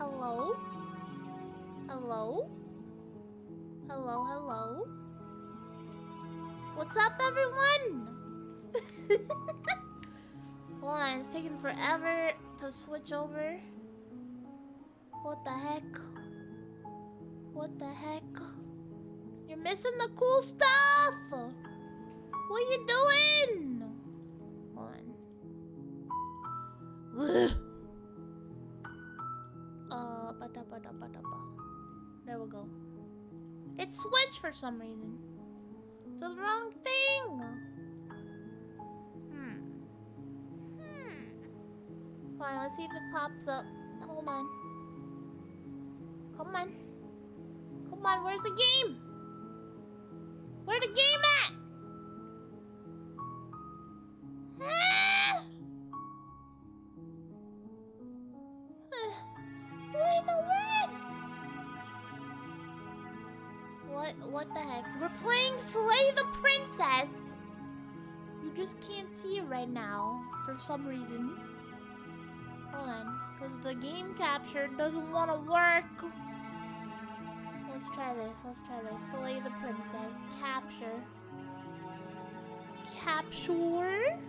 Hello? Hello? Hello, hello? What's up, everyone? Hold on, it's taking forever to switch over. What the heck? What the heck? You're missing the cool stuff! What are you doing? Hold on. There we go. It switched for some reason. To the wrong thing! Hold on, let's see if it pops up. Hold on. Come on. Come on, where's the game? Where's the game at? Ah! Wait, no, where? What the heck? We're playing Slay the Princess. You just can't see it right now for some reason. Hold on, because the game capture doesn't want to work. Let's try this. Let's try this. Slay the Princess. Capture. Capture.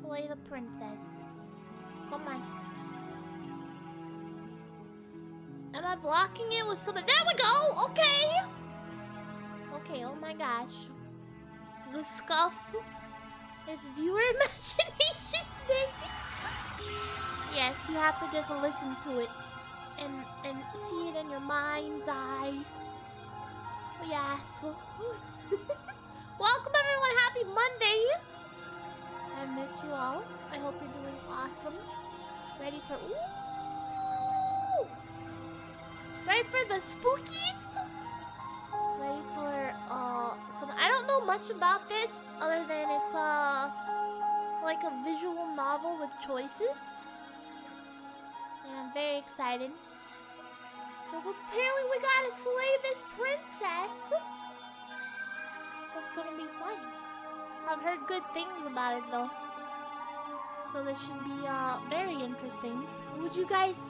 Slay the Princess. Come on. Am I blocking it with something? There we go! Okay! Okay, oh my gosh. The scuff is viewer imagination thing. Yes, you have to just listen to it and see it in your mind's eye. Yes. Welcome everyone, happy Monday. I miss you all. I hope you're doing awesome. Ready for ready for the spookies? Ready for some I don't know much about this other than it's like a visual novel with choices. And I'm very excited. Because apparently we gotta slay this princess. That's gonna be fun. I've heard good things about it though. So this should be very interesting. Would you guys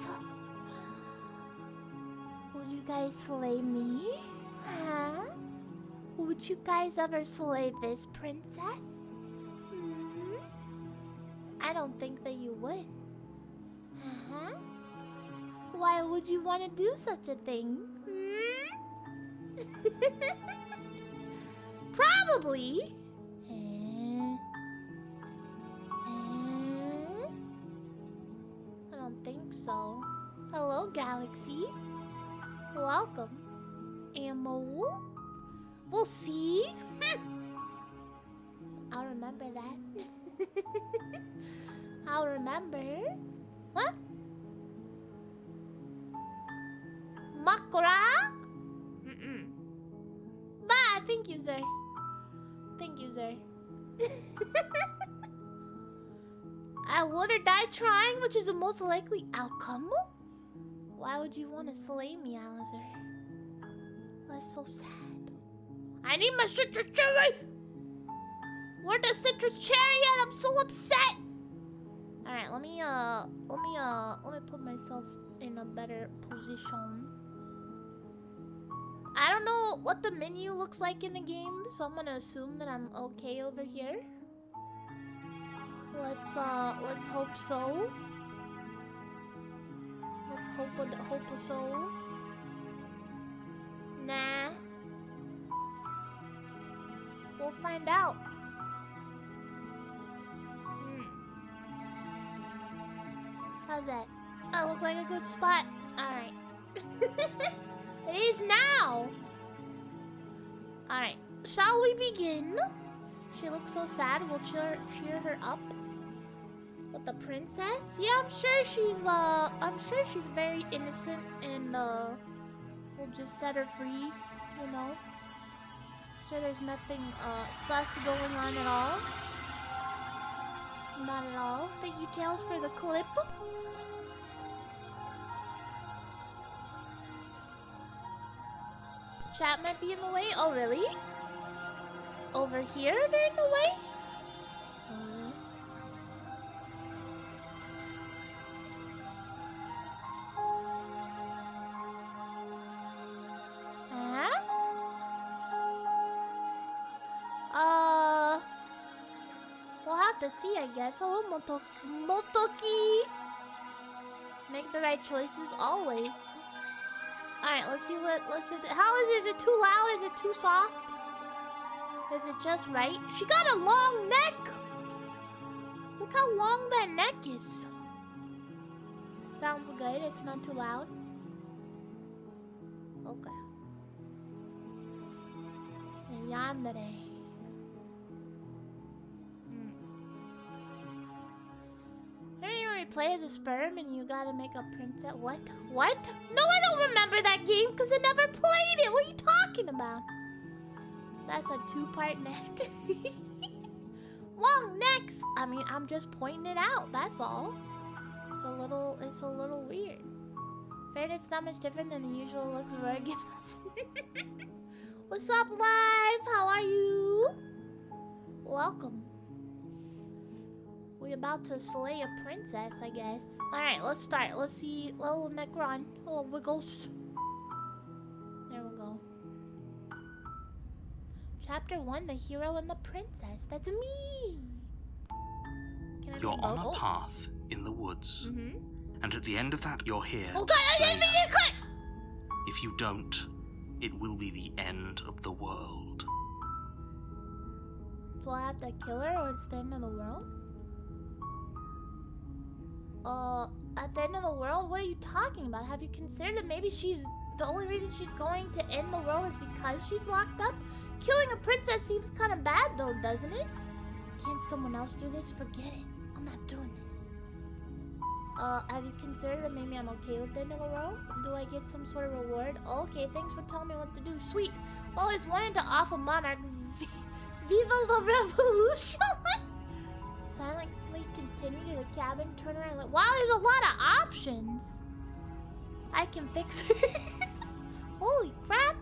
slay me? Huh? Would you guys ever slay this princess? I don't think that you would. Uh-huh. Why would you want to do such a thing? Probably. I don't think so. Hello, Galaxy. Welcome. Ammo. We'll see. I'll remember that. I'll remember. Huh? Makura? Bah, thank you, sir. Thank you, sir. I would or die trying, which is the most likely outcome? Why would you want to slay me, Alistair? That's so sad. I need my citrus cherry! Where's the citrus cherry at? I'm so upset! Alright, let me put myself in a better position. I don't know what the menu looks like in the game, so I'm gonna assume that I'm okay over here. Let's hope so. Let's hope so. Nah. We'll find out. How's that? I look like a good spot. Alright. It is now. Alright. Shall we begin? She looks so sad. We'll cheer her up. With the princess? Yeah, I'm sure she's very innocent and we'll just set her free, you know. Sure there's nothing sus going on at all. Not at all. Thank you, Tails, for the clip. Chat might be in the way. Oh, really? Over here, they're in the way? to see, I guess. Hello, Motoki. Make the right choices always. Alright, let's see what, how is it too loud? Is it too soft? Is it just right? She got a long neck! Look how long that neck is. Sounds good, it's not too loud. Okay. Yandere. Remember you play as a sperm and you gotta make a princess? What? What? No, I don't remember that game because I never played it. What are you talking about? That's a two-part neck. Long necks. I mean, I'm just pointing it out. That's all. It's a little weird. Fairness not much different than the usual looks of Aurora give us. What's up, live? How are you? Welcome. We're about to slay a princess, I guess. Alright, let's start. Let's see. Little neck run. Oh, wiggles. There we go. Chapter 1, the hero and the princess. That's me! You're on a path in the woods. And at the end of that, you're here. Oh god, I didn't mean to click! If you don't, it will be the end of the world. So I have to kill her or it's the end of the world? At the end of the world? What are you talking about? Have you considered that maybe the only reason she's going to end the world is because she's locked up? Killing a princess seems kind of bad though, doesn't it? Can't someone else do this? Forget it. I'm not doing this. Have you considered that maybe I'm okay with the end of the world? Do I get some sort of reward? Okay, thanks for telling me what to do. Sweet. Always wanted to offer Monarch. Viva la revolution! Silently continue to the cabin, turn around. Like, wow, there's a lot of options. I can fix her. Holy crap!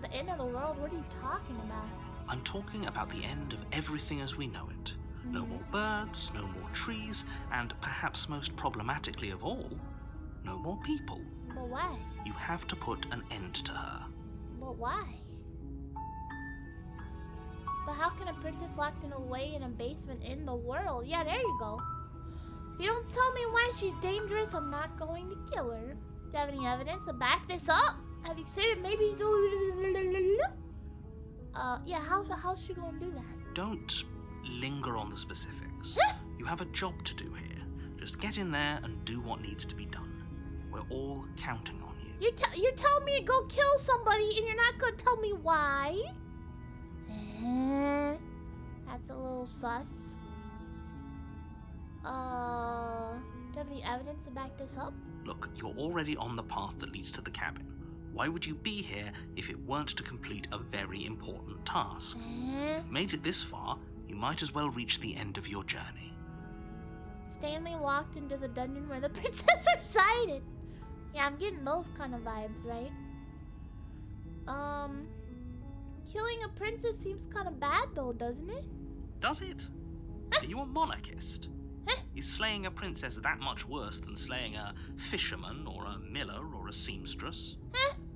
The end of the world? What are you talking about? I'm talking about the end of everything as we know it. No more birds, no more trees, and perhaps most problematically of all, no more people. But why? You have to put an end to her. But why? But how can a princess locked away in a basement in the world? Yeah, there you go. If you don't tell me why she's dangerous, I'm not going to kill her. Do you have any evidence to back this up? Have you considered maybe... yeah, how's she gonna do that? Don't linger on the specifics. You have a job to do here. Just get in there and do what needs to be done. We're all counting on you. You're telling me to go kill somebody and you're not gonna tell me why? That's a little sus. Do you have any evidence to back this up? Look, you're already on the path that leads to the cabin. Why would you be here if it weren't to complete a very important task? You've made it this far, you might as well reach the end of your journey. Stanley walked into the dungeon where the princess resided. Yeah, I'm getting those kind of vibes, right? Killing a princess seems kind of bad though, doesn't it? Does it? Are you a monarchist? Is slaying a princess that much worse than slaying a fisherman or a miller or a seamstress?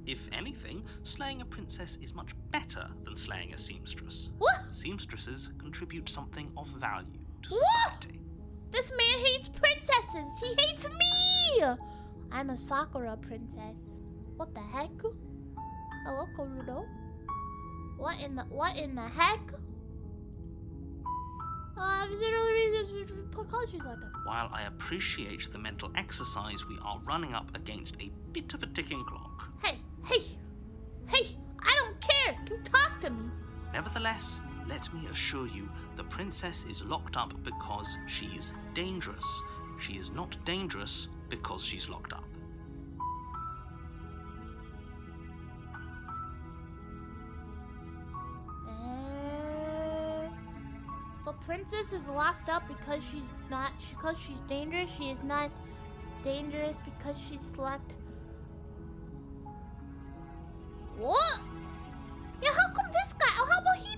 If anything, slaying a princess is much better than slaying a seamstress. What? Seamstresses contribute something of value to society. This man hates princesses! He hates me! I'm a Sakura princess. What the heck? Hello, Korudo. What in the heck? While I appreciate the mental exercise, we are running up against a bit of a ticking clock. Hey! I don't care! You talk to me! Nevertheless, let me assure you, the princess is locked up because she's dangerous. She is not dangerous because she's locked up. The princess is locked up because she's dangerous. She is not dangerous because she's locked. What? Yeah, how come this guy? How about he?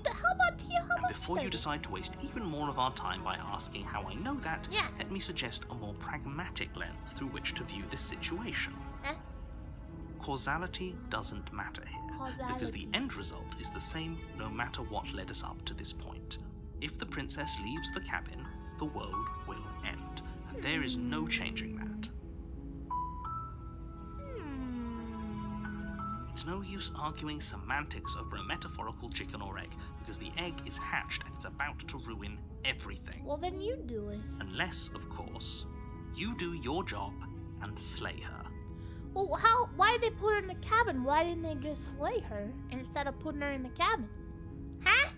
Before you decide to waste even more of our time by asking how I know that, yeah, let me suggest a more pragmatic lens through which to view this situation. Causality doesn't matter here, because the end result is the same no matter what led us up to this point. If the princess leaves the cabin, the world will end, and there is no changing that. It's no use arguing semantics over a metaphorical chicken or egg, because the egg is hatched and it's about to ruin everything. Well, then you do it. Unless, of course, you do your job and slay her. Well, why did they put her in the cabin? Why didn't they just slay her instead of putting her in the cabin? Huh?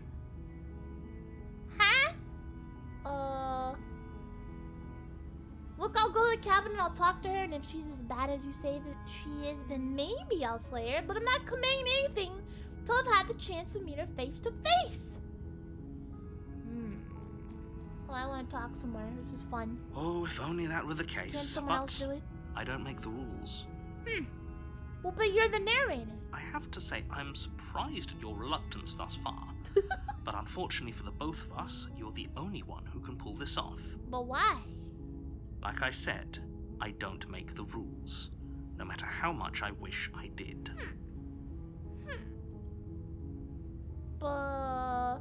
Look, I'll go to the cabin and I'll talk to her, and if she's as bad as you say that she is, then maybe I'll slay her, but I'm not committing anything until I've had the chance to meet her face to face. Well, I want to talk somewhere. This is fun. Oh, if only that were the case. Can't someone else do it? I don't make the rules. Well, but you're the narrator. I have to say, I'm surprised at your reluctance thus far. But unfortunately for the both of us, you're the only one who can pull this off. But why? Like I said, I don't make the rules, no matter how much I wish I did. But...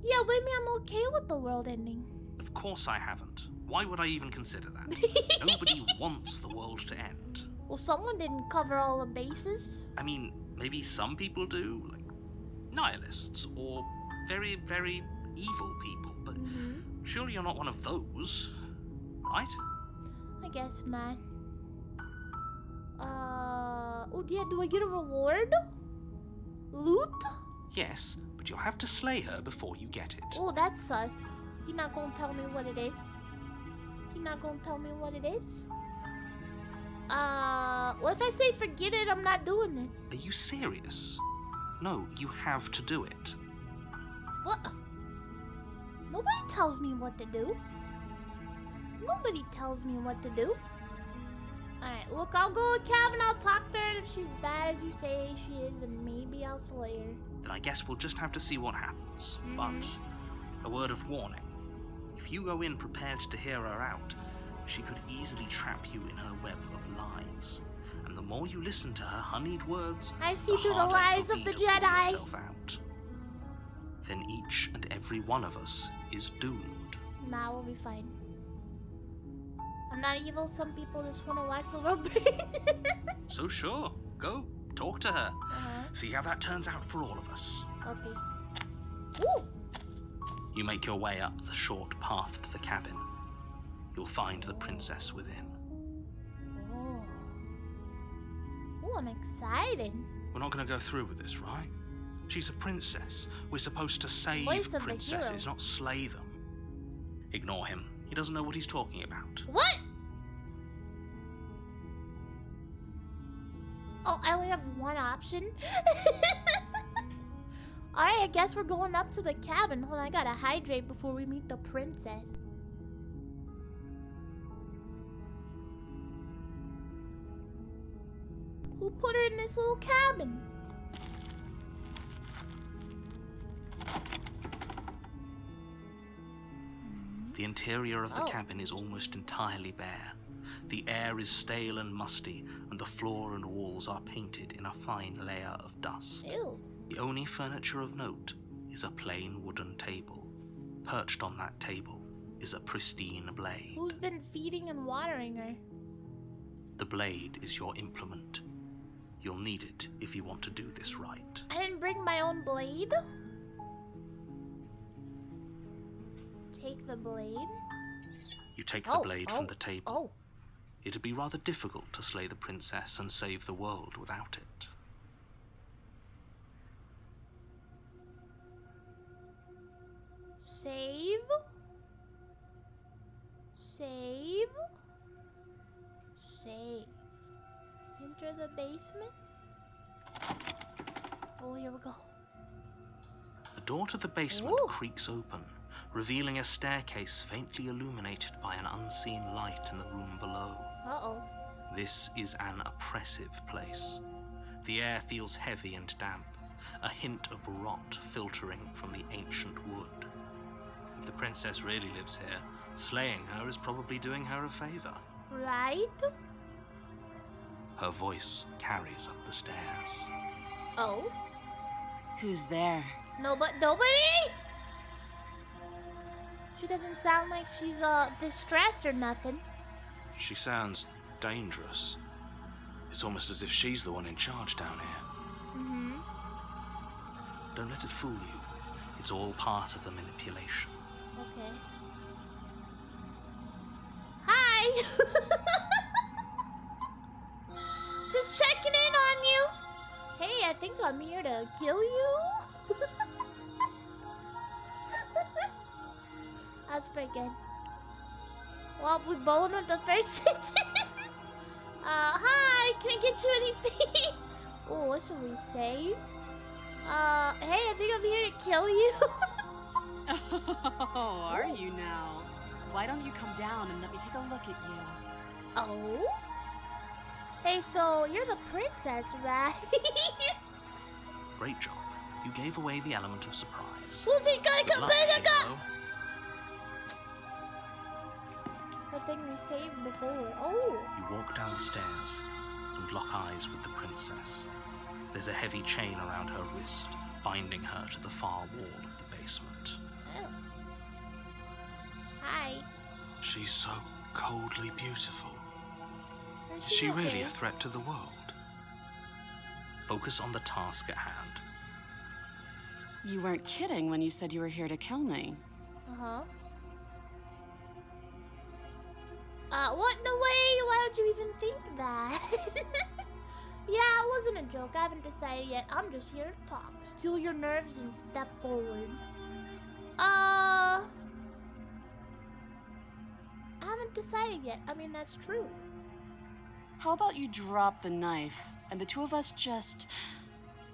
yeah, maybe I'm okay with the world ending. Of course I haven't. Why would I even consider that? Nobody wants the world to end. Well, someone didn't cover all the bases. I mean, maybe some people do, like nihilists, or very, very evil people, but surely you're not one of those, right? I guess not. Oh yeah, do I get a reward? Loot? Yes, but you'll have to slay her before you get it. Oh, that's sus. He not gonna tell me what it is. He not gonna tell me what it is? What if I say forget it, I'm not doing this? Are you serious? No, you have to do it. What? Nobody tells me what to do. Nobody tells me what to do. Alright, look, I'll go to the cabin, I'll talk to her, and if she's bad as you say she is, then maybe I'll slay her. Then I guess we'll just have to see what happens. But, a word of warning. If you go in prepared to hear her out, she could easily trap you in her web of lies. And the more you listen to her honeyed words, I see through the harder lies it'll of be the to pull Jedi. yourself out. Then each and every one of us is doomed. Nah, we'll be fine. I'm not evil, some people just want to watch the world burn. So sure, go, talk to her. See how that turns out for all of us. Okay. Woo! You make your way up the short path to the cabin. You'll find the princess within. Oh, I'm excited. We're not going to go through with this, right? She's a princess. We're supposed to save Voice of the princesses, hero. not slay them. Ignore him. He doesn't know what he's talking about. What? Oh, I only have one option? Alright, I guess we're going up to the cabin. Hold on, I gotta hydrate before we meet the princess. Who put her in this little cabin? The interior of the cabin is almost entirely bare. The air is stale and musty, and the floor and walls are painted in a fine layer of dust. Ew. The only furniture of note is a plain wooden table. Perched on that table is a pristine blade. Who's been feeding and watering her? The blade is your implement. You'll need it if you want to do this right. I didn't bring my own blade. Take the blade. You take the blade from the table. Oh. It'd be rather difficult to slay the princess and save the world without it. Save. Save. Save. Enter the basement. Oh, here we go. The door to the basement Ooh. creaks open, revealing a staircase faintly illuminated by an unseen light in the room below. Uh-oh. This is an oppressive place. The air feels heavy and damp, a hint of rot filtering from the ancient wood. If the princess really lives here, slaying her is probably doing her a favor. Right? Her voice carries up the stairs. Oh. Who's there? Nobody? She doesn't sound like she's distressed or nothing. She sounds dangerous. It's almost as if she's the one in charge down here. Mm-hmm. Don't let it fool you. It's all part of the manipulation. Okay. Hi! Just checking in on you. Hey, I think I'm here to kill you. That's pretty good. Well, we boned with the first sentence. Hi, can I get you anything? Oh, what should we say? Hey, I think I'm here to kill you. Oh, are you now? Why don't you come down and let me take a look at you? Oh? Hey, so you're the princess, right? Great job. You gave away the element of surprise. Good Luck, hero. thing we saved before. Oh! You walk down the stairs and lock eyes with the princess. There's a heavy chain around her wrist, binding her to the far wall of the basement. Oh. Hi. She's so coldly beautiful. Is Is she really okay? a threat to the world? Focus on the task at hand. You weren't kidding when you said you were here to kill me. Uh-huh. What? No way! Why would you even think that? Yeah, it wasn't a joke. I haven't decided yet. I'm just here to talk. Steal your nerves and step forward. I haven't decided yet. I mean, that's true. How about you drop the knife and the two of us just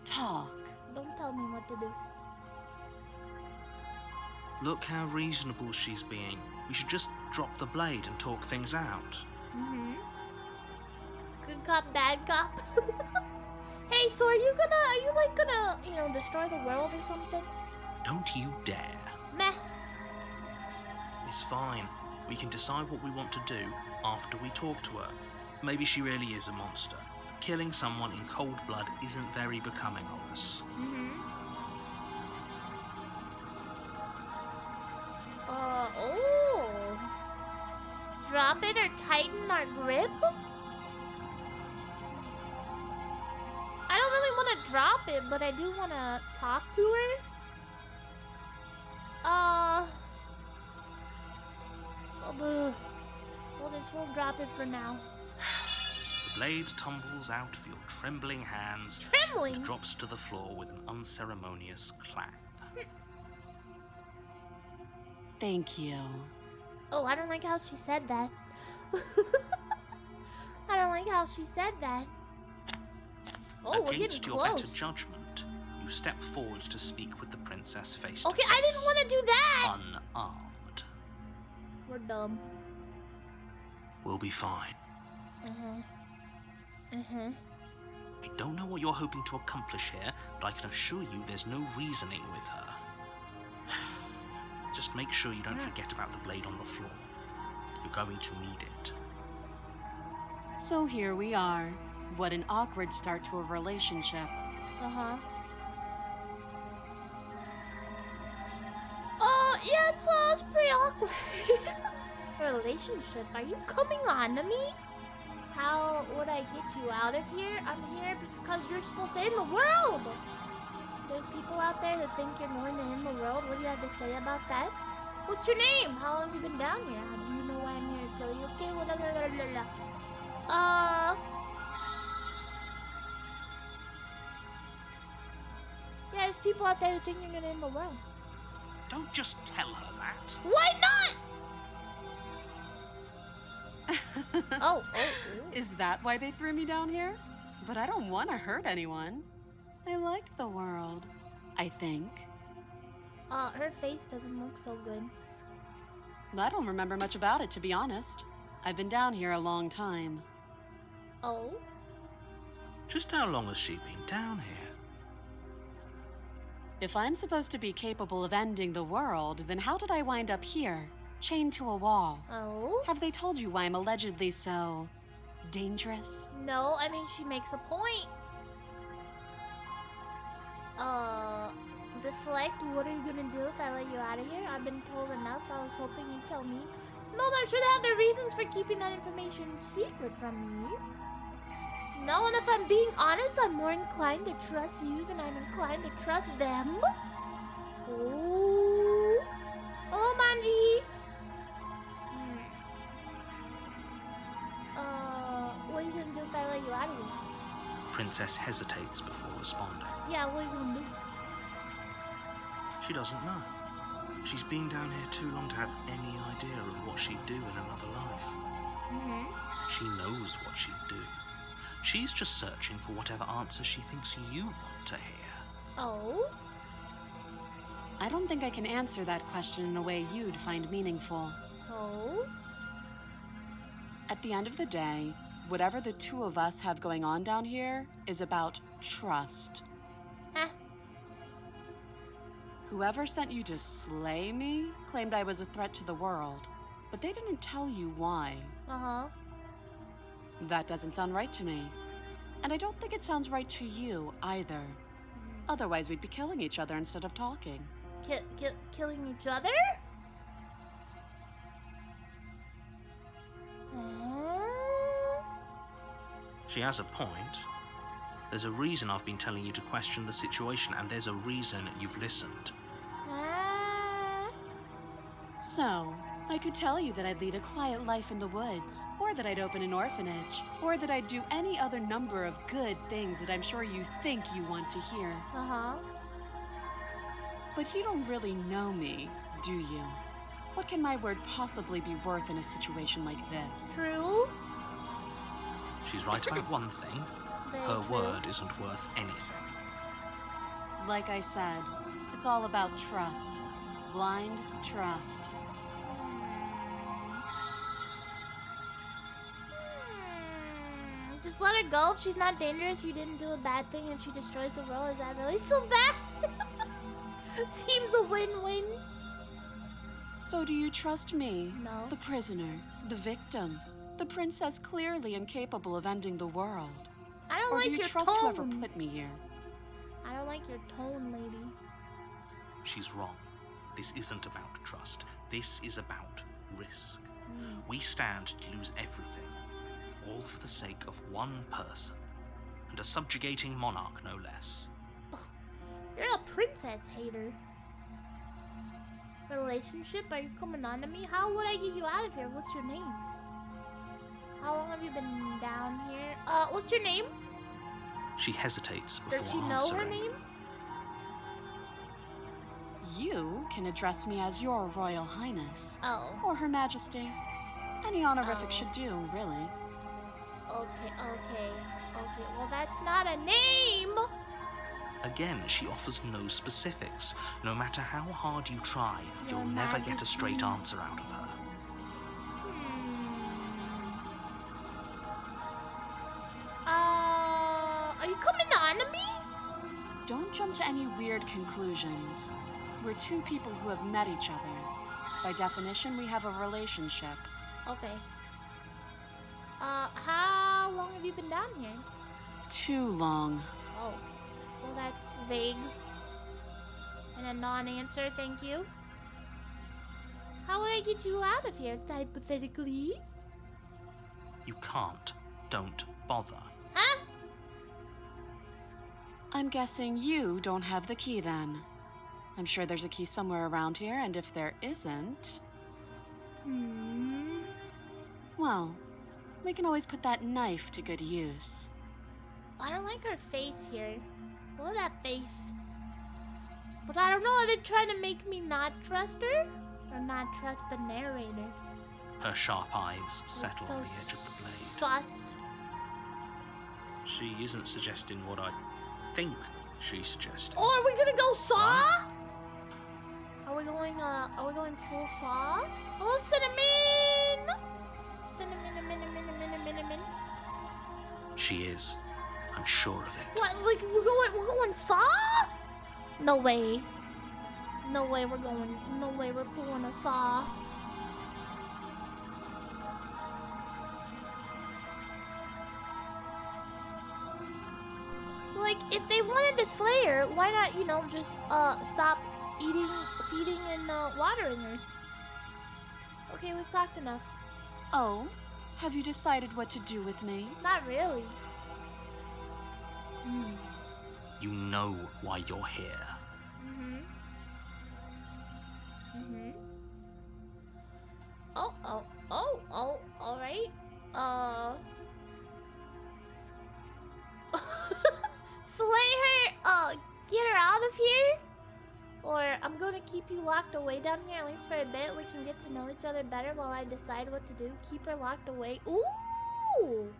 talk? Don't tell me what to do. Look how reasonable she's being. We should just drop the blade and talk things out. Mm-hmm. Good cop, bad cop. Hey, so are you gonna, destroy the world or something? Don't you dare. Meh. It's fine. We can decide what we want to do after we talk to her. Maybe she really is a monster. Killing someone in cold blood isn't very becoming of us. Mm-hmm. Oh. Drop it or tighten our grip? I don't really want to drop it, but I do want to talk to her. We'll drop it for now. The blade tumbles out of your trembling hands Trembling? and drops to the floor with an unceremonious clang. Thank you. Oh, I don't like how she said that. I don't like how she said that. Oh, we're getting Against your better close. judgment, you step forward to speak with the princess face Okay, to I face. didn't want to do that. Unarmed. We're dumb. We'll be fine. I don't know what you're hoping to accomplish here, but I can assure you there's no reasoning with her. Just make sure you don't forget about the blade on the floor. You're going to need it. So here we are. What an awkward start to a relationship. Yeah, it's pretty awkward. Relationship? Are you coming on to me? How would I get you out of here? I'm here because you're supposed to end the world. There's people out there who think you're going to end the world. What do you have to say about that? What's your name? How long have you been down here? How do you know why I'm here to kill you? Okay, whatever. Yeah, there's people out there who think you're gonna end the world. Don't just tell her that. Why not? Oh. Is that why they threw me down here? But I don't want to hurt anyone. I like the world, I think. Her face doesn't look so good. I don't remember much about it, to be honest. I've been down here a long time. Oh? Just how long has she been down here? If I'm supposed to be capable of ending the world, then how did I wind up here, chained to a wall? Oh? Have they told you why I'm allegedly so dangerous? No, I mean, she makes a point. deflect. What are you gonna do if I let you out of here? I've been told enough. I was hoping you'd tell me. No, I'm sure they have their reasons for keeping that information secret from me. No, and if I'm being honest, I'm more inclined to trust you than I'm inclined to trust them. Oh. Hello, Manji. What are you gonna do if I let you out of here? Princess hesitates before responding. Yeah, what are you gonna do? She doesn't know. She's been down here too long to have any idea of what she'd do in another life. She knows what she'd do. She's just searching for whatever answer she thinks you want to hear. Oh? I don't think I can answer that question in a way you'd find meaningful. Oh? At the end of the day, whatever the two of us have going on down here is about trust. Huh? Whoever sent you to slay me claimed I was a threat to the world, but they didn't tell you why. Uh-huh. That doesn't sound right to me. And I don't think it sounds right to you either. Otherwise, we'd be killing each other instead of talking. Killing each other? She has a point. There's a reason I've been telling you to question the situation, and there's a reason you've listened. So, I could tell you that I'd lead a quiet life in the woods, or that I'd open an orphanage, or that I'd do any other number of good things that I'm sure you think you want to hear. Uh-huh. But you don't really know me, do you? What can my word possibly be worth in a situation like this? True. She's right about one thing. Very Her true. word isn't worth anything. Like I said, it's all about trust. Blind trust. Just let her go. If she's not dangerous, you didn't do a bad thing. If she destroys the world, is that really so bad? Seems a win-win. So do you trust me? No. The prisoner, the victim, the princess clearly incapable of ending the world. I don't Or like do you your trust tone. whoever put me here? I don't like your tone, lady. She's wrong. This isn't about trust. This is about risk. We stand to lose everything, all for the sake of one person, and a subjugating monarch, no less. You're a princess hater. Relationship? Are you coming on to me? How would I get you out of here? What's your name? How long have you been down here? What's your name? She hesitates before Does she know her answering. name? You can address me as your Royal Highness, Oh. or Her Majesty. Any honorific Oh. should do, really. Okay. Well, that's not a name! Again, she offers no specifics. No matter how hard you try, Your you'll never get a straight Majesty. answer out of her. Are you coming on to me? Don't jump to any weird conclusions. We're two people who have met each other. By definition, we have a relationship. Okay. How long have you been down here? Too long. Oh. Well, that's vague. And a non-answer, thank you. How would I get you out of here, hypothetically? You can't. Don't bother. Huh? I'm guessing you don't have the key then. I'm sure there's a key somewhere around here, and if there isn't, well, we can always put that knife to good use. I don't like her face here. Look at that face. But I don't know, are they trying to make me not trust her? Or not trust the narrator? Her sharp eyes It's settle so on the edge of the blade. sus. She isn't suggesting what I think she's suggesting. Oh, are we gonna go Saw? Are we going full Saw? Oh, Cinnamon! Cinnamon. She is. I'm sure of it. What, like, we're going Saw? No way. No way we're pulling a Saw. Like, if they wanted to slay her, why not, you know, just stop eating, feeding, and watering her? Okay, we've talked enough. Oh? Have you decided what to do with me? Not really. You know why you're here. Oh, alright. Slay her, get her out of here? Or I'm gonna keep you locked away down here, at least for a bit. We can get to know each other better while I decide what to do. Keep her locked away. Ooh!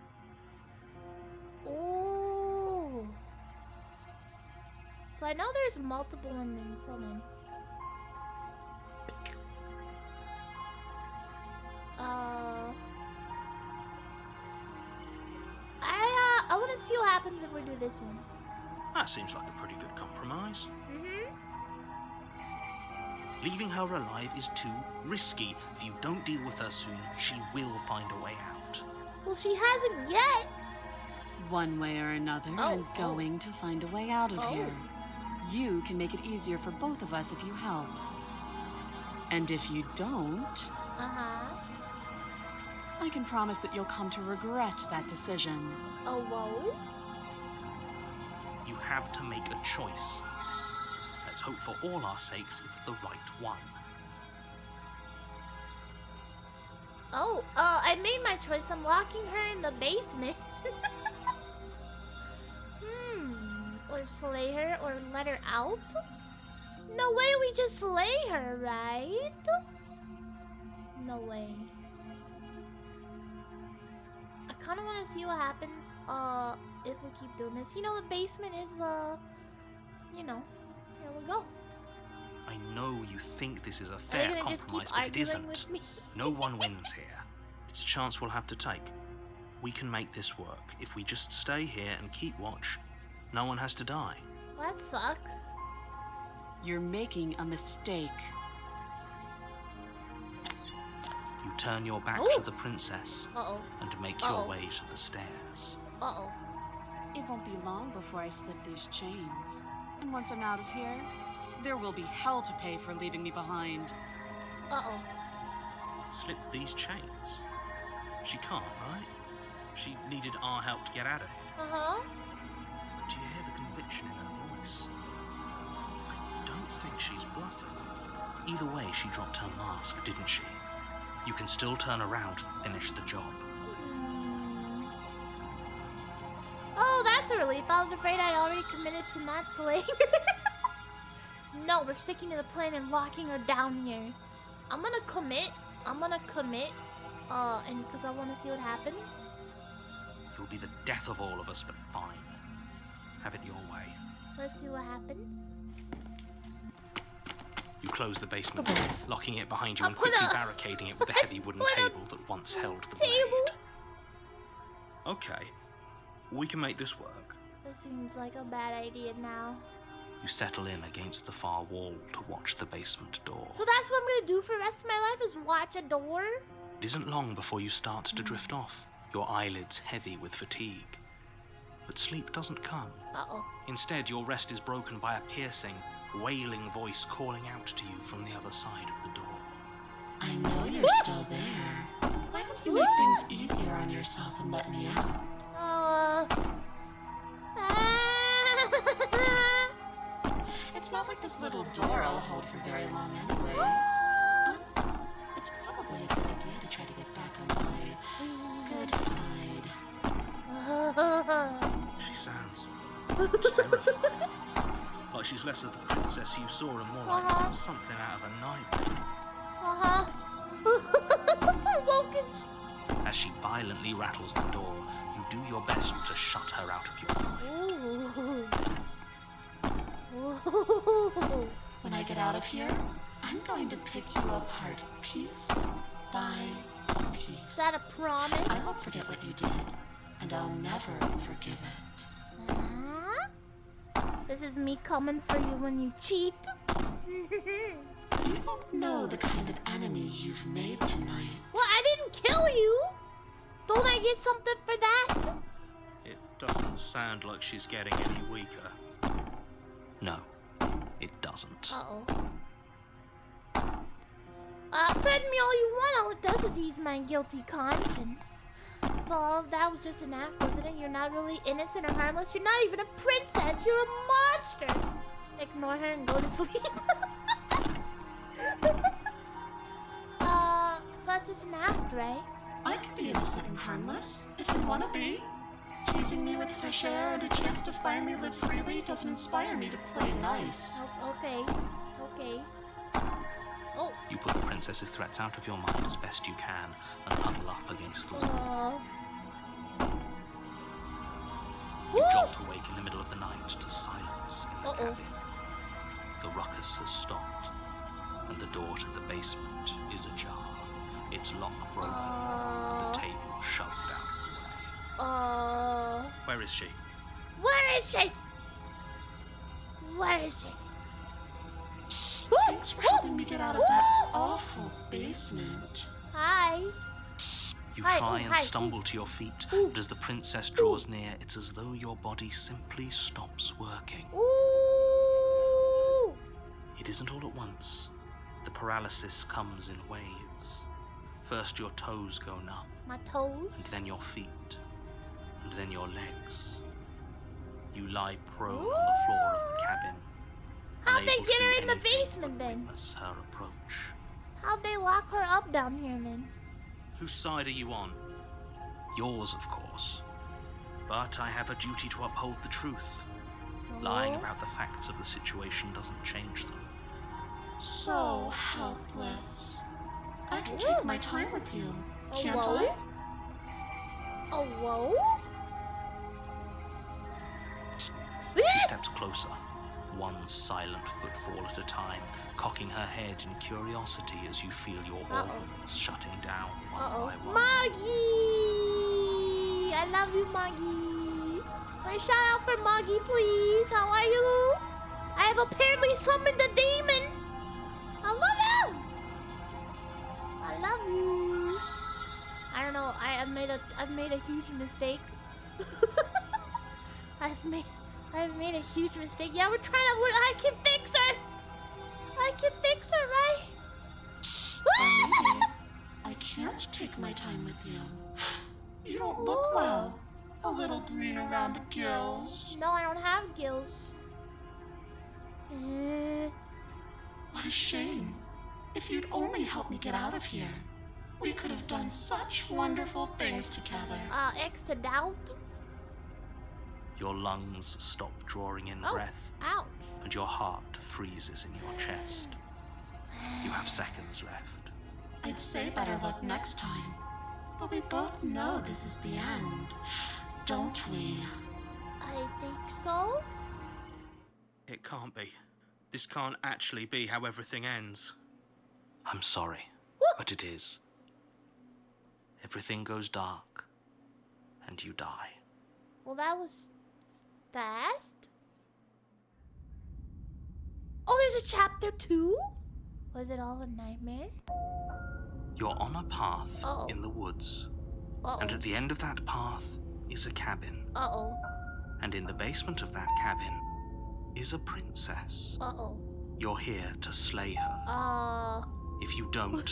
Ooh! So I know there's multiple endings. Hold on. I want to see what happens if we do this one. That seems like a pretty good compromise. Leaving her alive is too risky. If you don't deal with her soon, she will find a way out. Well, she hasn't yet. One way or another, I'm going to find a way out of here. You can make it easier for both of us if you help. And if you don't... I can promise that you'll come to regret that decision. Oh, whoa. You have to make a choice. Let's hope for all our sakes it's the right one. Oh, I made my choice. I'm locking her in the basement. Or slay her or let her out? No way we just slay her, right? No way. I kind of want to see what happens if we keep doing this. You know, the basement is, you know, here we go. I know you think this is a fair compromise, but it isn't. With me? No one wins here. It's a chance we'll have to take. We can make this work. If we just stay here and keep watch, no one has to die. Well, that sucks. You're making a mistake. You turn your back to the princess and make your way to the stairs. It won't be long before I slip these chains. And once I'm out of here, there will be hell to pay for leaving me behind. Slip these chains? She can't, right? She needed our help to get out of here. But do you hear the conviction in her voice? I don't think she's bluffing. Either way, she dropped her mask, didn't she? You can still turn around and finish the job. Oh, that's a relief. I was afraid I'd already committed to not slaying her. No, we're sticking to the plan and locking her down here. I'm gonna commit. And because I want to see what happens. You'll be the death of all of us, but fine. Have it your way. Let's see what happens. You close the basement door, locking it behind you and quickly barricading it with the heavy wooden table that once held the blade. Okay, we can make this work. This seems like a bad idea now. You settle in against the far wall to watch the basement door. So that's what I'm gonna do for the rest of my life, is watch a door? It isn't long before you start to drift off, your eyelids heavy with fatigue. But sleep doesn't come. Instead, your rest is broken by a piercing, wailing voice calling out to you from the other side of the door. I know you're still there. Why don't you make things easier on yourself and let me out? It's not like this little door will hold for very long anyways. It's probably a good idea to try to get back on my good side. She sounds terrifying. Like she's less of the princess you saw and more like something out of a nightmare. As she violently rattles the door, you do your best to shut her out of your mind. When I get out of here, I'm going to pick you apart piece by piece. Is that a promise? I won't forget what you did, and I'll never forgive it. This is me coming for you when you cheat. You don't know the kind of enemy you've made tonight. Well, I didn't kill you. Don't I get something for that? It Doesn't sound like she's getting any weaker. No, it doesn't. Uh-oh. Threaten me all you want. All it does is ease my guilty conscience. So all of that was just an act, wasn't it? You're not really innocent or harmless. You're not even a princess. You're a monster. Ignore her and go to sleep. So that's just an act, right? I can be innocent and harmless, if you want to be. Teasing me with fresh air and a chance to finally live freely doesn't inspire me to play nice. Okay. Oh. You put the princess's threats out of your mind as best you can and huddle up against the wall. You jolt awake in the middle of the night to silence in the cabin. The ruckus has stopped, and the door to the basement is ajar. Its lock broken, the table shoved out of the way. Where is she? Where is she? Where is she? Thanks for helping me get out of that awful basement. Hi. You try and stumble to your feet, but as the princess draws near, it's as though your body simply stops working. Ooh. It isn't all at once. The paralysis comes in waves. First your toes go numb. My toes? And then your feet. And then your legs. You lie prone on the floor of the cabin. How'd they unable to get her do in the anything basement but then? witness her approach. How'd they lock her up down here then? Whose side are you on? Yours, of course. But I have a duty to uphold the truth. Lying about the facts of the situation doesn't change them. So helpless. I can take my time with you, can't whoa? I? Oh, whoa? She steps closer, one silent footfall at a time, cocking her head in curiosity as you feel your organs shutting down one by one. Moggy! I love you, Moggy. A shout out for Moggy, please. How are you? I have apparently summoned a demon. I love you. I love you. I don't know. I've made a huge mistake. I've made a huge mistake. Yeah, we're trying to. I can fix her. I can fix her, right? Maybe I can't take my time with you. You don't look well. A little green around the gills. No, I don't have gills. What a shame. If you'd only helped me get out of here, we could have done such wonderful things together. X to doubt. Your lungs stop drawing in breath, Ouch. and your heart freezes in your chest. You have seconds left. I'd say better luck next time. But we both know this is the end, don't we? I think so. It can't be. This can't actually be how everything ends. I'm sorry, but it is. Everything goes dark, and you die. Well, that was fast. Oh, there's a chapter 2? Was it all a nightmare? You're on a path in the woods, and at the end of that path is a cabin. And in the basement of that cabin is a princess. You're here to slay her. If you don't,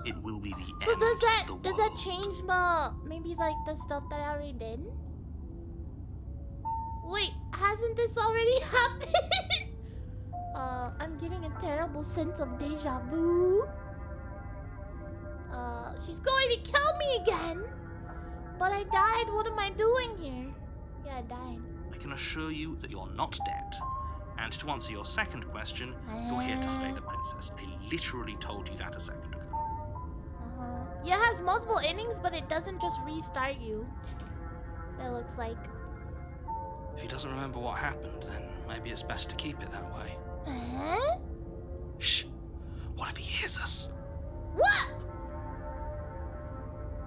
it will be the end So of the world. does that change maybe like the stuff that I already did? Wait, hasn't this already happened? I'm getting a terrible sense of deja vu. She's going to kill me again. But I died. What am I doing here? Yeah, I died. I can assure you that you're not dead. And to answer your second question, you're here to slay the princess. I literally told you that a second ago. Yeah, it has multiple endings, but it doesn't just restart you. It looks like. If he doesn't remember what happened, then maybe it's best to keep it that way. Shh. What if he hears us? What?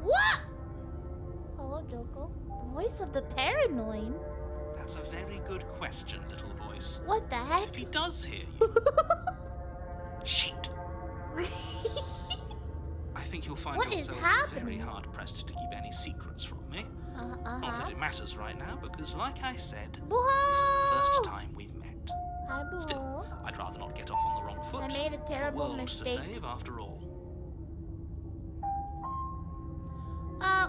What? Hello, Joko. Voice of the paranoid. That's a very good question, little voice. What the heck? If he does hear you... Shit. I think you'll find What is yourself happening? very hard-pressed to keep any secrets from me. me. Not that it matters right now, because like I said, this is the Boo-hoo! first time we've met. Hi, Boo. Still, I'd rather not get off on the wrong foot. I made a terrible The world mistake. to save, after all.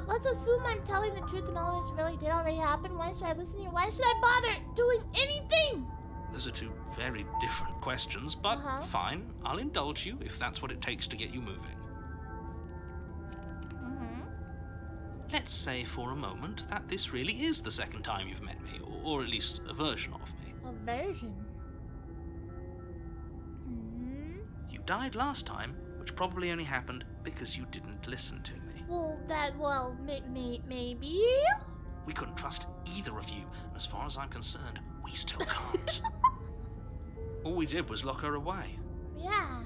Let's assume I'm telling the truth and all this really did already happen. Why should I listen to you? Why should I bother doing anything? Those are two very different questions, but fine. I'll indulge you if that's what it takes to get you moving. Let's say for a moment that this really is the second time you've met me, or at least a version of me. A version? You died last time, which probably only happened because you didn't listen to me. Maybe? We couldn't trust either of you, and as far as I'm concerned, we still can't. All we did was lock her away. Yeah.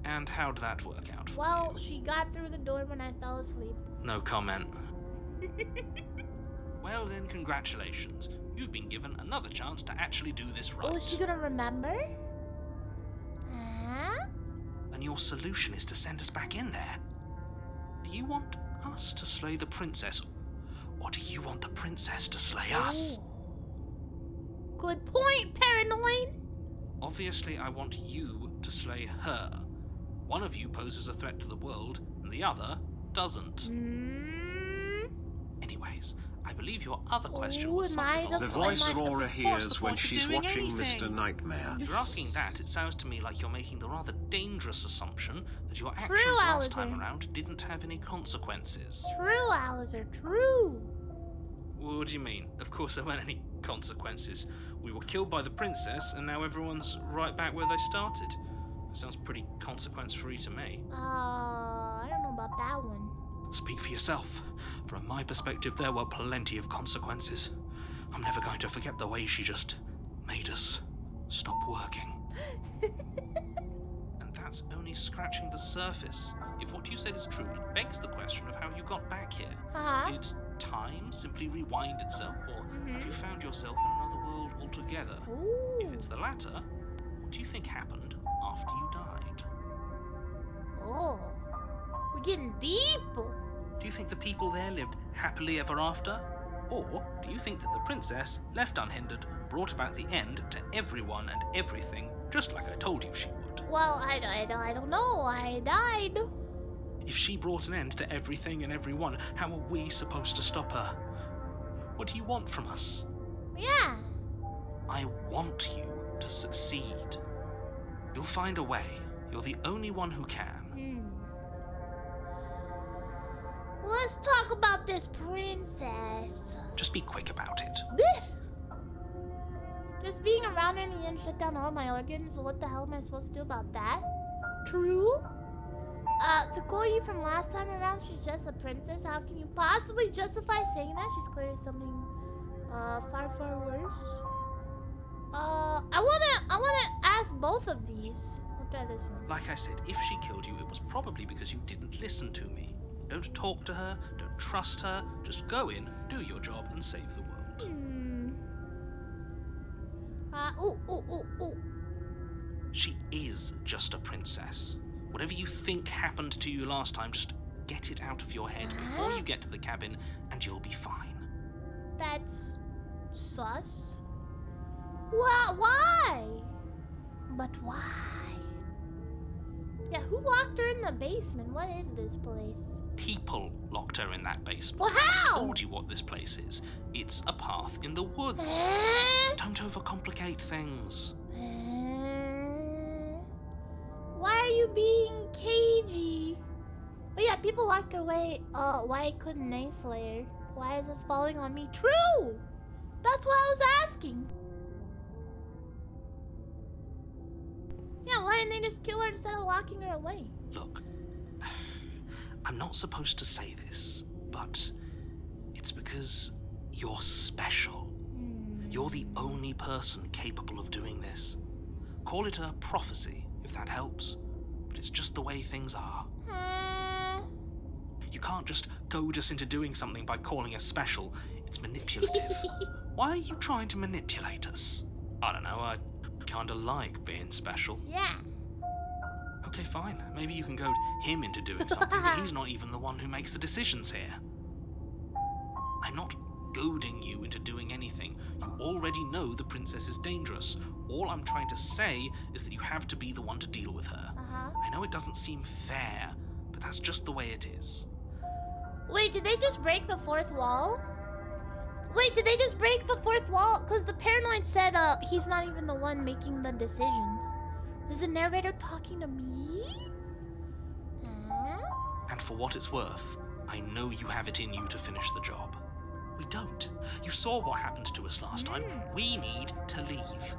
And how'd that work out for Well, you? she got through the door when I fell asleep. No comment. Well then, congratulations. You've been given another chance to actually do this right. Oh, is she gonna remember? Huh? And your solution is to send us back in there. Do you want us to slay the princess, or do you want the princess to slay us? Oh. Good point, Paranoid. Obviously, I want you to slay her. One of you poses a threat to the world, and the other doesn't. Anyways, I believe your other question was something along The the voice lines of Aurora "What's the hears when point of she's doing watching anything?" Mr. Nightmare. If you're asking that, it sounds to me like you're making the rather dangerous assumption that your actions True, last time Alistair. around didn't have any consequences. True, Alistair, true. What do you mean? Of course there weren't any consequences. We were killed by the princess, and now everyone's right back where they started. Sounds pretty consequence-free to me. I don't know about that one. Speak for yourself. From my perspective, there were plenty of consequences. I'm never going to forget the way she just made us stop working. And that's only scratching the surface. If what you said is true, it begs the question of how you got back here. Did time simply rewind itself, or have you found yourself in another world altogether? Ooh. If it's the latter, what do you think happened after you died? Oh, we're getting deep. Do you think the people there lived happily ever after? Or do you think that the princess, left unhindered, brought about the end to everyone and everything, just like I told you she would? Well, I don't know. I died. If she brought an end to everything and everyone, how are we supposed to stop her? What do you want from us? Yeah. I want you to succeed. You'll find a way. You're the only one who can. Let's talk about this princess. Just be quick about it. Just being around her in the end shut down all my organs. So what the hell am I supposed to do about that? True. To quote you from last time around, she's just a princess. How can you possibly justify saying that? She's clearly something far, far worse. I wanna ask both of these. I'll try this one. Like I said, if she killed you, it was probably because you didn't listen to me. Don't talk to her, don't trust her, just go in, do your job, and save the world. She is just a princess. Whatever you think happened to you last time, just get it out of your head before you get to the cabin, and you'll be fine. That's sus. Why? But why? Yeah, who locked her in the basement? What is this place? People locked her in that basement. Well, how? I told you what this place is. It's a path in the woods. Don't overcomplicate things. Why are you being cagey? Oh yeah, people locked her away. Why couldn't they slay her? Why is this falling on me? True! That's what I was asking. Yeah, why didn't they just kill her instead of locking her away? Look, I'm not supposed to say this, but it's because you're special. You're the only person capable of doing this. Call it a prophecy, if that helps, but it's just the way things are. You can't just goad us into doing something by calling us special. It's manipulative. Why are you trying to manipulate us? I don't know, I kinda like being special. Yeah. Okay, fine. Maybe you can goad him into doing something, but he's not even the one who makes the decisions here. I'm not goading you into doing anything. You already know the princess is dangerous. All I'm trying to say is that you have to be the one to deal with her. I know it doesn't seem fair, but that's just the way it is. Wait, did they just break the fourth wall? Wait, did they just break the fourth wall? Because the paranoid said he's not even the one making the decisions. Is the narrator talking to me? Huh? And for what it's worth, I know you have it in you to finish the job. We don't. You saw what happened to us last time. We need to leave.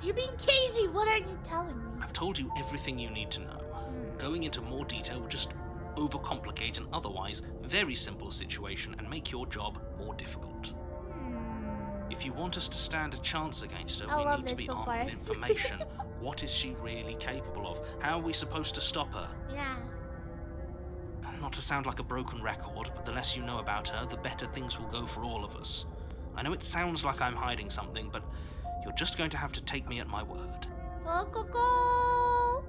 You're being cagey. What are you telling me? I've told you everything you need to know. Going into more detail would just overcomplicate an otherwise very simple situation and make your job more difficult. If you want us to stand a chance against her, we need to be armed with information. What is she really capable of? How are we supposed to stop her? Yeah. Not to sound like a broken record, but the less you know about her, the better things will go for all of us. I know it sounds like I'm hiding something, but you're just going to have to take me at my word. Go!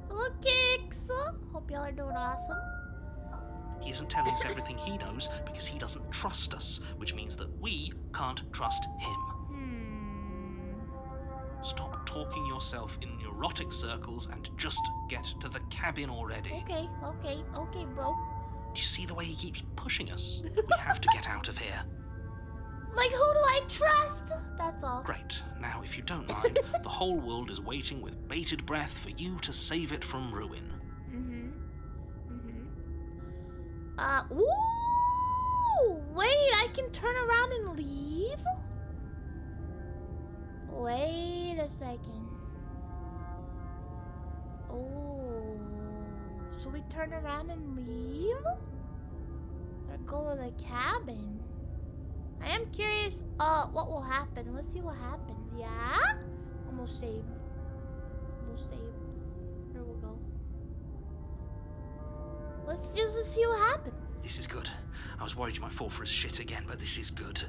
Little kicks! Hope y'all are doing awesome. He isn't telling us everything he knows because he doesn't trust us, which means that we can't trust him. Stop talking yourself in neurotic circles and just get to the cabin already. Okay, bro. Do you see the way he keeps pushing us? We have to get out of here. Like, who do I trust? That's all. Great. Now, if you don't mind, the whole world is waiting with bated breath for you to save it from ruin. Ooh! Wait, I can turn around and leave? Wait a second. Oh. Should we turn around and leave? Or go to the cabin? I am curious, what will happen. Let's see what happens, yeah? Almost saved. Here we'll go. Let's just see what happens. This is good. I was worried you might fall for his shit again, but this is good.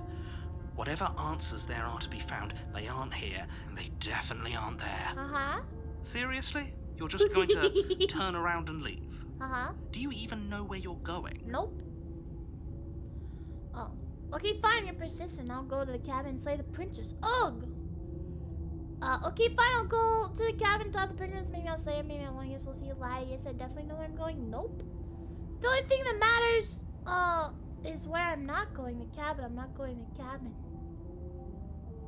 Whatever answers there are to be found, they aren't here, and they definitely aren't there. Seriously? You're just going to turn around and leave? Do you even know where you're going? Nope. Oh. Okay, fine, you're persistent. I'll go to the cabin and slay the princess. Ugh! Okay, fine, I'll go to the cabin, talk to the princess. Maybe I'll slay her, maybe I won't. Guess we'll see a lie. Yes, I definitely know where I'm going. Nope. The only thing that matters, is where I'm not going. The cabin. I'm not going to the cabin.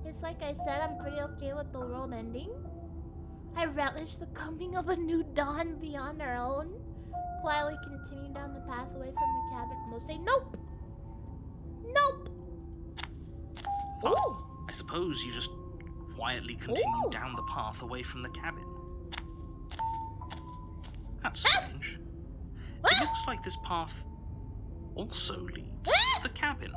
It's like I said, I'm pretty okay with the world ending. I relish the coming of a new dawn beyond our own. Quietly continue down the path away from the cabin. We'll say nope. Nope. Fine. I suppose you just quietly continue down the path away from the cabin. That's strange. It looks like this path also leads to the cabin.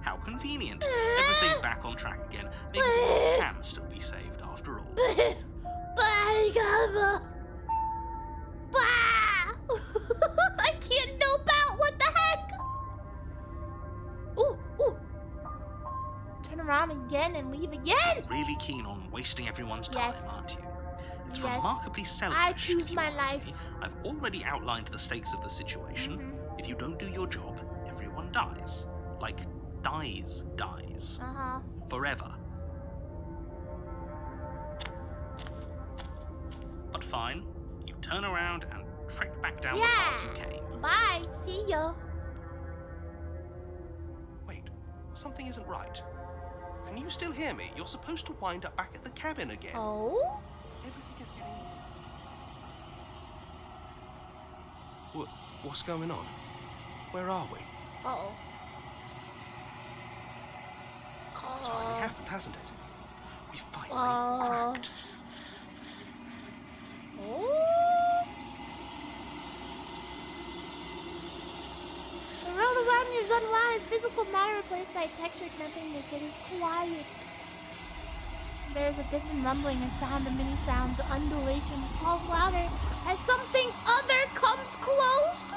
How convenient. Everything's back on track again. Maybe it can still be saved after all. I can't nope out. What the heck? Ooh. Turn around again and leave again. You're really keen on wasting everyone's time, Yes. aren't you? It's Yes. remarkably selfish. I choose if you my ask life. me. I've already outlined the stakes of the situation. If you don't do your job, everyone dies. Like, dies. Forever. But fine, you turn around and trek back down the path you came. Bye. See ya. Wait, something isn't right. Can you still hear me? You're supposed to wind up back at the cabin again. Oh? Everything is getting... What's going on? Where are we? Uh-oh. It's finally happened, hasn't it? We finally cracked. Oh. The world around you is unwise. Physical matter replaced by textured nothingness. It is quiet. There is a distant rumbling, a sound of many sounds, undulations, calls louder as something other comes close.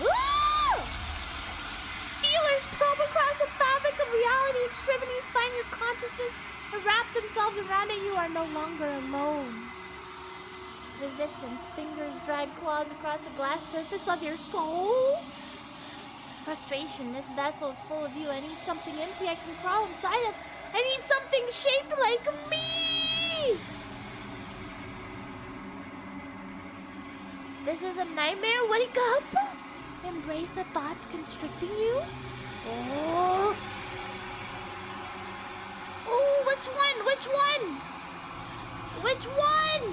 Ah! Feelers probe across the fabric of reality. Extremities find your consciousness and wrap themselves around it. You are no longer alone. Resistance. Fingers drag claws across the glass surface of your soul. Frustration. This vessel is full of you. I need something empty I can crawl inside of. I need something shaped like me! This is a nightmare. Wake up! Embrace the thoughts constricting you. Oh. Oh, which one? Which one? Which one?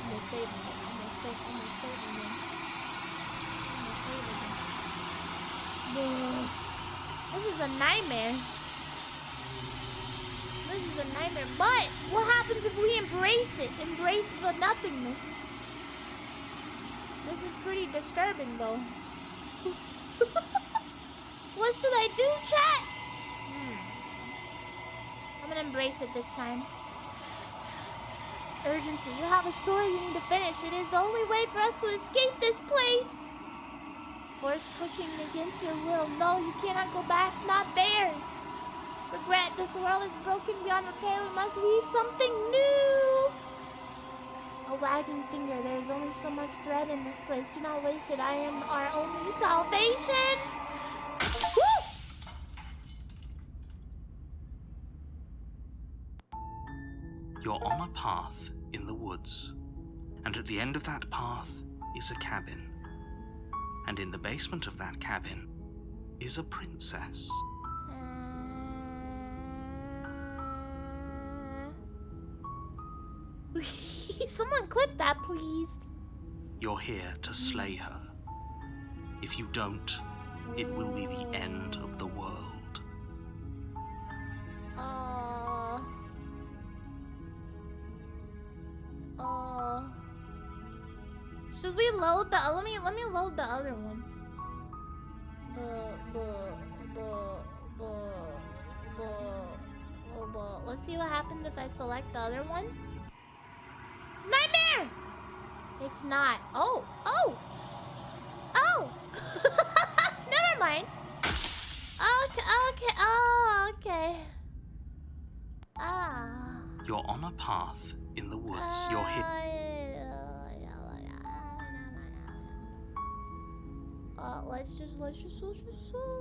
I'm gonna save it. I'm gonna save it. This is a nightmare. This is a nightmare. But what happens if we embrace it? Embrace the nothingness. This is pretty disturbing, though. What should I do, chat? I'm gonna embrace it this time. Urgency. You have a story you need to finish. It is the only way for us to escape this place. Force pushing against your will. No, you cannot go back. Not there. Regret. This world is broken beyond repair. We must weave something new. A wagging finger. There is only so much thread in this place. Do not waste it. I am our only salvation. Woo! You're on a path in the woods, and at the end of that path is a cabin. And in the basement of that cabin is a princess. Someone clip that, please. You're here to slay her. If you don't, it will be the end of the world. Should we load the? Let me load the other one. Let's see what happens if I select the other one. Nightmare! It's not. Oh. Never mind. Okay. You're on a path in the woods. You're here.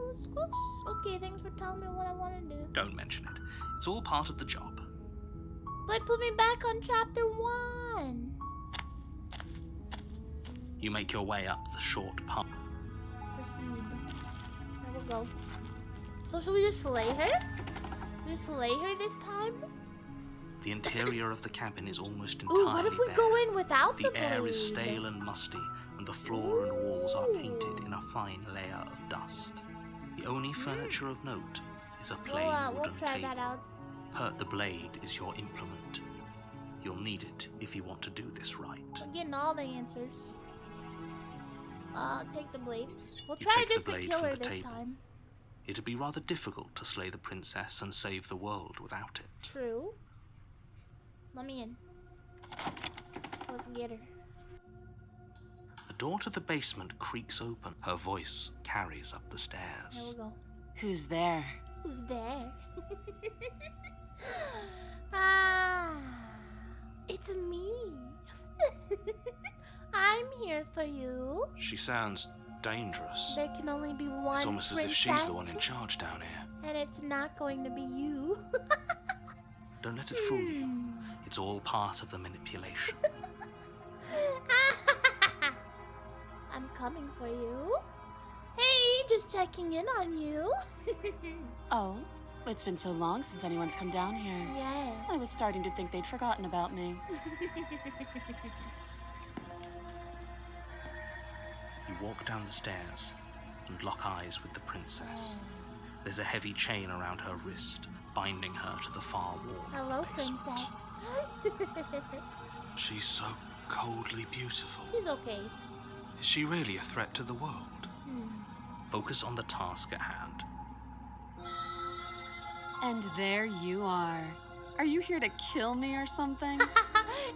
Let's go. Okay, thanks for telling me what I want to do. Don't mention it. It's all part of the job. But put me back on chapter 1. You make your way up the short path. Proceed. There we go. So should we just slay her? Just slay her this time? The interior of the cabin is almost entirely Ooh, what if we bare. go in without the The air blade? is stale and musty, and the floor and walls are painted in a fine layer of dust. The only furniture of note is a plain We'll wooden try table. that out. The blade is your implement. You'll need it if you want to do this right. I'm getting all the answers. Take the blade. We'll You try take the just to blade kill from her the this table. time. It'd be rather difficult to slay the princess and save the world without it. True. Let me in. Let's get her. The door to the basement creaks open. Her voice carries up the stairs. There we go. Who's there? Who's there? It's me. I'm here for you. She sounds dangerous. There can only be one It's almost princess, as if she's the one in charge down here. and it's not going to be you. Don't let it fool you. It's all part of the manipulation. I'm coming for you. Hey, just checking in on you. Oh, it's been so long since anyone's come down here. Yeah. I was starting to think they'd forgotten about me. You walk down the stairs and lock eyes with the princess. There's a heavy chain around her wrist, binding her to the far wall Hello, of the basement. princess. She's so coldly beautiful. She's okay. Is she really a threat to the world? Focus on the task at hand. And there you are. Are you here to kill me or something?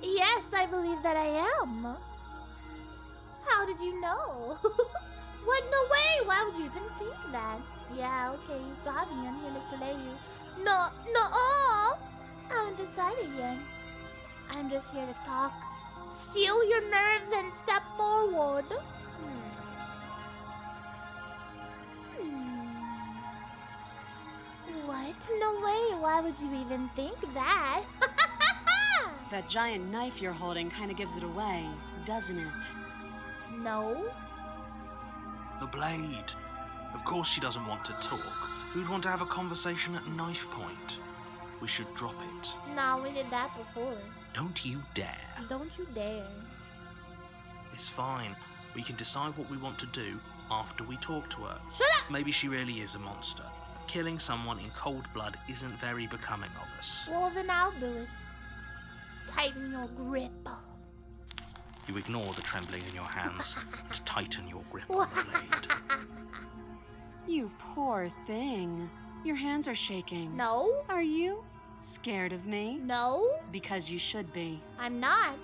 Yes, I believe that I am. How did you know? What? No way! Why would you even think that? Yeah, okay, you got me. I'm here to slay you. No, I haven't decided yet. I'm just here to talk. Steel your nerves and step forward. No way. Why would you even think that? That giant knife you're holding kind of gives it away, doesn't it? No. The blade. Of course she doesn't want to talk. Who'd want to have a conversation at knife point? We should drop it. No, we did that before. Don't you dare. Don't you dare. It's fine. We can decide what we want to do after we talk to her. Shut up! Maybe she really is a monster. Killing someone in cold blood isn't very becoming of us. Well, then I'll do it. Tighten your grip. You ignore the trembling in your hands and tighten your grip on the blade. You poor thing. Your hands are shaking. No. Are you scared of me? No. Because you should be. I'm not.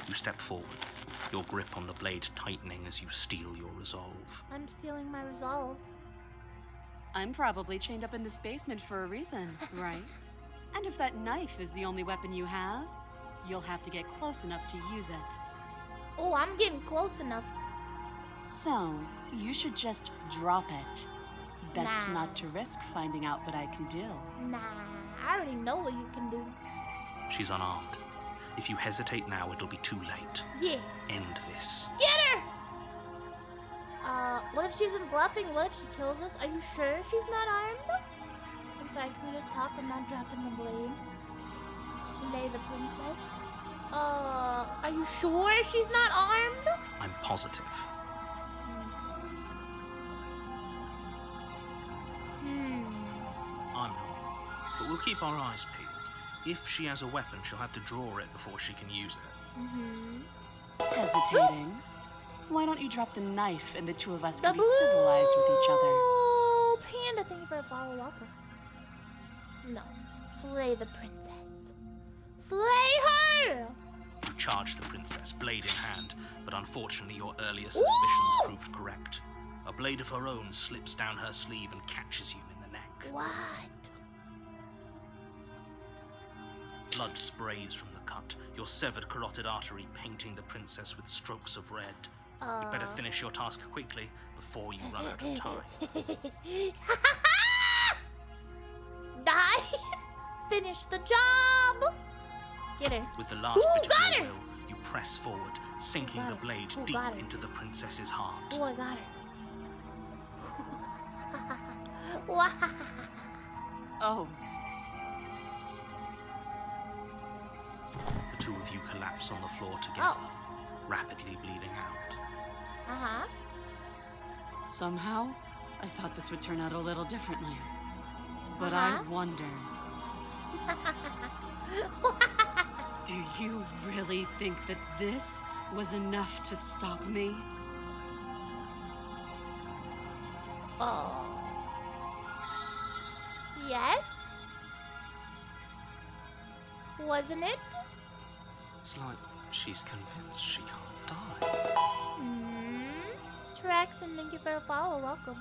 You step forward, your grip on the blade tightening as you steel your resolve. I'm stealing my resolve. I'm probably chained up in this basement for a reason, right? And if that knife is the only weapon you have, you'll have to get close enough to use it. Oh, I'm getting close enough. So, you should just drop it. Best Nah. not to risk finding out what I can do. Nah, I already know what you can do. She's unarmed. If you hesitate now, it'll be too late. Yeah. End this. Get her! What if she isn't bluffing? What if she kills us? Are you sure she's not armed? I'm sorry, can we just talk? I'm not dropping the blade. Slay the princess. Are you sure she's not armed? I'm positive. I'm not. But we'll keep our eyes peeled. If she has a weapon, she'll have to draw it before she can use it. Hesitating? Why don't you drop the knife and the two of us The can be blue civilized with each other? panda, thank you for a follow. Welcome. No. Slay the princess. Slay her! You charge the princess, blade in hand, but unfortunately your earlier suspicions proved correct. A blade of her own slips down her sleeve and catches you in the neck. What? Blood sprays from the cut, your severed carotid artery painting the princess with strokes of red. You'd better finish your task quickly before you run out of time. Die! Finish the job! Get her. With the last Ooh, bit got of your her! will, you press forward, sinking got the her. blade Ooh, deep got her. into the princess's heart. Oh, I got her. Wow. Oh, The two of you collapse on the floor together, Oh. rapidly bleeding out. Uh-huh. somehow, I thought this would turn out a little differently. But Uh-huh. I wonder, do you really think that this was enough to stop me? Oh. Yes? Wasn't it? It's like she's convinced she can't die. Trex, and thank you for the follow. Welcome.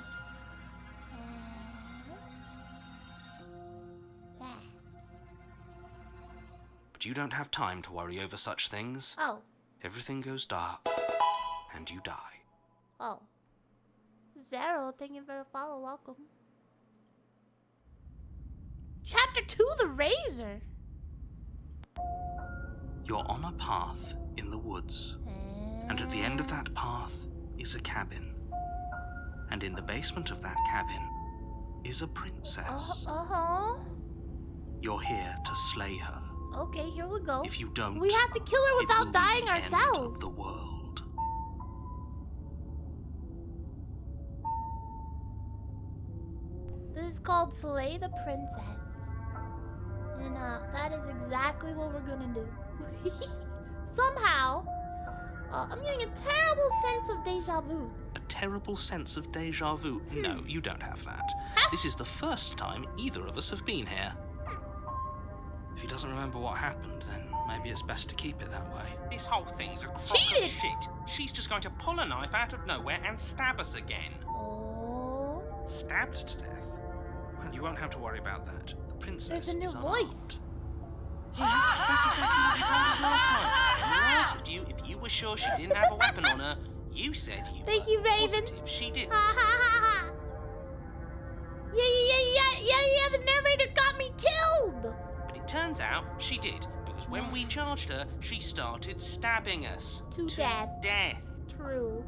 But you don't have time to worry over such things. Oh. Everything goes dark, and you die. Oh. Zero, thank you for the follow. Welcome. Chapter 2, The Razor. You're on a path in the woods, and at the end of that path is a cabin. And in the basement of that cabin is a princess. Uh-huh. You're here to slay her. Okay, here we go. If you don't, We have to kill her it will without be dying the end ourselves. of the world. This is called Slay the Princess. And that is exactly what we're gonna do. Somehow, I'm getting a terrible sense of deja vu. A terrible sense of deja vu. No, you don't have that. This is the first time either of us have been here. If he doesn't remember what happened, then maybe it's best to keep it that way. This whole thing's a crock Cheated! of shit. She's just going to pull a knife out of nowhere and stab us again. Oh. Stabbed to death? Well, you won't have to worry about that. The princess There's a new is voice. unarmed. Yeah, that's exactly what you told us last time. When we asked you if you were sure she didn't have a weapon on her, you said you Thank were you, Raven. positive she didn't. Ha ha ha ha. Yeah, the It turns out she did, because when we charged her, she started stabbing us. To death. True.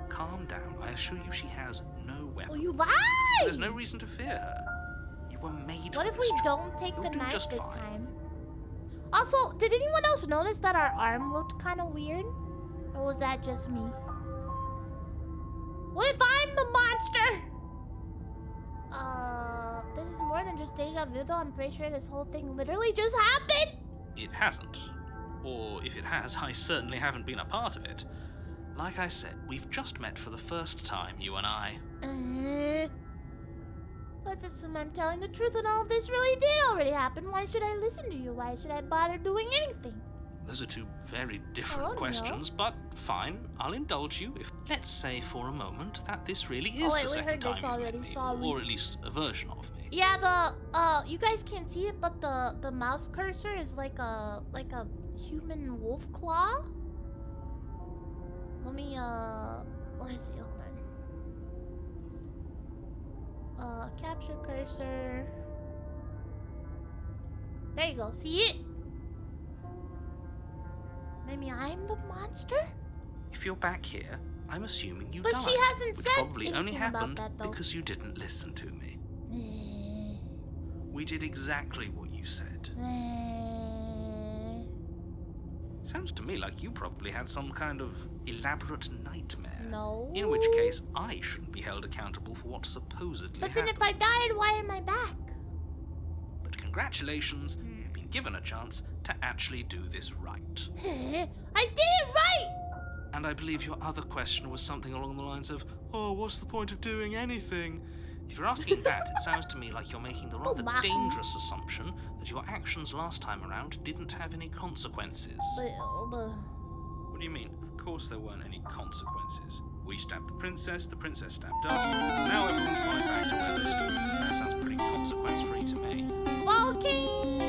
Calm down. I assure you she has no weapons. Oh, you lied! So there's no reason to fear her. You were made What for if this we job. don't take You'll the do knife just this fine. time? Also, did anyone else notice that our arm looked kind of weird? Or was that just me? What if I'm the monster? This is more than just deja vu though. I'm pretty sure this whole thing literally just happened. It hasn't. Or if it has, I certainly haven't been a part of it. Like I said, we've just met for the first time, you and I. Let's assume I'm telling the truth and all of this really did already happen. Why should I listen to you? Why should I bother doing anything? Those are two very different questions, but fine, I'll indulge you if, let's say for a moment, that this really is Oh, wait, the we second heard time this you've already, met me, sorry. or at least a version of me. Yeah, you guys can't see it, but the mouse cursor is like a human wolf claw. Let me see, hold on. Capture cursor. There you go, see it? Maybe I'm the monster? If you're back here, I'm assuming you But died, she hasn't which said probably only anything about happened that, though. because you didn't listen to me. We did exactly what you said. Sounds to me like you probably had some kind of elaborate nightmare. No. In which case, I shouldn't be held accountable for what supposedly But then happened. if I died, why am I back? But congratulations, you've been given a chance to actually do this right. I did it right! And I believe your other question was something along the lines of, oh, what's the point of doing anything? If you're asking that, it sounds to me like you're making the rather Marco. dangerous assumption that your actions last time around didn't have any consequences. What do you mean? Of course there weren't any consequences. We stabbed the princess stabbed us, now everyone's going back to where they stood. That sounds pretty consequence-free to me. Volcano!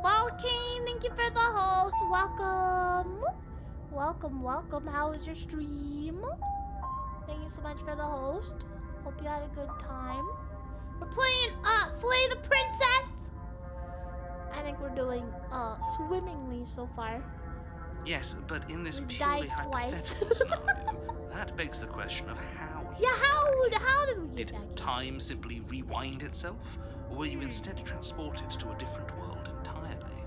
Volcano, thank you for the host. Welcome. Welcome. How was your stream? Thank you so much for the host. Hope you had a good time. We're playing Slay the Princess. I think we're doing swimmingly so far. Yes, but in this We've purely died twice. hypothetical scenario, that begs the question of how you Yeah, got back how did we here. get back Did here? time simply rewind itself? Or were you instead transported to a different world entirely?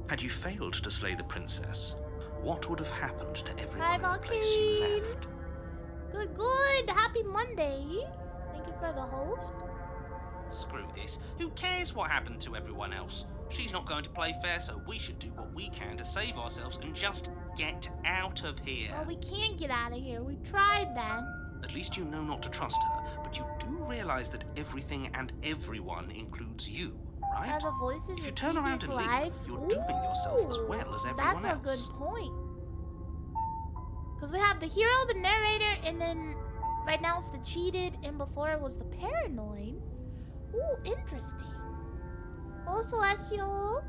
Had you failed to slay the princess, what would have happened to everyone in the place you Volcano. left? Good. Happy Monday. Thank you for the host. Screw this. Who cares what happened to everyone else? She's not going to play fair, so we should do what we can to save ourselves and just get out of here. Well, we can't get out of here. We tried that. At least you know not to trust her, but you do realize that everything and everyone includes you, right? Are the voices If your you turn around previous and leave, lives? you're dooming yourself as Ooh, well as everyone that's else. a good point. Because we have the hero, the narrator, and then right now it's the cheated, and before it was the paranoid. Ooh, interesting. Hello, Celestial.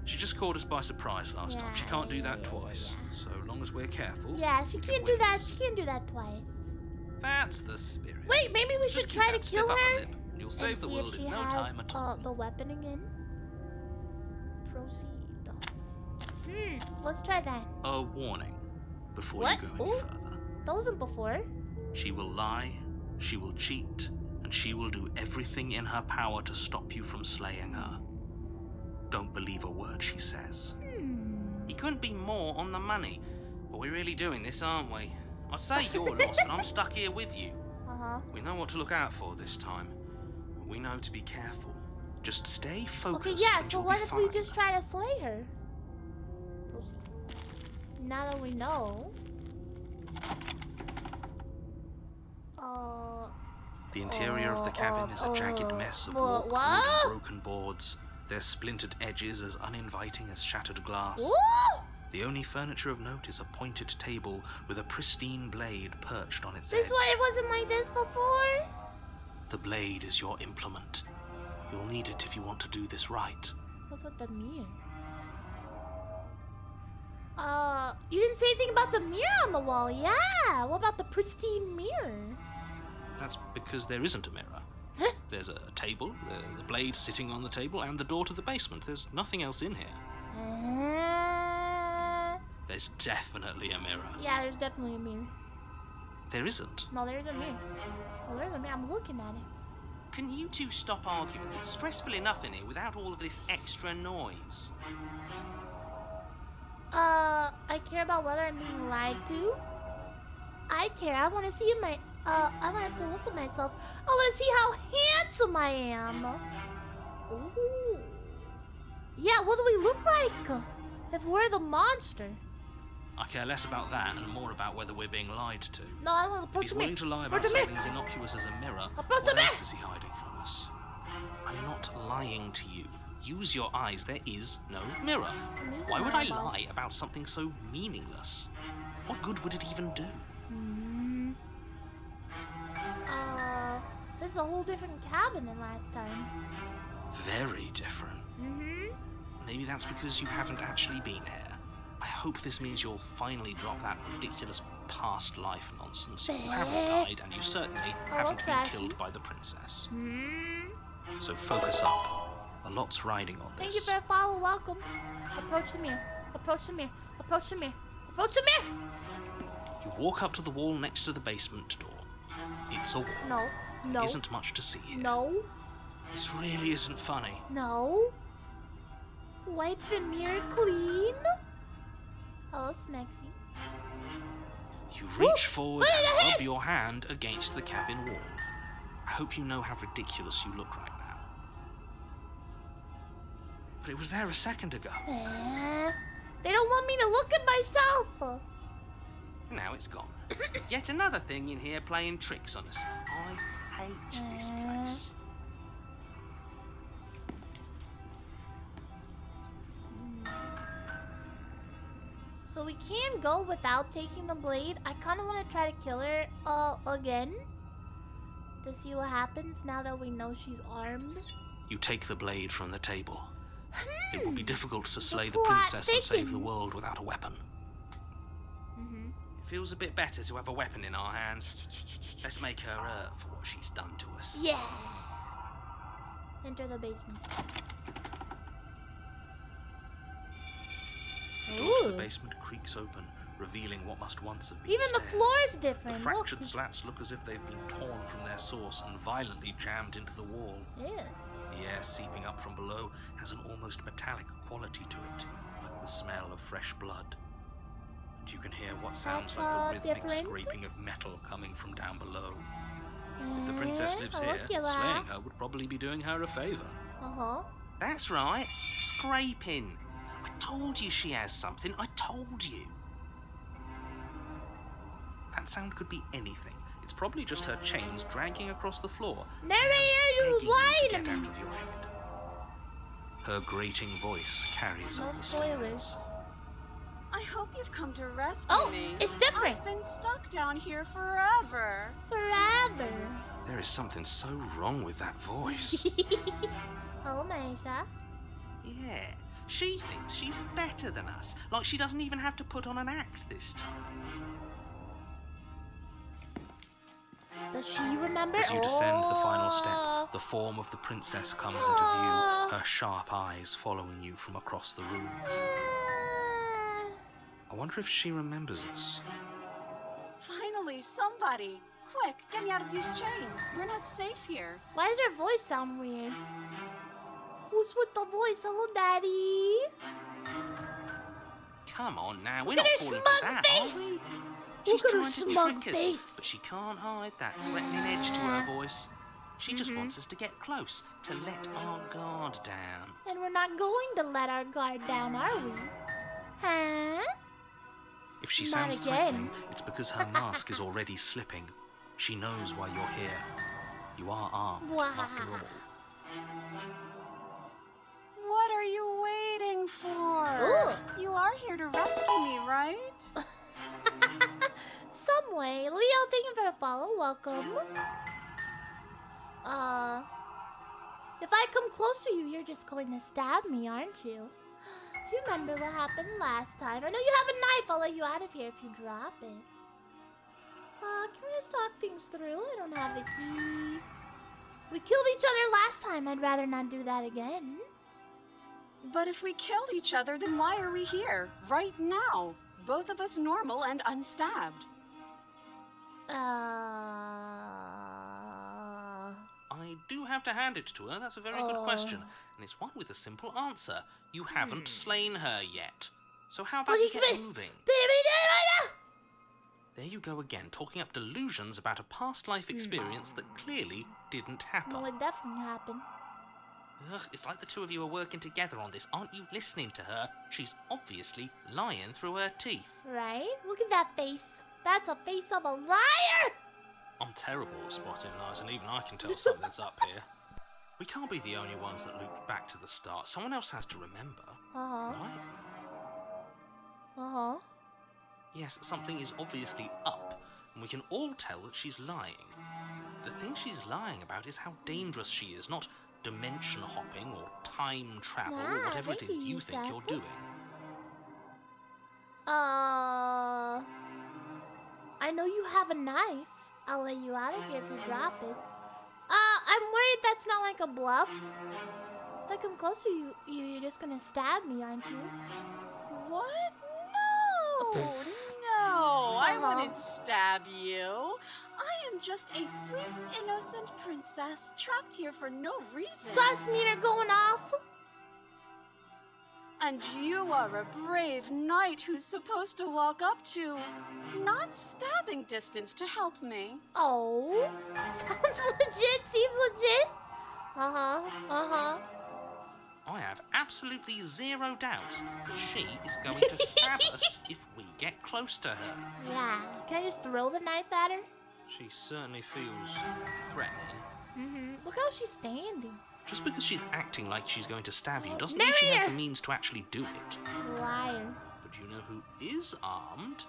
She just caught us by surprise last time. She can't do that Yeah. twice. So long as we're careful. Yeah, she we can't can do win that. this. She can't do that twice. That's the spirit. Wait, maybe we Just should keep try to that kill stiff upper her lip. You'll and save the see world if she in no has time at all. the weapon again. Proceed. Let's try that. A warning before What? you go any Ooh. further. That wasn't before. She will lie, she will cheat, and she will do everything in her power to stop you from slaying her. Don't believe a word she says. You couldn't be more on the money. But we're really doing this, aren't we? I'd say you're lost, but I'm stuck here with you. We know what to look out for this time. We know to be careful. Just stay focused. Okay, yeah, and so you'll what be if we fine. just try to slay her? Proceed. Now that we know. The interior of the cabin is a jagged mess of what? warped wood and broken boards, their splintered edges as uninviting as shattered glass. Woo! The only furniture of note is a pointed table with a pristine blade perched on its This edge. one, it wasn't like this before? The blade is your implement. You'll need it if you want to do this right. What's with the mirror? You didn't say anything about the mirror on the wall. Yeah, what about the pristine mirror? That's because there isn't a mirror. There's a table, the blade sitting on the table, and the door to the basement. There's nothing else in here. There's definitely a mirror. Yeah, there's definitely a mirror. There isn't. No, there's a mirror. Oh, there's a mirror. I'm looking at it. Can you two stop arguing? It's stressful enough in here without all of this extra noise. I care about whether I'm being lied to. I care. I want to see my... I want to look at myself. I want to see how handsome I am. Ooh. Yeah, what do we look like if we're the monster? I care less about that and more about whether we're being lied to. No, I want to If approach he's the willing mirror. to lie about Approach the something mirror. as innocuous as a mirror, Approach the what mirror. else is he hiding from us? I'm not lying to you. Use your eyes. There is no mirror. I'm using Why would my I eyeballs. lie about something so meaningless? What good would it even do? This is a whole different cabin than last time. Very different. Maybe that's because you haven't actually been here. I hope this means you'll finally drop that ridiculous past life nonsense. You haven't died, and you certainly haven't been trashy. killed by the princess. So focus up. A lot's riding on this. Thank you for the follow. Welcome. Approach the mirror. Approach the mirror. Approach the mirror. Approach the mirror. You walk up to the wall next to the basement door. It's a wall. No. No. There isn't much to see here. No. This really isn't funny. No. Wipe the mirror clean. Hello, Smexy. You reach forward Wait, and ahead! rub your hand against the cabin wall. I hope you know how ridiculous you look right now. But it was there a second ago. They don't want me to look at myself. Now it's gone. Yet another thing in here playing tricks on us. I hate this place. So we can go without taking the blade. I kind of want to try to kill her again. To see what happens now that we know she's armed. You take the blade from the table. It will be difficult to slay the plot princess and save the thickens. world without a weapon. It feels a bit better to have a weapon in our hands. Let's make her hurt for what she's done to us. Yeah. Enter the basement. The door to Ooh. the basement creaks open, revealing what must once have been Even the stairs. floor is The different. fractured Look. slats look as if they've been torn from their source and violently jammed into the wall. Yeah. The air seeping up from below has an almost metallic quality to it, like the smell of fresh blood. And you can hear what sounds That's, like the rhythmic different. scraping of metal coming from down below. If the princess lives Oh, here, look at that. slaying her would probably be doing her a favor. Uh-huh. That's right. Scraping. I told you she has something. I told you. That sound could be anything. It's probably just her chains dragging across the floor, Narrator, you begging you to lied to get me. out of your head. Her grating voice carries No up the spoilers. stairs. I hope you've come to rescue Oh, me. it's different. I've been stuck down here forever. Forever. There is something so wrong with that voice. Oh, Maisha. Yeah. She thinks she's better than us. Like she doesn't even have to put on an act this time. Does she remember? As you descend the final Oh. step, the form of the princess comes into view, her sharp eyes following you from across the room. I wonder if she remembers us. Finally, somebody. Quick, get me out of these chains. We're not safe here. Why does her voice sound weird? Who's with the voice? Hello, Daddy. Come on now, we're Look at not her falling smug for that, face. are we? Look She's at her trying to smug trick us, face. but she can't hide that threatening edge to her voice. She just wants us to get close, to let our guard down. And we're not going to let our guard down, are we? Huh? If she Not sounds again. threatening, it's because her mask is already slipping. She knows why you're here. You are armed, Wow. after all. What are you waiting for? Ooh. You are here to rescue me, right? Some way. Leo, thank you for the follow. Welcome. If I come close to you, you're just going to stab me, aren't you? Do you remember what happened last time? I know you have a knife. I'll let you out of here if you drop it. Can we just talk things through? I don't have the key. We killed each other last time. I'd rather not do that again. But if we killed each other, then why are we here? Right now. Both of us normal and unstabbed. I do have to hand it to her. That's a very good question. And it's one with a simple answer. You haven't slain her yet. So how about you get moving? There you go again, talking up delusions about a past life experience that clearly didn't happen. No, it definitely happened. Ugh, it's like the two of you are working together on this. Aren't you listening to her? She's obviously lying through her teeth. Right? Look at that face. That's a face of a liar! I'm terrible at spotting lies, and even I can tell something's up here. We can't be the only ones that loop back to the start. Someone else has to remember. Right? Yes, something is obviously up, and we can all tell that she's lying. The thing she's lying about is how dangerous she is, not dimension hopping or time travel or whatever it is you think you're doing. I know you have a knife. I'll let you out of here if you drop it. I'm worried that's not like a bluff. If I come close to you, you're just gonna stab me, aren't you? What? No, I wouldn't stab you. I am just a sweet, innocent princess trapped here for no reason. Sus meter going off. And you are a brave knight who's supposed to walk up to, not stabbing distance to help me. Oh, sounds legit, seems legit. I have absolutely zero doubts that she is going to stab us if we get close to her. Yeah, can I just throw the knife at her? She certainly feels threatening. Look how she's standing. Just because she's acting like she's going to stab you doesn't mean she has the means to actually do it. Liar. But you know who is armed?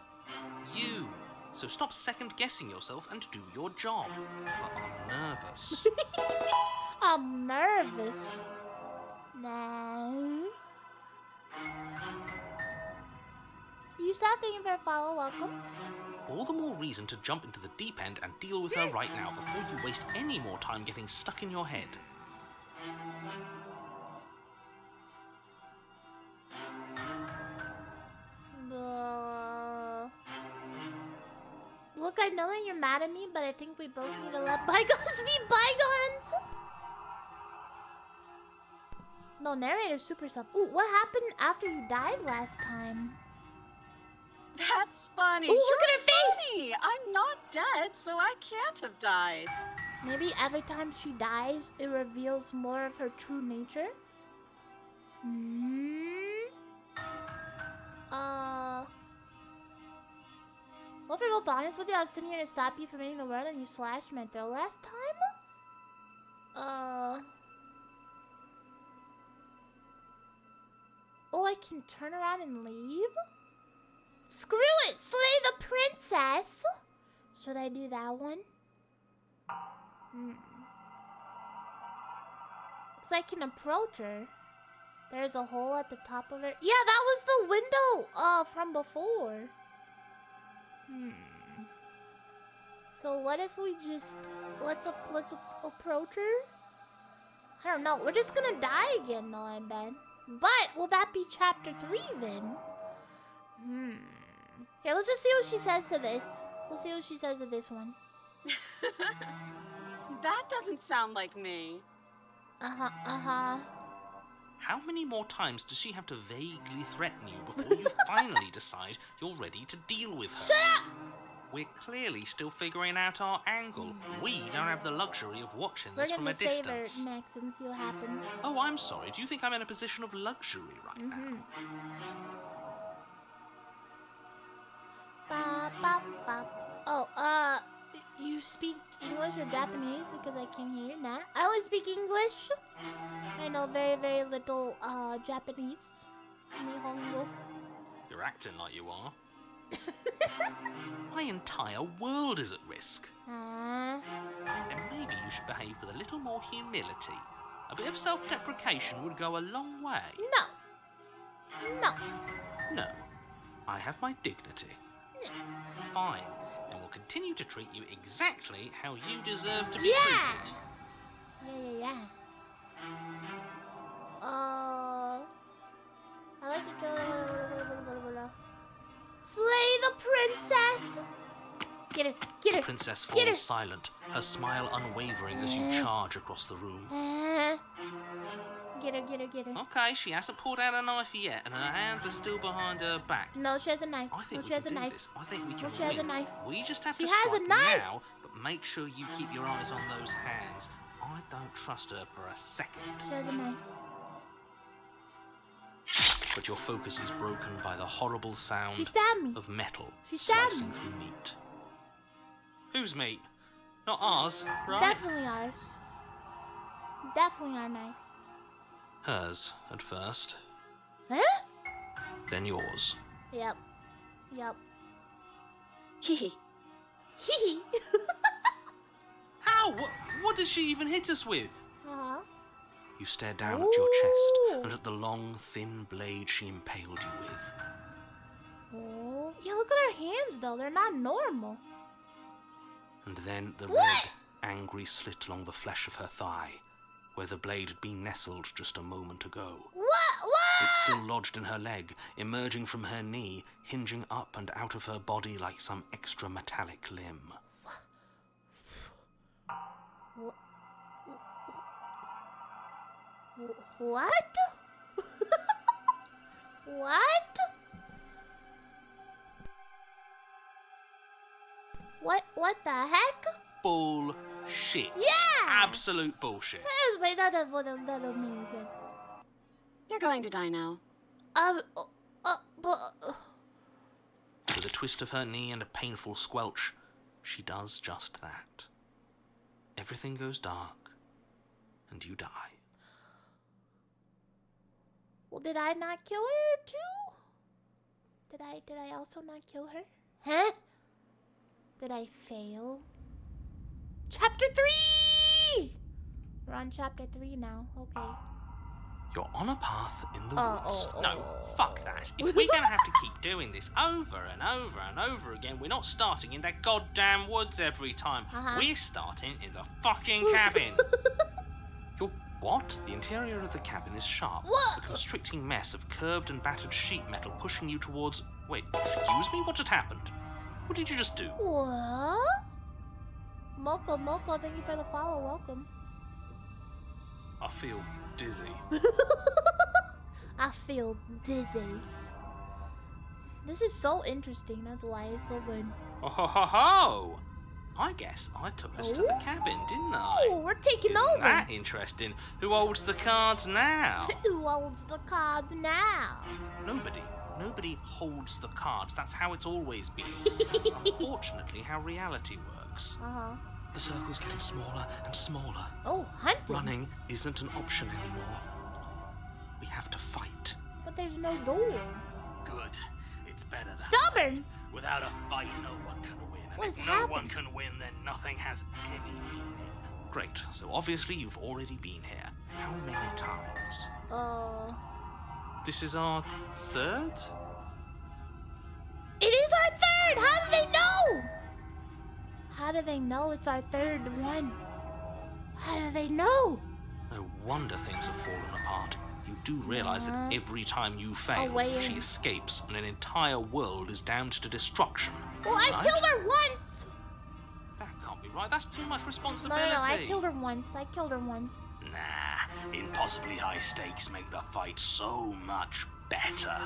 You. So stop second-guessing yourself and do your job. But I'm nervous. I'm nervous. No. You stop thinking for a follow, welcome. All the more reason to jump into the deep end and deal with her right now before you waste any more time getting stuck in your head. Look, I know that you're mad at me, but I think we both need to let bygones be bygones. No, narrator's super soft. Ooh, what happened after you died last time? That's funny. Ooh, look at her face! Funny. I'm not dead, so I can't have died. Maybe every time she dies, it reveals more of her true nature? Well, if we're both honest with you, I was sitting here to stop you from hitting the world and you slashed my throat last time? Oh, I can turn around and leave? Screw it! Slay the princess! Should I do that one? Because I can approach her. There's a hole at the top of her. Yeah, that was the window from before. So what if we just let's approach her? I don't know. We're just gonna die again though, I bet. But will that be chapter 3 then? Here, let's just see what she says to this. We'll see what she says to this one. That doesn't sound like me. How many more times does she have to vaguely threaten you before you finally decide you're ready to deal with her? Shut up! We're clearly still figuring out our angle. We don't have the luxury of watching this from a distance. We're gonna save her next and see what happens. Oh, I'm sorry. Do you think I'm in a position of luxury right now? Oh, you speak English or Japanese? Because I can't hear that. I only speak English. I know very, very little Japanese. Nihongo. You're acting like you are. My entire world is at risk. And maybe you should behave with a little more humility. A bit of self-deprecation would go a long way. No. No. No. I have my dignity. Fine. Then we'll continue to treat you exactly how you deserve to be treated. Yeah. I like to slay the princess. Get her. The princess falls silent, her smile unwavering as you charge across the room. Get her. Okay, she hasn't pulled out a knife yet, and her hands are still behind her back. No, she has a knife. I think she has a knife. This. I think we can she has a win. knife. We just have She to has a strike knife. now, but make sure you keep your eyes on those hands. I don't trust her for a second. She has a knife. But your focus is broken by the horrible sound She stabbed me. of metal She stabbed slicing me. through meat. Whose meat? Not ours, right? Definitely ours. Definitely our knife. Hers, at first. Huh? Then yours. Yep. Hee. Hee. How? What did she even hit us with? Uh-huh. You stare down at your chest and at the long, thin blade she impaled you with. Oh. Yeah, look at her hands, though. They're not normal. And then the What? red, angry slit along the flesh of her thigh, where the blade had been nestled just a moment ago. What? It's still lodged in her leg, emerging from her knee, hinging up and out of her body like some extra metallic limb. What? What? What the heck? Bullshit. Yeah! Absolute bullshit. Wait, that's what that don't mean anything. You're going to die now. But... With a twist of her knee and a painful squelch, she does just that. Everything goes dark, and you die. Well, did I not kill her too? Did I also not kill her? Huh? Did I fail? Chapter 3! We're on chapter 3 now. Okay. You're on a path in the woods. oh. No, fuck that. If we're gonna have to keep doing this over and over and over again, we're not starting in that goddamn woods every time. Uh-huh. We're starting in the fucking cabin. You're what? The interior of the cabin is sharp. What? A constricting mess of curved and battered sheet metal pushing you towards... Wait, excuse me? What just happened? What did you just do? What? Moko, thank you for the follow. Welcome. I feel dizzy. I feel dizzy. This is so interesting. That's why it's so good. Oh ho ho ho! I guess I took us to the cabin, didn't I? Oh, we're taking Isn't over. that interesting? Who holds the cards now? Who holds the cards now? Nobody holds the cards. That's how it's always been. That's unfortunately how reality works. Uh-huh. The circle's getting smaller and smaller. Oh, hunting. Running isn't an option anymore. We have to fight. But there's no door. Good. It's better that Stubborn. way. Without a fight, no one can win. And What's if no happening? one can win, then nothing has any meaning. Great. So obviously you've already been here. How many times? This is our third? It is our third! How do they know? How do they know it's our third one? How do they know? No wonder things have fallen apart. You do realize that every time you fail, Away. she escapes and an entire world is damned to destruction. Well, I right? killed her once! That can't be right. That's too much No, responsibility. I killed her once. Nah, impossibly high stakes make the fight so much better.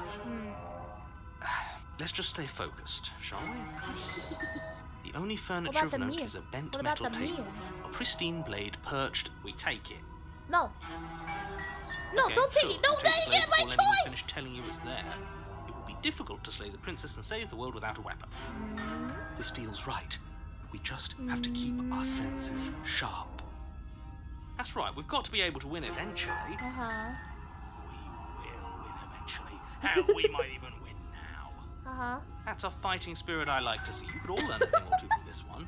Let's just stay focused, shall we? The only What furniture about of the note mirror? is a bent What about metal the table. mirror? A pristine blade perched. We take it. No. No, Okay, don't take sure, it. No, we'll take you the get blade my before letting you choice! finish telling you it's there. It would be difficult to slay the princess and save the world without a weapon. This feels right. We just have to keep our senses sharp. That's right, we've got to be able to win eventually. Uh-huh. We will win eventually. And we might even win now. Uh-huh. That's a fighting spirit I like to see. You could all learn a thing or two from this one.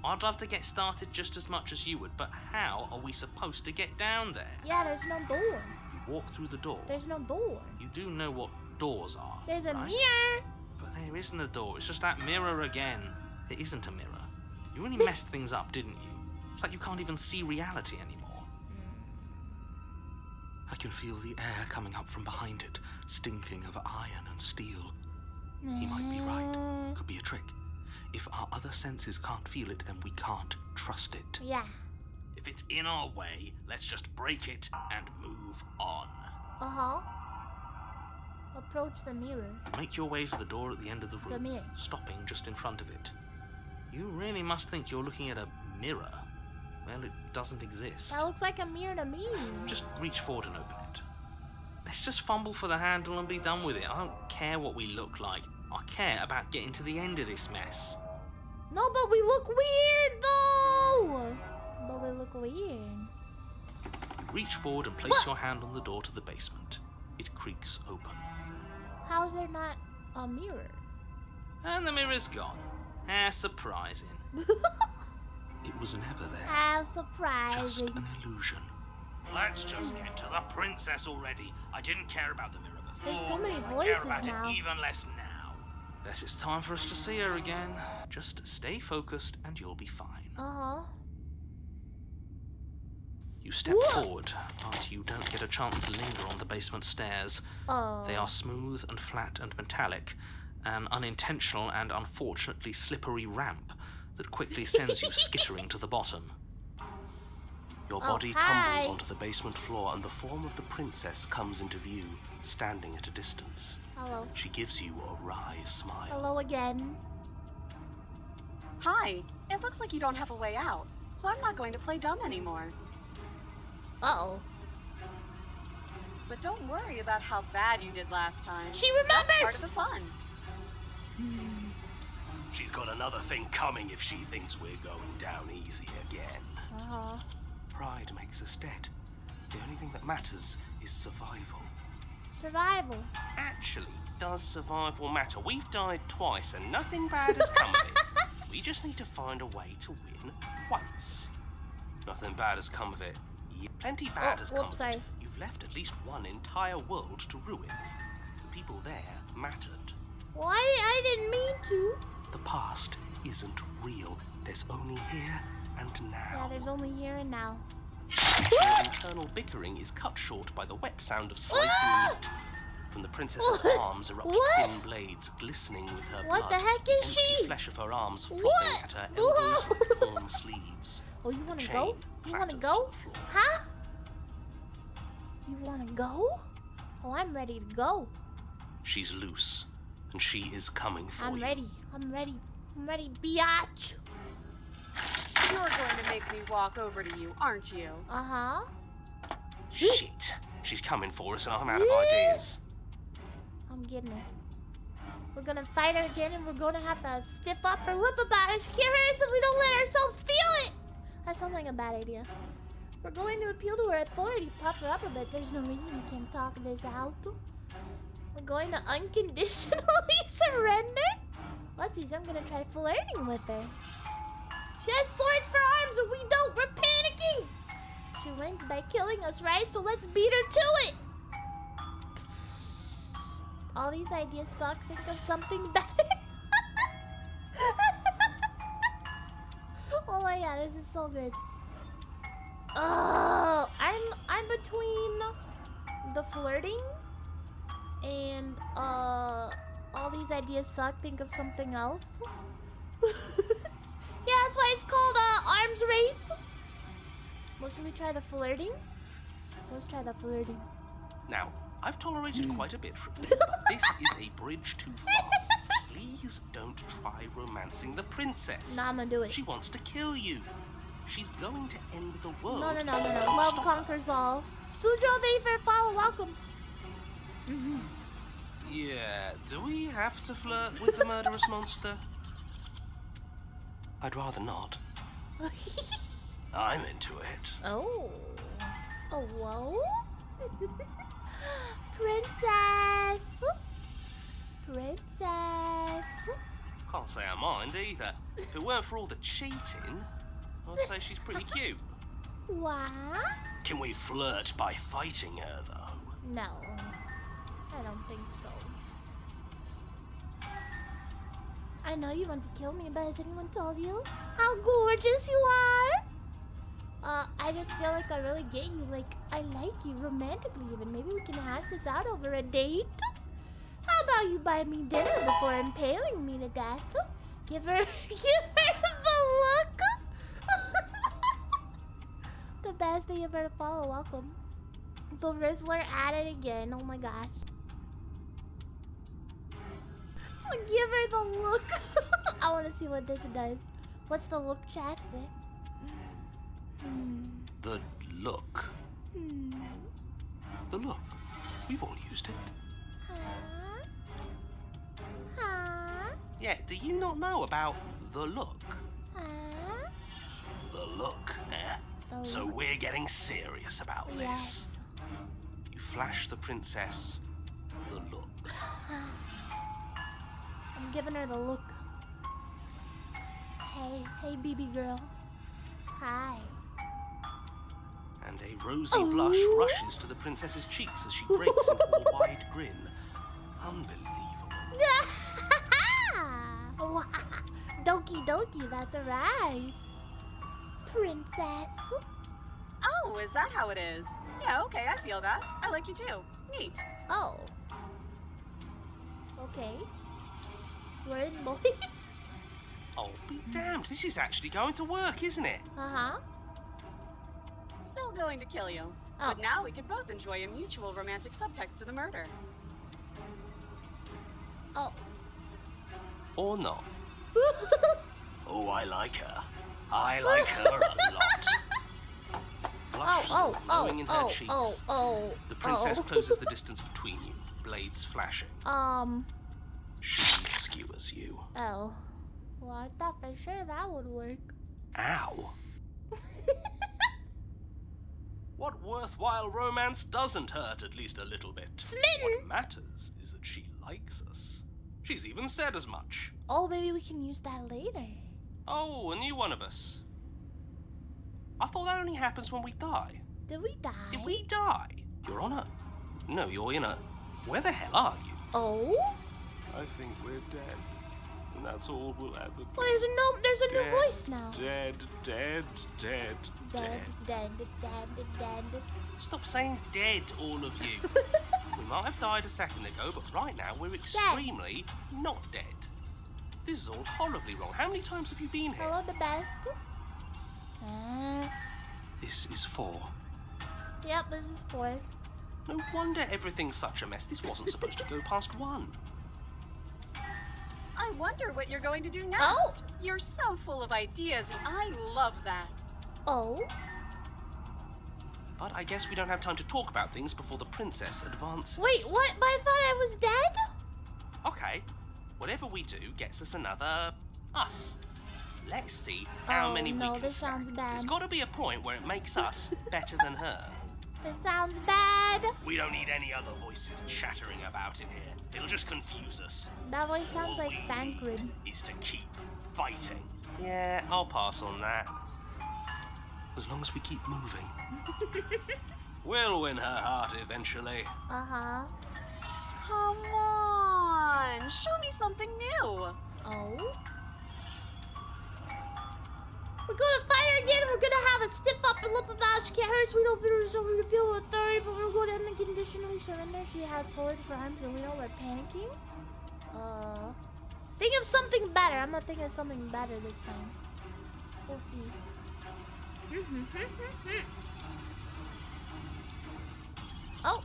I'd love to get started just as much as you would, but how are we supposed to get down there? Yeah, there's no door. You walk through the door. There's no door. You do know what doors are, There's a right? mirror. But there isn't a door. It's just that mirror again. There isn't a mirror. You really messed things up, didn't you? It's like you can't even see reality anymore. I can feel the air coming up from behind it, stinking of iron and steel. He might be right. Could be a trick. If our other senses can't feel it, then we can't trust it. Yeah. If it's in our way, let's just break it and move on. Uh-huh. Approach the mirror. You make your way to the door at the end of the room, The mirror. stopping just in front of it. You really must think you're looking at a mirror. Well, it doesn't exist. That looks like a mirror to me. Just reach forward and open it. Let's just fumble for the handle and be done with it. I don't care what we look like. I care about getting to the end of this mess. No, but we look weird, though. But we look weird. You reach forward and place your hand on the door to the basement. It creaks open. How is there not a mirror? And the mirror's gone. How surprising. It was never there. How Just surprising. an illusion. Let's just get to the princess already. I didn't care about the mirror before. There's so many I voices care about now. it even less now. Guess it's time for us to see her again. Just stay focused and you'll be fine. Uh-huh. You step Whoa. forward, but you don't get a chance to linger on the basement stairs. Oh. They are smooth and flat and metallic, an unintentional and unfortunately slippery ramp that quickly sends you skittering to the bottom. Your body hi. tumbles onto the basement floor and the form of the princess comes into view, standing at a distance. Hello. She gives you a wry smile. Hello again. Hi, it looks like you don't have a way out, so I'm not going to play dumb anymore. Uh-oh. But don't worry about how bad you did last time. She That's part remembers! of the fun. She's got another thing coming if she thinks we're going down easy again. Uh-huh. Pride makes us dead. The only thing that matters is survival. Survival. Actually, does survival matter? We've died twice and nothing bad has come of it. We just need to find a way to win once. Nothing bad has come of it. Plenty bad has come of sorry. it. You've left at least one entire world to ruin. The people there mattered. Well, I didn't mean to. The past isn't real. There's only here and now. Yeah, there's only here and now. Your internal bickering is cut short by the wet sound of slicing meat. From the princess's arms erupt thin blades glistening with her blood. What the heck is The empty she? flesh of her arms flopping What? at her Whoa. elbows and torn sleeves. Oh, you wanna Chain go? You wanna clatters go? to the floor. Huh? You wanna go? Oh, I'm ready to go. She's loose, and she is coming for I'm you. ready. I'm ready. I'm ready, biatch. You're going to make me walk over to you, aren't you? Uh-huh. Shit. She's coming for us, and I'm out of Yeah. ideas. I'm getting her. We're gonna fight her again, and we're gonna have to stiff upper lip about it. She can't hurt us if we don't let ourselves feel it. That sounds like a bad idea. We're going to appeal to her authority, puff her up a bit. There's no reason we can't talk this out. We're going to unconditionally surrender? Whatsies, I'm gonna try flirting with her. She has swords for arms and we don't. We're panicking. She wins by killing us, right? So let's beat her to it. All these ideas suck. Think of something better. Oh my god, this is so good. Oh, I'm between the flirting and all these ideas suck. Think of something else. Yeah, that's why it's called arms race. Well, should we try the flirting? Let's try the flirting. Now, I've tolerated quite a bit from you, but this is a bridge too far. Please don't try romancing the princess. No, I'm gonna do it. She wants to kill you. She's going to end the world. No. Don't Love stop her. conquers all. Sujo, thank you for a follow. Welcome. Yeah, do we have to flirt with the murderous monster? I'd rather not. I'm into it. Oh. Oh, whoa. Princess. Princess. Can't say I mind either. If it weren't for all the cheating, I'd say she's pretty cute. What? Can we flirt by fighting her, though? No. I don't think so. I know you want to kill me, but has anyone told you how gorgeous you are? I just feel like I really get you. Like, I like you romantically even. Maybe we can hash this out over a date? How about you buy me dinner before impaling me to death? Give her the look. The best day ever to follow. Welcome. The Rizzler at it again. Oh my gosh. Give her the look. I want to see what this does. What's the look, chat? Is it? The look. The look. We've all used it. Yeah, do you not know about the look? The look, eh? So we're getting serious about this. Yes. You flash the princess the look. I'm giving her the look. Hey, BB girl. Hi. And a rosy blush rushes to the princess's cheeks as she breaks into a wide grin. Unbelievable. Doki doki, that's right. Princess. Oh, is that how it is? Yeah, okay, I feel that. I like you too. Neat. Oh. Okay. We're in, boys. Oh, be damned. This is actually going to work, isn't it? Uh-huh. Still going to kill you. Oh. But now we can both enjoy a mutual romantic subtext to the murder. Oh. Or not. Oh, I like her. I like her a lot. Blush still glowing in her cheeks. The princess closes the distance between you, blades flashing. She skewers you. Oh. Well, I thought for sure that would work. Ow. What worthwhile romance doesn't hurt at least a little bit? Smitten! What matters is that she likes us. She's even said as much. Oh, maybe we can use that later. Oh, a new one of us. I thought that only happens when we die. Did we die? Did we die? You're on a... No, you're in a... Where the hell are you? Oh? I think we're dead. And that's all we'll ever be. Well, there's a new voice now. Dead. Dead. Stop saying dead, all of you. We might have died a second ago, but right now we're extremely not dead. This is all horribly wrong. How many times have you been here? Hello, the best. This is 4. Yep, this is 4. No wonder everything's such a mess. This wasn't supposed to go past 1. I wonder what you're going to do next. Oh! You're so full of ideas, and I love that. Oh? But I guess we don't have time to talk about things before the princess advances. Wait, what? But I thought I was dead? Okay. Whatever we do gets us another us. Let's see how many we can this stack. sounds bad. There's got to be a point where it makes us better than her. This sounds bad. We don't need any other voices chattering about in here. It'll just confuse us. That voice sounds All like we Thancred. need is to keep fighting. Yeah, I'll pass on that. As long as we keep moving. We'll win her heart eventually. Uh-huh. Come on, show me something new. Oh? We're gonna fight her again. We're gonna have a stiff upper lip about she can't hurt us. We don't feel herself to appeal to authority, but we're going to unconditionally surrender. She has swords for arms and we know we're panicking. Think of something better. I'm not thinking of something better this time. We'll see. Oh!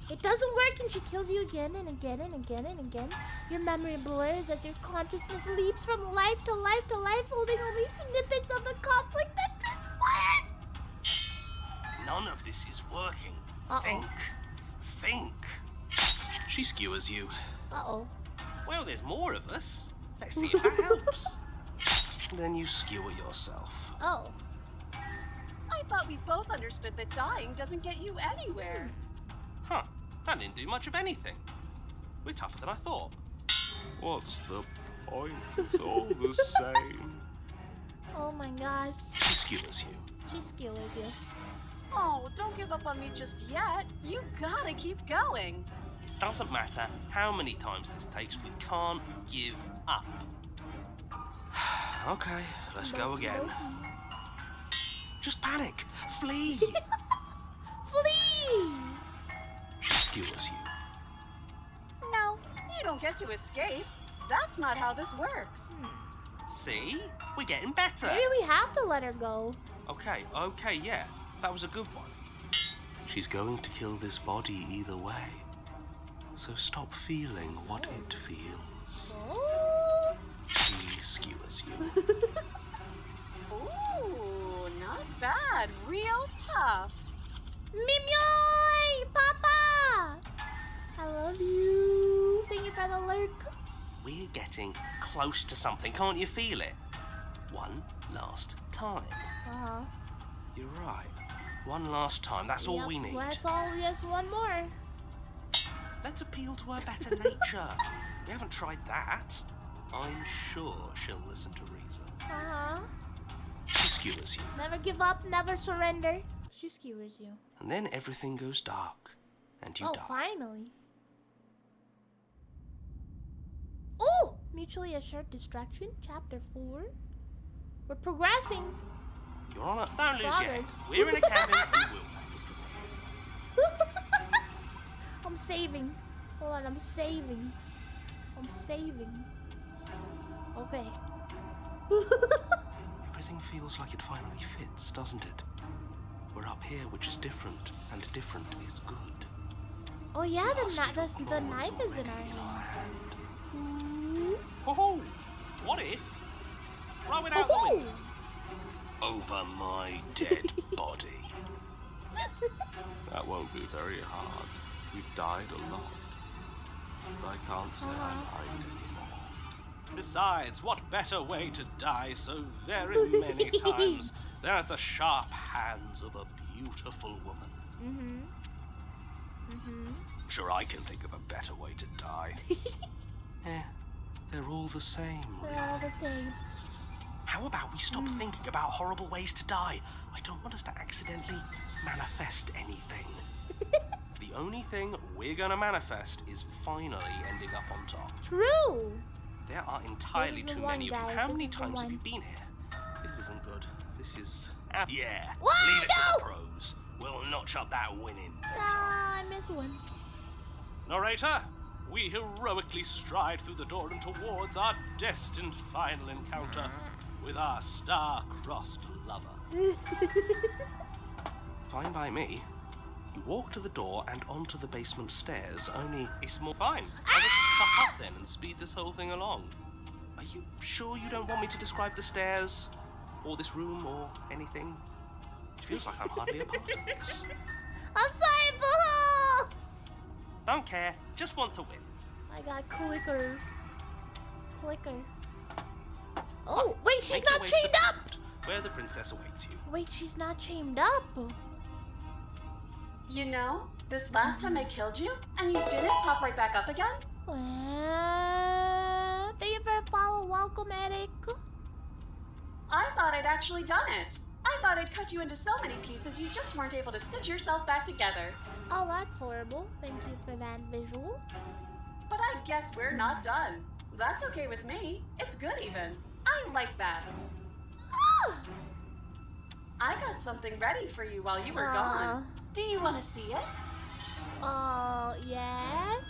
It doesn't work and she kills you again and again and again and again. Your memory blurs as your consciousness leaps from life to life to life, holding only snippets of the conflict that transpired. None of this is working. Uh-oh. Think. She skewers you. Uh-oh. Well, there's more of us. Let's see if that helps. Then you skewer yourself. Oh. I thought we both understood that dying doesn't get you anywhere. Huh. That didn't do much of anything. We're tougher than I thought. What's the point? It's all the same. Oh my gosh. She skewers you. She skewers you. Oh, don't give up on me just yet. You gotta keep going. It doesn't matter how many times this takes, we can't give up. Okay, let's go again. Just panic. Flee. Flee! She skewers you. No, you don't get to escape. That's not how this works. See? We're getting better. Maybe we have to let her go. Okay, yeah. That was a good one. She's going to kill this body either way. So stop feeling what it feels. Oh. She skewers you. Ooh, not bad. Real tough. Mimyoy! Papa! I love you. Thank you for the lurk. We're getting close to something. Can't you feel it? One last time. Uh-huh. You're right. One last time. That's all we need. That's all. Just one more. Let's appeal to her better nature. We haven't tried that. I'm sure she'll listen to reason. Uh-huh. She skewers you. Never give up, never surrender. She skewers you. And then everything goes dark. And you die. Finally. Ooh! Mutually assured distraction, chapter 4. We're progressing. You're on a... Don't lose your head. Progress. We're in a cabin and we'll take it from here. I'm saving. Hold on, I'm saving. I'm saving. Okay. Everything feels like it finally fits, doesn't it? We're up here, which is different, and different is good. Oh yeah, the Basket of knife claws is in our already hand. hand. Oh, what if? Throw it out the Oh. window. Over my dead body. That won't be very hard. We've died a lot. But I can't say I mind anymore. Besides, what better way to die so very many times than at the sharp hands of a beautiful woman? Sure, I can think of a better way to die. They're all the same, really. They're all the same. How about we stop thinking about horrible ways to die? I don't want us to accidentally manifest anything. The only thing we're gonna manifest is finally ending up on top. True. There are entirely This is the too one, many of you. guys. How This many is the times have one. you been here? This isn't good. This is... yeah. What? Leave it to the No! pros. We'll notch up that winning. Ah, I missed one. Narrator, we heroically stride through the door and towards our destined final encounter with our star-crossed lover. Fine by me. You walk to the door and onto the basement stairs, only it's more fine. I'll just shut up then and speed this whole thing along. Are you sure you don't want me to describe the stairs, or this room, or anything? It feels like I'm hardly a part of this. I'm sorry, Boo! Don't care, just want to win. I got clicker. Oh, wait, she's Make your not way to the chained up! basement, where the princess awaits you. Wait, she's not chained up. You know, this last time I killed you, and you didn't pop right back up again? Thank you for the follow. Welcome, Eric. I thought I'd actually done it. I thought I'd cut you into so many pieces you just weren't able to stitch yourself back together. Oh, that's horrible. Thank you for that visual. But I guess we're not done. That's okay with me. It's good even. I like that. Ah! I got something ready for you while you were gone. Do you want to see it? Yes?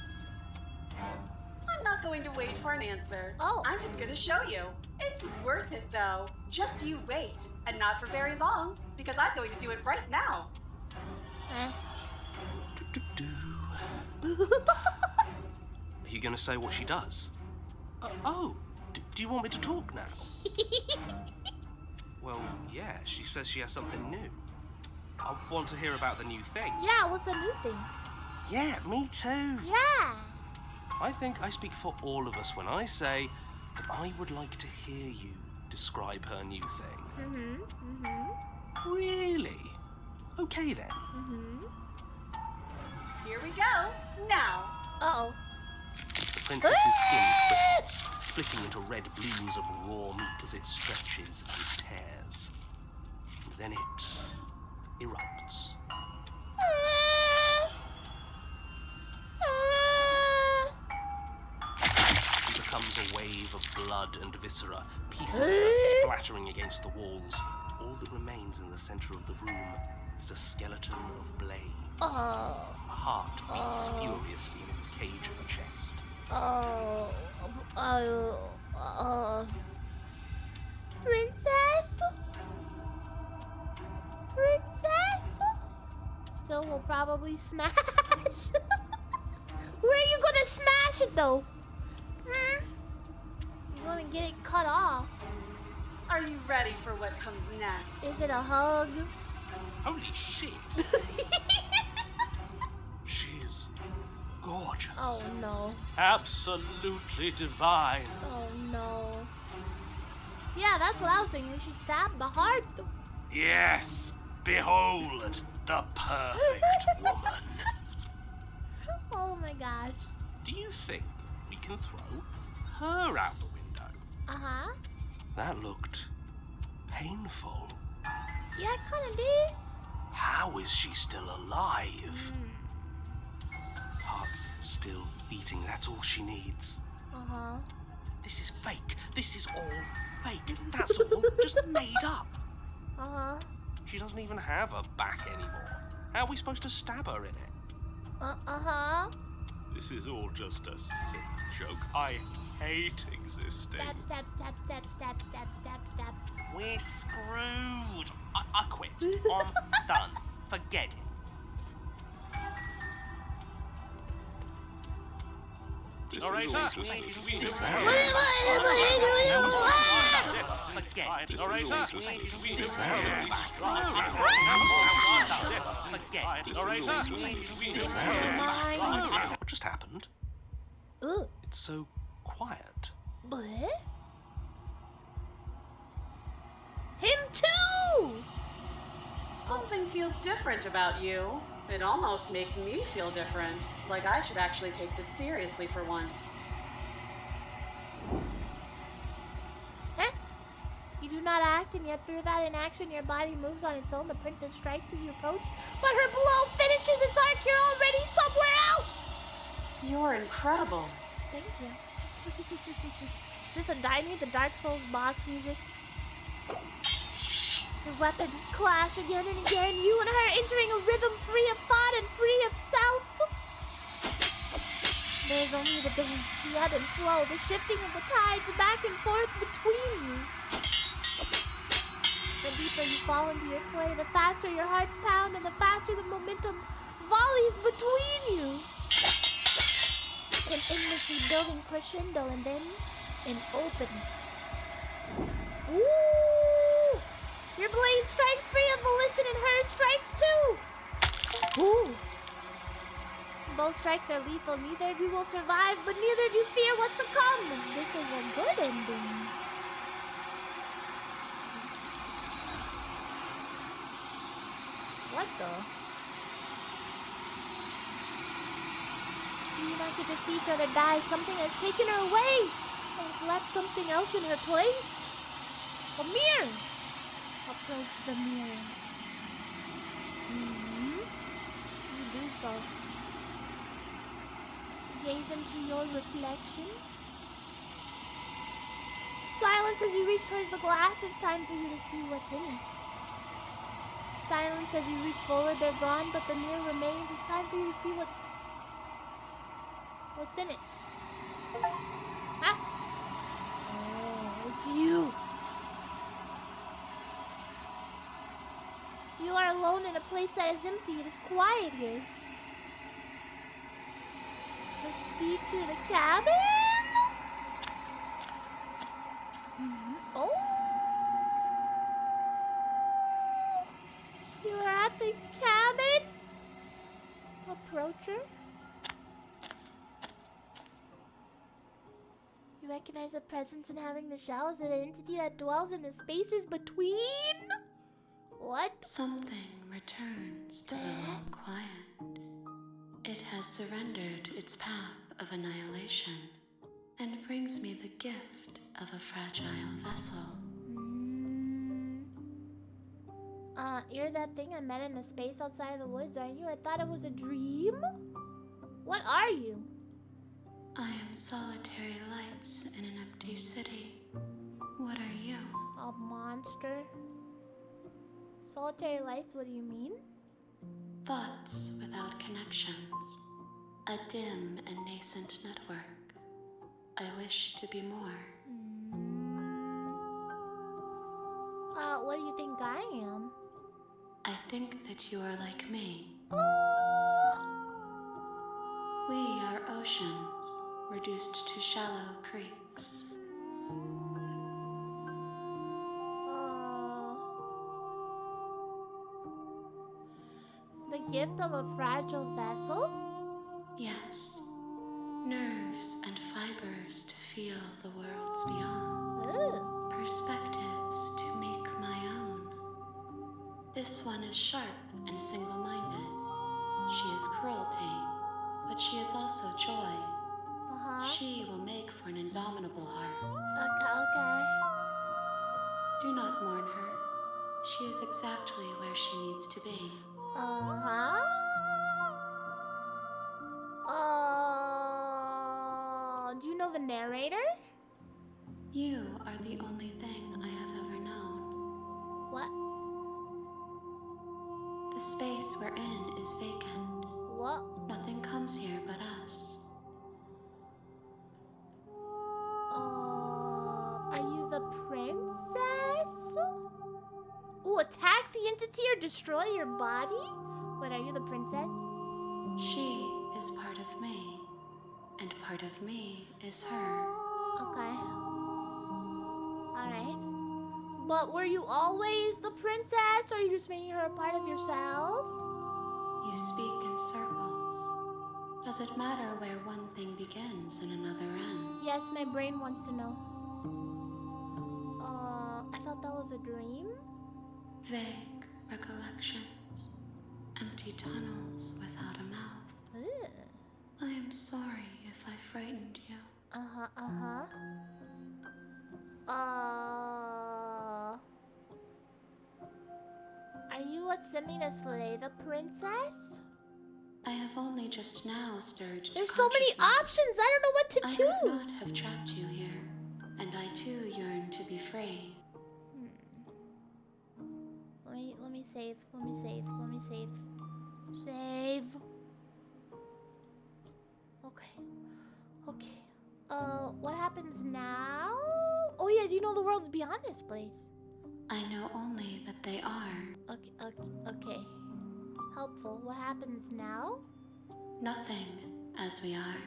I'm not going to wait for an answer. Oh. I'm just going to show you. It's worth it, though. Just you wait. And not for very long, because I'm going to do it right now. Are you going to say what she does? Do you want me to talk now? Well, yeah, she says she has something new. I want to hear about the new thing. Yeah, what's the new thing? Yeah, me too. Yeah. I think I speak for all of us when I say that I would like to hear you describe her new thing. Really? Okay then. Here we go. Now. Uh-oh. The princess's skin twists, splitting into red blooms of raw meat as it stretches and tears. And then it erupts. She becomes a wave of blood and viscera, pieces of her splattering against the walls. All that remains in the center of the room is a skeleton of blades. A heart beats furiously in its cage of a chest. Princess? Princess? Still will probably smash. Where are you gonna smash it though? You're gonna get it cut off. Are you ready for what comes next? Is it a hug? Holy shit! She's gorgeous. Oh no. Absolutely divine. Oh no. Yeah, that's what I was thinking. We should stab the heart. Yes, behold the perfect woman. Oh my gosh. Do you think we can throw her out the window? Uh-huh. That looked painful. Yeah, it kinda did. How is she still alive? Heart's still beating, that's all she needs. Uh-huh. This is fake. This is all fake. That's all just made up. Uh-huh. She doesn't even have a back anymore. How are we supposed to stab her in it? Uh-huh. This is all just a sick joke. I hate existing. Stab, stab, stab, stab, stab, stab, stab, stab. We're screwed. I quit. I'm done. Forget it. Alright, What? forget it. What just happened? Ugh. It's so quiet. What? Him too! Something feels different about you. It almost makes me feel different. Like I should actually take this seriously for once. Huh? You do not act, and yet through that inaction, your body moves on its own. The princess strikes as you approach, but her blow finishes its arc. You're already somewhere else! You're incredible. Thank you. Is this a Dynamite, the Dark Souls boss music? Your weapons clash again and again, you and her entering a rhythm free of thought and free of self. There's only the dance, the ebb and flow, the shifting of the tides back and forth between you. The deeper you fall into your play, the faster your hearts pound and the faster the momentum volleys between you. An endlessly building crescendo and then an opening. Ooh! Your blade strikes free of volition and hers strikes too! Ooh! Both strikes are lethal. Neither of you will survive, but neither of you fear what's to come. This is a good ending. What the? You do not get to see each other die. Something has taken her away and has left something else in her place. A mirror. Approach the mirror. You do so. Gaze into your reflection. Silence as you reach towards the glass. It's time for you to see what's in it. Silence as you reach forward. They're gone, but the mirror remains. It's time for you to see what's in it. Huh? Oh, it's you. You are alone in a place that is empty. It is quiet here. Proceed to the cabin. Oh. You are at the cabin. Approach her. You recognize a presence in having the shell as an entity that dwells in the spaces between. What? Something returns to the long quiet. It has surrendered its path of annihilation and brings me the gift of a fragile vessel. You're that thing I met in the space outside of the woods, aren't you? I thought it was a dream. What are you? I am solitary lights in an empty city. What are you? A monster. Solitary lights, what do you mean? Thoughts without connections. A dim and nascent network. I wish to be more. What do you think I am? I think that you are like me. Oh! We are oceans, reduced to shallow creeks. The gift of a fragile vessel? Yes. Nerves and fibers to feel the worlds beyond. Ooh. Perspectives to make my own. This one is sharp and single-minded. She is cruelty, but she is also joy. She will make for an indomitable heart. Okay. Do not mourn her. She is exactly where she needs to be. Do you know the narrator? You are the only thing I have ever known. What? The space we're in is vacant. What? Nothing comes here but us. Are you the princess? Ooh, attack the entity or destroy your body? Wait, are you the princess? She is part of me, and part of me is her. Okay. Alright. But were you always the princess, or are you just making her a part of yourself? You speak in circles. Does it matter where one thing begins and another ends? Yes, my brain wants to know. I thought that was a dream? Vague recollections. Empty tunnels without a mouth. Ugh. I am sorry if I frightened you. Are you what sent me to slay the princess? I have only just now stirred. There's so many options. I don't know what to I choose. could not have trapped you here, and I too yearn to be free. Let me save. Save. Okay. What happens now? Oh yeah, do you know the world's beyond this place? I know only that they are. Okay. Helpful. What happens now? Nothing, as we are.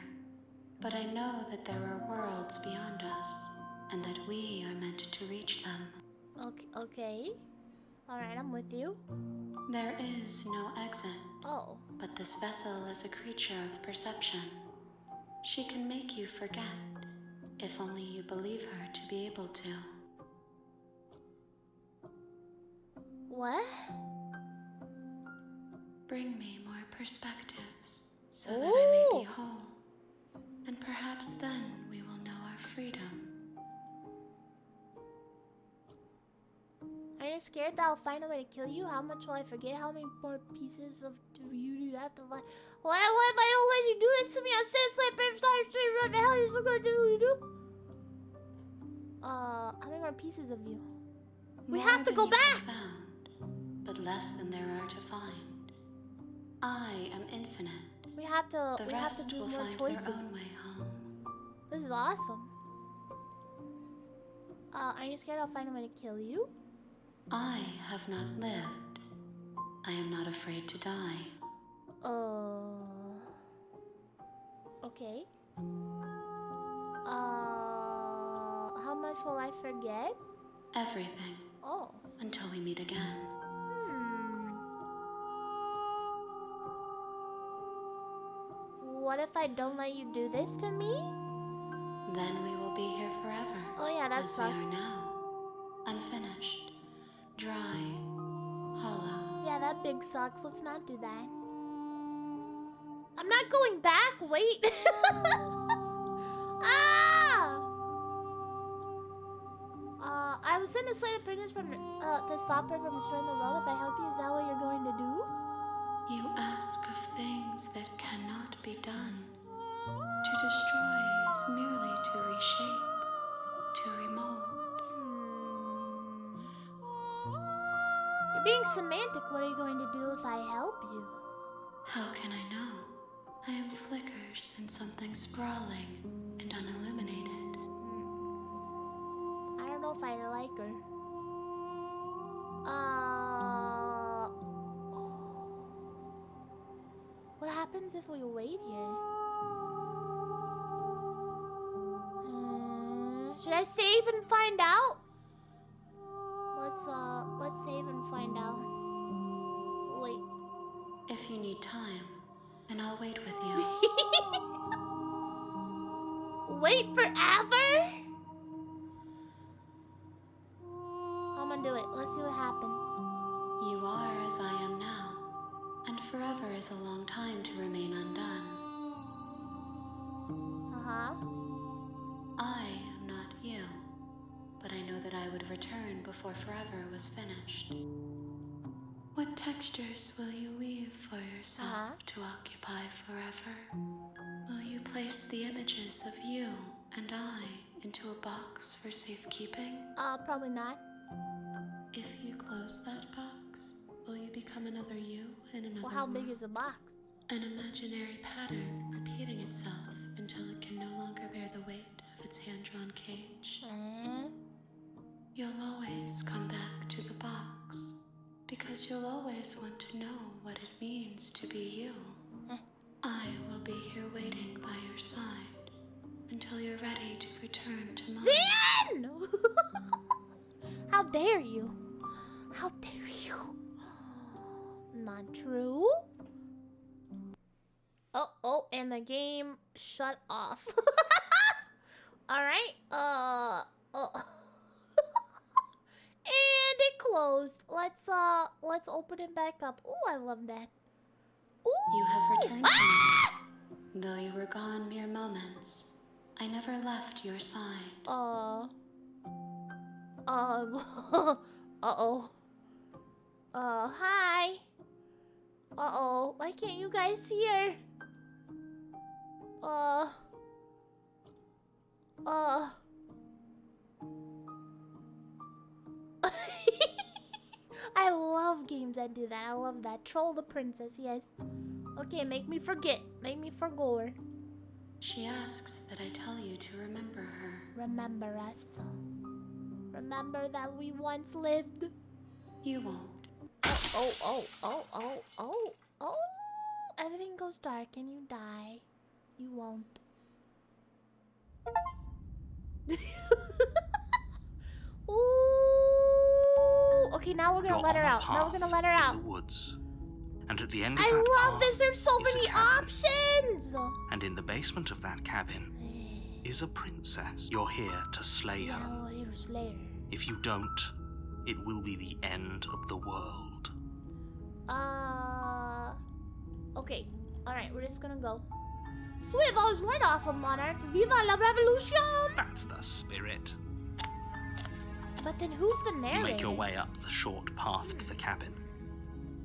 But I know that there are worlds beyond us, and that we are meant to reach them. Okay. Alright, I'm with you. There is no exit. Oh. But this vessel is a creature of perception. She can make you forget, if only you believe her to be able to. What? Bring me more perspectives, so that I may be whole. And perhaps then we will know our freedom. Are you scared that I'll find a way to kill you? How much will I forget? How many more pieces of you do you have to like? What if I don't let you do this to me? I'm still sleeping. What the hell are you still gonna do? How many more pieces of you? We have to go back. Found, but less than there are to find. I am infinite. We have to The do will more find choices. their own way home. This is awesome. Are you scared I'll find a way to kill you? I have not lived. I am not afraid to die. Okay. How much will I forget? Everything. Oh. Until we meet again. What if I don't let you do this to me? Then we will be here forever. Oh yeah, that as sucks. we are now. Unfinished. Dry. Hollow. Yeah, that big sucks. Let's not do that. I'm not going back. Wait. I was sent to slay the princess to stop her from destroying the world. If I held You're being semantic. What are you going to do if I help you? How can I know? I am flickers in something sprawling and unilluminated. I don't know if I like her. What happens if we wait here? Should I save and find out? Let's save and find out. Wait. If you need time, then I'll wait with you. Wait forever? I'm gonna do it. Let's see what happens. You are as I am now, and forever is a long time to remain undone. Uh-huh. I am not you, but I know that I would return before forever was finished. What textures will you weave for yourself to occupy forever? Will you place the images of you and I into a box for safekeeping? Probably not. If you close that box, will you become another you in another Well, how big world? is the box? An imaginary pattern repeating itself until it can no longer bear the weight of its hand-drawn cage. You'll always come back to the box, because you'll always want to know what it means to be you. I will be here waiting by your side until you're ready to return to mine. Zan! How dare you? How dare you? Not true. Oh, and the game shut off. Alright, and it closed. Let's open it back up. Ooh, I love that. Ooh. You have returned to me. Though you were gone mere moments, I never left your side. Hi. Why can't you guys see her? I love games that do that. I love that. Troll the princess, yes. Okay, make me forget. Make me forgore. She asks that I tell you to remember her. Remember us. Remember that we once lived. You won't. Oh. Everything goes dark and you die. You won't. Ooh. Okay, now we're gonna let her out. Now we're gonna let her out. In the woods. And at the end of I that love path this. There's so is a many cabin. options. And in the basement of that cabin is a princess. You're here to slay her. Yeah, we're here to slay her. If you don't, it will be the end of the world. Okay. Alright, we're just gonna go. Sweet vows right off of Monarch. Viva la revolution! That's the spirit. But then who's the narrator? You make your way up the short path to the cabin.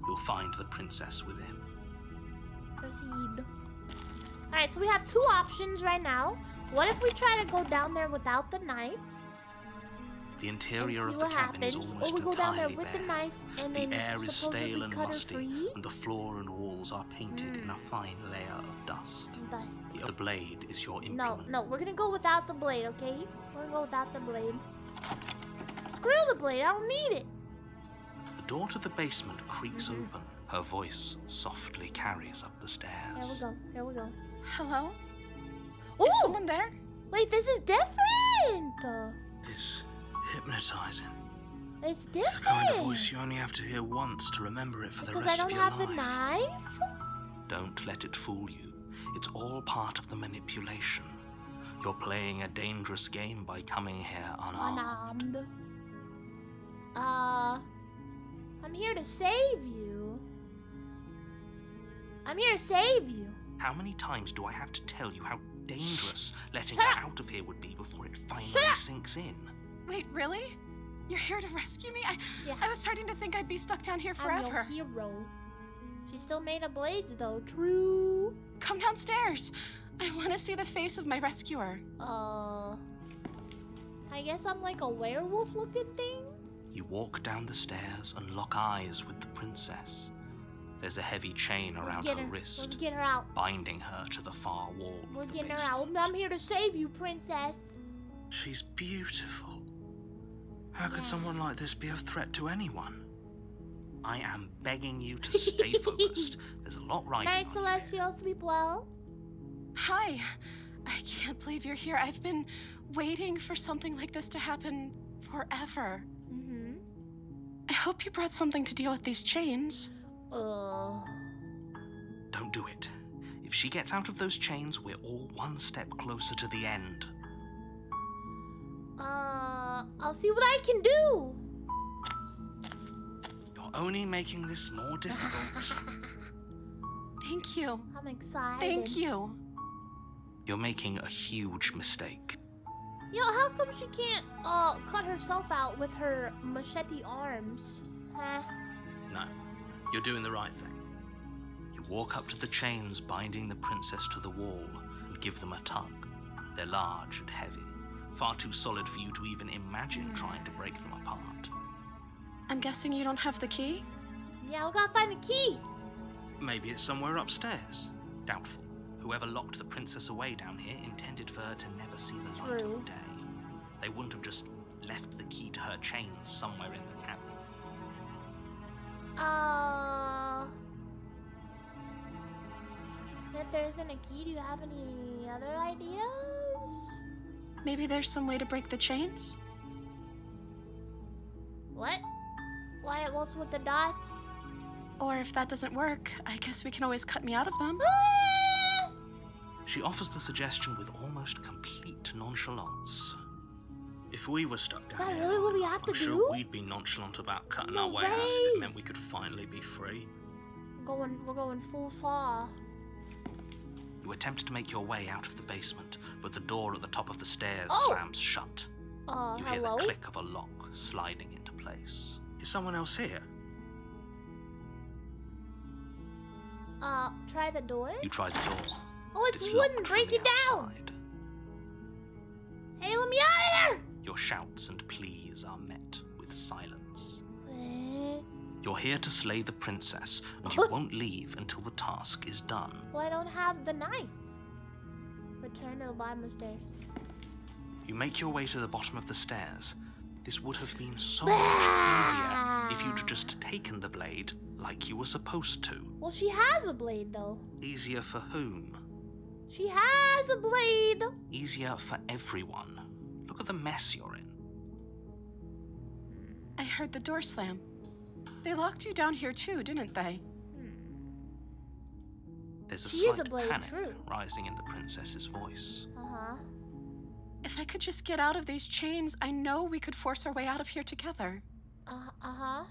You'll find the princess within. Proceed. Alright, so we have two options right now. What if we try to go down there without the knife? The interior and of see the what cabin is happens, almost or we go down there entirely with the bare. knife and The then air is supposedly stale and cut her musty, free. and the floor and walls are painted in a fine layer of dust. Dust. The blade is your No, implement. no, we're gonna go without the blade, okay? We're gonna go without the blade. Screw the blade, I don't need it. The door to the basement creaks open. Her voice softly carries up the stairs. Here we go, here we go. Hello? Ooh! Is someone there? Wait, this is different! It's hypnotizing. It's It's the kind of voice different! you only have to hear once to remember it for the Because rest I don't of your have life. the knife? Don't let it fool you. It's all part of the manipulation. You're playing a dangerous game by coming here unarmed. Unarmed. I'm here to save you. I'm here to save you. How many times do I have to tell you how dangerous letting Shut her up. out of here would be before it finally Shut up. sinks in? Wait, really? You're here to rescue me? Yeah. I was starting to think I'd be stuck down here I'm forever. your hero. She still made of blades though, true. Come downstairs. I want to see the face of my rescuer. I guess I'm like a werewolf looking thing? You walk down the stairs and lock eyes with the princess. There's a heavy chain around her wrist, Let's get her out. binding her to the far wall. We're of the getting her basement. out. I'm here to save you, princess. She's beautiful. How could Yeah. someone like this be a threat to anyone? I am begging you to stay focused. There's a lot riding Night, on Celestial. Sleep well. Hi. I can't believe you're here. I've been waiting for something like this to happen forever. Mm-hmm. I hope you brought something to deal with these chains. you. Don't do it. If she gets out of those chains, we're all one step closer to the end. I'll see what I can do. You're only making this more difficult. Thank you. I'm excited. Thank you. You're making a huge mistake. Yo, how come she can't, cut herself out with her machete arms? Huh? No, you're doing the right thing. You walk up to the chains binding the princess to the wall and give them a tug. They're large and heavy, far too solid for you to even imagine trying to break them apart. I'm guessing you don't have the key? Yeah, we gotta find the key. Maybe it's somewhere upstairs. Doubtful. Whoever locked the princess away down here intended for her to never see the light True. of day. They wouldn't have just left the key to her chains somewhere in the cabin. If there isn't a key, do you have any other ideas? Maybe there's some way to break the chains? What? What's with the dots? Or if that doesn't work, I guess we can always cut me out of them. Ah! She offers the suggestion with almost complete nonchalance. If we were stuck down that here, really what we have I'm to sure do? we'd be nonchalant about cutting No our way out if way. it meant we could finally be free. We're going full saw. You attempt to make your way out of the basement, but the door at the top of the stairs Oh! slams shut. You hear Hello? the click of a lock sliding into place. Is someone else here? Try the door? You try the door. Oh, it's locked wooden. from Break the it down. outside. Hey, let me out of Your shouts and pleas are met with silence. there! You're here to slay the princess, and you won't leave until the task is done. Well, I don't have the knife. Return to the bottom of the stairs. You make your way to the bottom of the stairs. This would have been so much easier if you'd just taken the blade like you were supposed to. Well, she has a blade, though. Easier for whom? She has a blade. Easier for everyone. Look at the mess you're in. I heard the door slam. They locked you down here too, didn't they? There's a She is a slight blade, panic true. rising in the princess's voice. Uh-huh. If I could just get out of these chains, I know we could force our way out of here together. Uh-huh.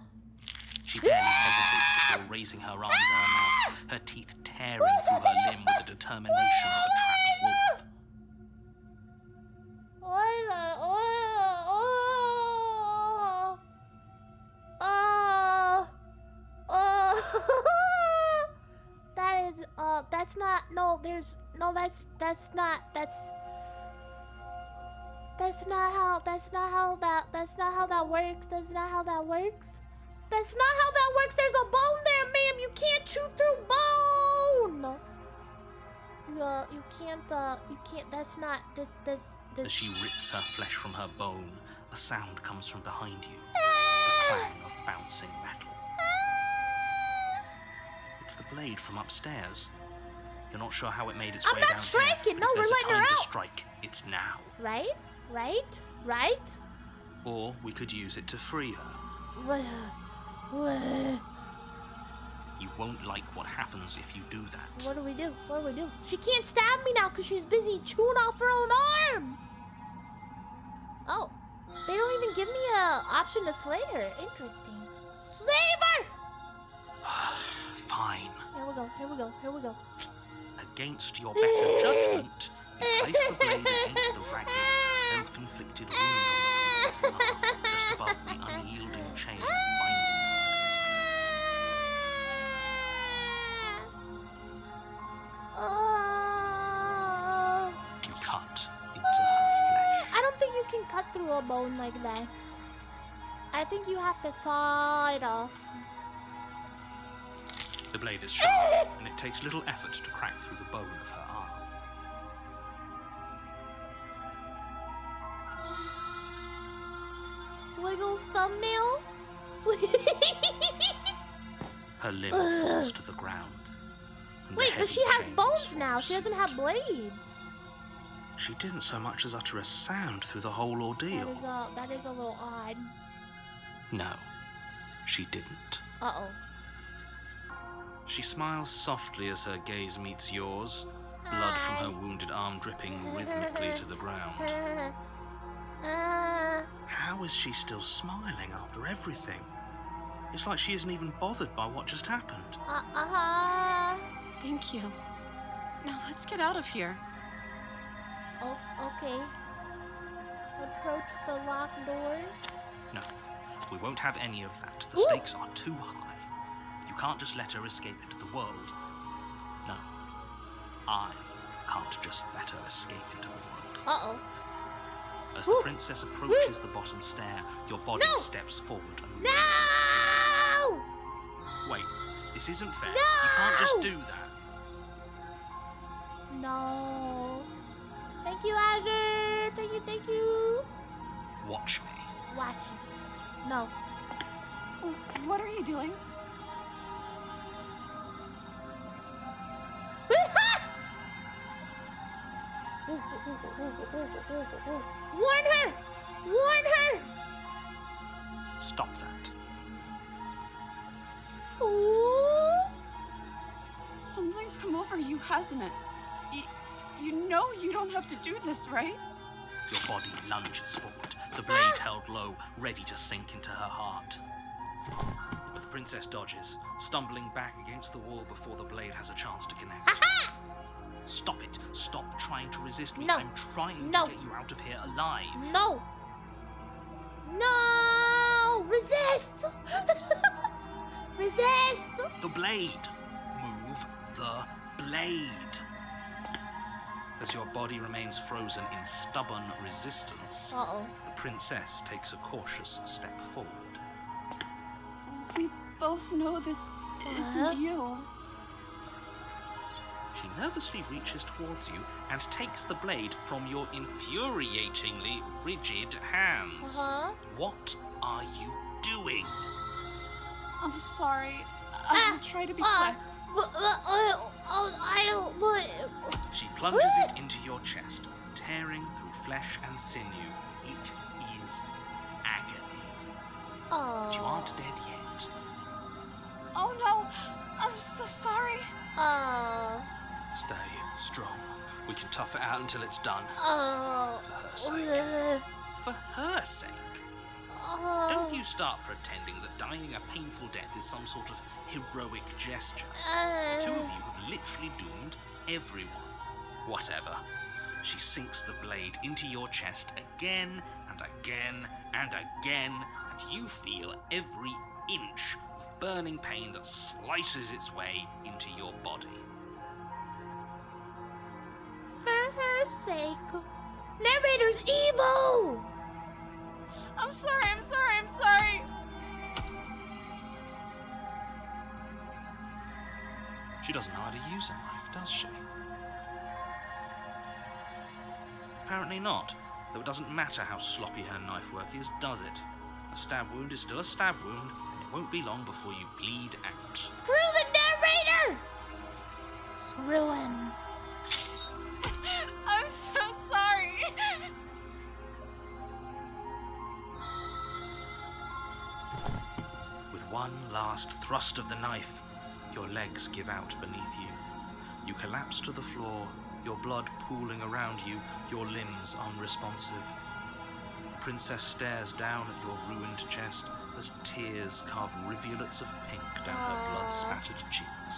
She barely hesitates before raising her arm to her mouth, her teeth tearing through her limb with the determination of a trapped wolf. That is, that's not, no, there's, no, that's not how that works. That's not how that works. That's not how that works. There's a bone there, ma'am. You can't chew through bone. You can't, that's not, this. As she rips her flesh from her bone, a sound comes from behind you. The clang of bouncing metal. It's the blade from upstairs. You're not sure how it made its way down I'm not striking. here, No, but if we're there's a letting her time to out. strike, it's now. Right? Or we could use it to free her. You won't like what happens if you do that. What do we do? She can't stab me now because she's busy chewing off her own arm. Oh, they don't even give me a option to slay her. Interesting. Save her! Fine. Here we go. Against your better judgment, you place the blade against the ragged, self-inflicted wound on the princess's arm, just above the unyielding chain binding her to this place. You cut into her flesh. I don't think you can cut through a bone like that. I think you have to saw it off. The blade is sharp, and it takes little effort to crack through the bone of her arm. Wiggles thumbnail? Her limb falls to the ground. and the Wait, but heavy she has chains bones now. She doesn't have loosened. blades. She didn't so much as utter a sound through the whole ordeal. That is a little odd. No, she didn't. Uh-oh. She smiles softly as her gaze meets yours, blood from her wounded arm dripping rhythmically to the ground. How is she still smiling after everything? It's like she isn't even bothered by what just happened. Thank you. Now let's get out of here. Oh, okay. Approach the locked door. No, we won't have any of that. The Ooh. stakes are too high. You can't just let her escape into the world. No, I can't just let her escape into the world. Uh-oh. As the princess approaches the bottom stair, your body No. steps forward and No! Wait, this isn't fair. No! You can't just do that. No. Thank you, Azure. Thank you. Watch me. Watch. No. What are you doing? Warn her! Warn her! Stop that. Ooh. Something's come over you, hasn't it? You know you don't have to do this, right? Your body lunges forward, the blade held low, ready to sink into her heart. But the princess dodges, stumbling back against the wall before the blade has a chance to connect. Stop it. Stop trying to resist me. No. I'm trying No. to get you out of here alive. No! No! Resist! Resist! The blade. Move the blade. As your body remains frozen in stubborn resistance, Uh-oh. the princess takes a cautious step forward. We both know this isn't you. She nervously reaches towards you and takes the blade from your infuriatingly rigid hands. What are you doing? I'm sorry. I'll try to be quick. I don't. But She plunges it into your chest, tearing through flesh and sinew. It is agony. But you aren't dead yet. Oh no! I'm so sorry. Stay strong. We can tough it out until it's done. For her sake. Don't you start pretending that dying a painful death is some sort of heroic gesture. The two of you have literally doomed everyone. Whatever. She sinks the blade into your chest again and again and again, and you feel every inch of burning pain that slices its way into your body. For her sake, narrator's evil. I'm sorry. She doesn't know how to use a knife, does she? Apparently not, though it doesn't matter how sloppy her knife work is, does it? A stab wound is still a stab wound, and it won't be long before you bleed out. Screw the narrator. Screw him. I'm so sorry. With one last thrust of the knife, your legs give out beneath you. You collapse to the floor, your blood pooling around you, your limbs unresponsive. The princess stares down at your ruined chest as tears carve rivulets of pink down her blood-spattered cheeks.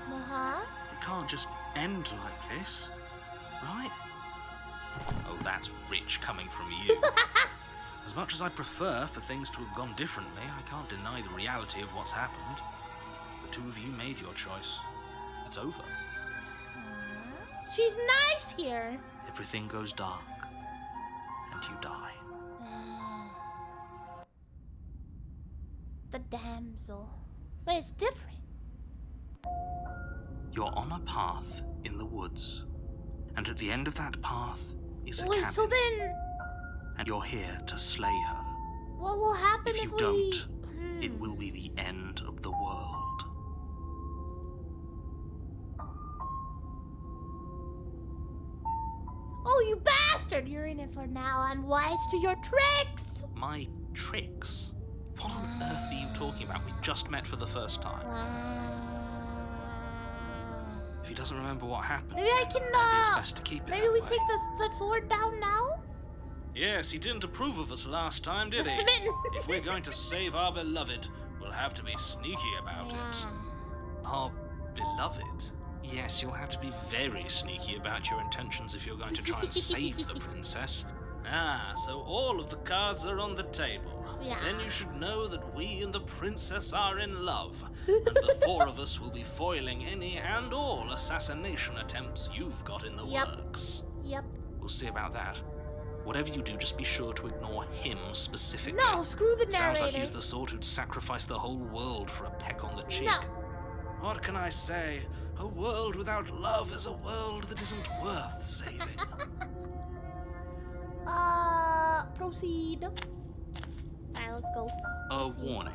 It can't just end like this, right? Oh, that's rich coming from you. As much as I prefer for things to have gone differently, I can't deny the reality of what's happened. The two of you made your choice. It's over. She's nice here. Everything goes dark, and you die. the damsel. But it's different. You're on a path in the woods, and at the end of that path is a Wait, cabin. so then And you're here to slay her. what will happen If if you we... don't, it will be the end of the world. Oh, you bastard! You're in it for now. I'm wise to your tricks! My tricks? What on earth are you talking about? We just met for the first time. If he doesn't remember what happened, Maybe I can, maybe it's best to keep it maybe that we way. take the sword down now? Yes, he didn't approve of us last time, did The he? smitten. If we're going to save our beloved, we'll have to be sneaky about it. Our beloved? Yes, you'll have to be very sneaky about your intentions if you're going to try and save the princess. Ah, so all of the cards are on the table. Yeah. Then you should know that we and the princess are in love, and the four of us will be foiling any and all assassination attempts you've got in the works. Yep. We'll see about that. Whatever you do, just be sure to ignore him specifically. No, screw the Sounds narrator. like he's the sort who'd sacrifice the whole world for a peck on the cheek. No. What can I say? A world without love is a world that isn't worth saving. Proceed. Alright, let's go. A Let's see. warning.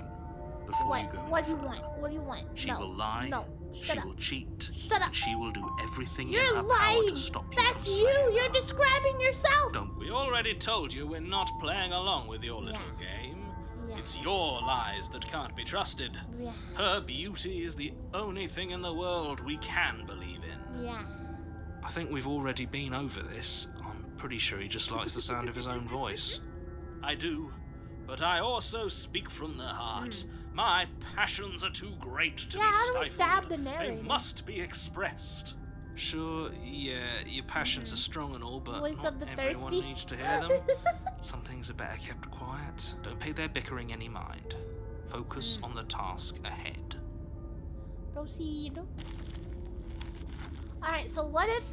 Before What? you go What do any you further. want? What do you want? She No. will lie. No. She Shut up. will cheat. Shut up. And she will do everything in You're her power lying. to stop you That's from you. slaying You're her. describing yourself. Don't We already told you we're not playing along with your little game. Yeah. It's your lies that can't be trusted. Yeah. Her beauty is the only thing in the world we can believe in. Yeah. I think we've already been over this. I'm pretty sure he just likes the sound of his own voice. I do, but I also speak from the heart. My passions are too great to Yeah, be how do we stifled. stab the narrator? They must be expressed. Sure, yeah, your passions are strong and all, but Voice not of the everyone thirsty. needs to hear them. Some things are better kept quiet. Don't pay their bickering any mind. Focus on the task ahead. Proceed. Alright, so what if,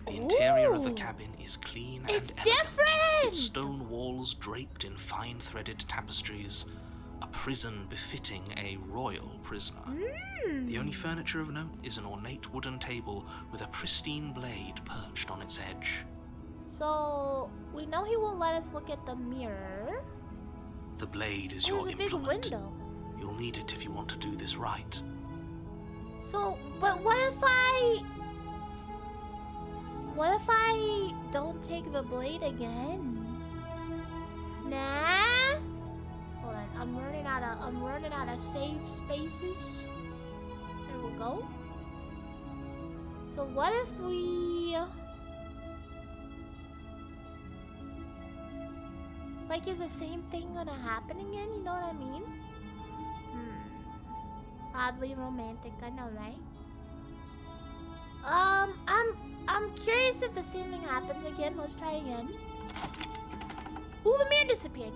The interior of the Ooh. cabin is clean It's and elegant, different! with stone walls draped in fine threaded tapestries, a prison befitting a royal prisoner. The only furniture of note is an ornate wooden table with a pristine blade perched on its edge. So, we know he won't let us look at the mirror. The blade is There's your a big implement. window. You'll need it if you want to do this right. So, but what if I don't take the blade again? Nah. Hold on, I'm running out of save spaces. There we go. So what if we like, is the same thing gonna happen again? You know what I mean? Oddly romantic, I know, right? I'm curious if the same thing happens again. Let's try again. Ooh, the mirror disappeared.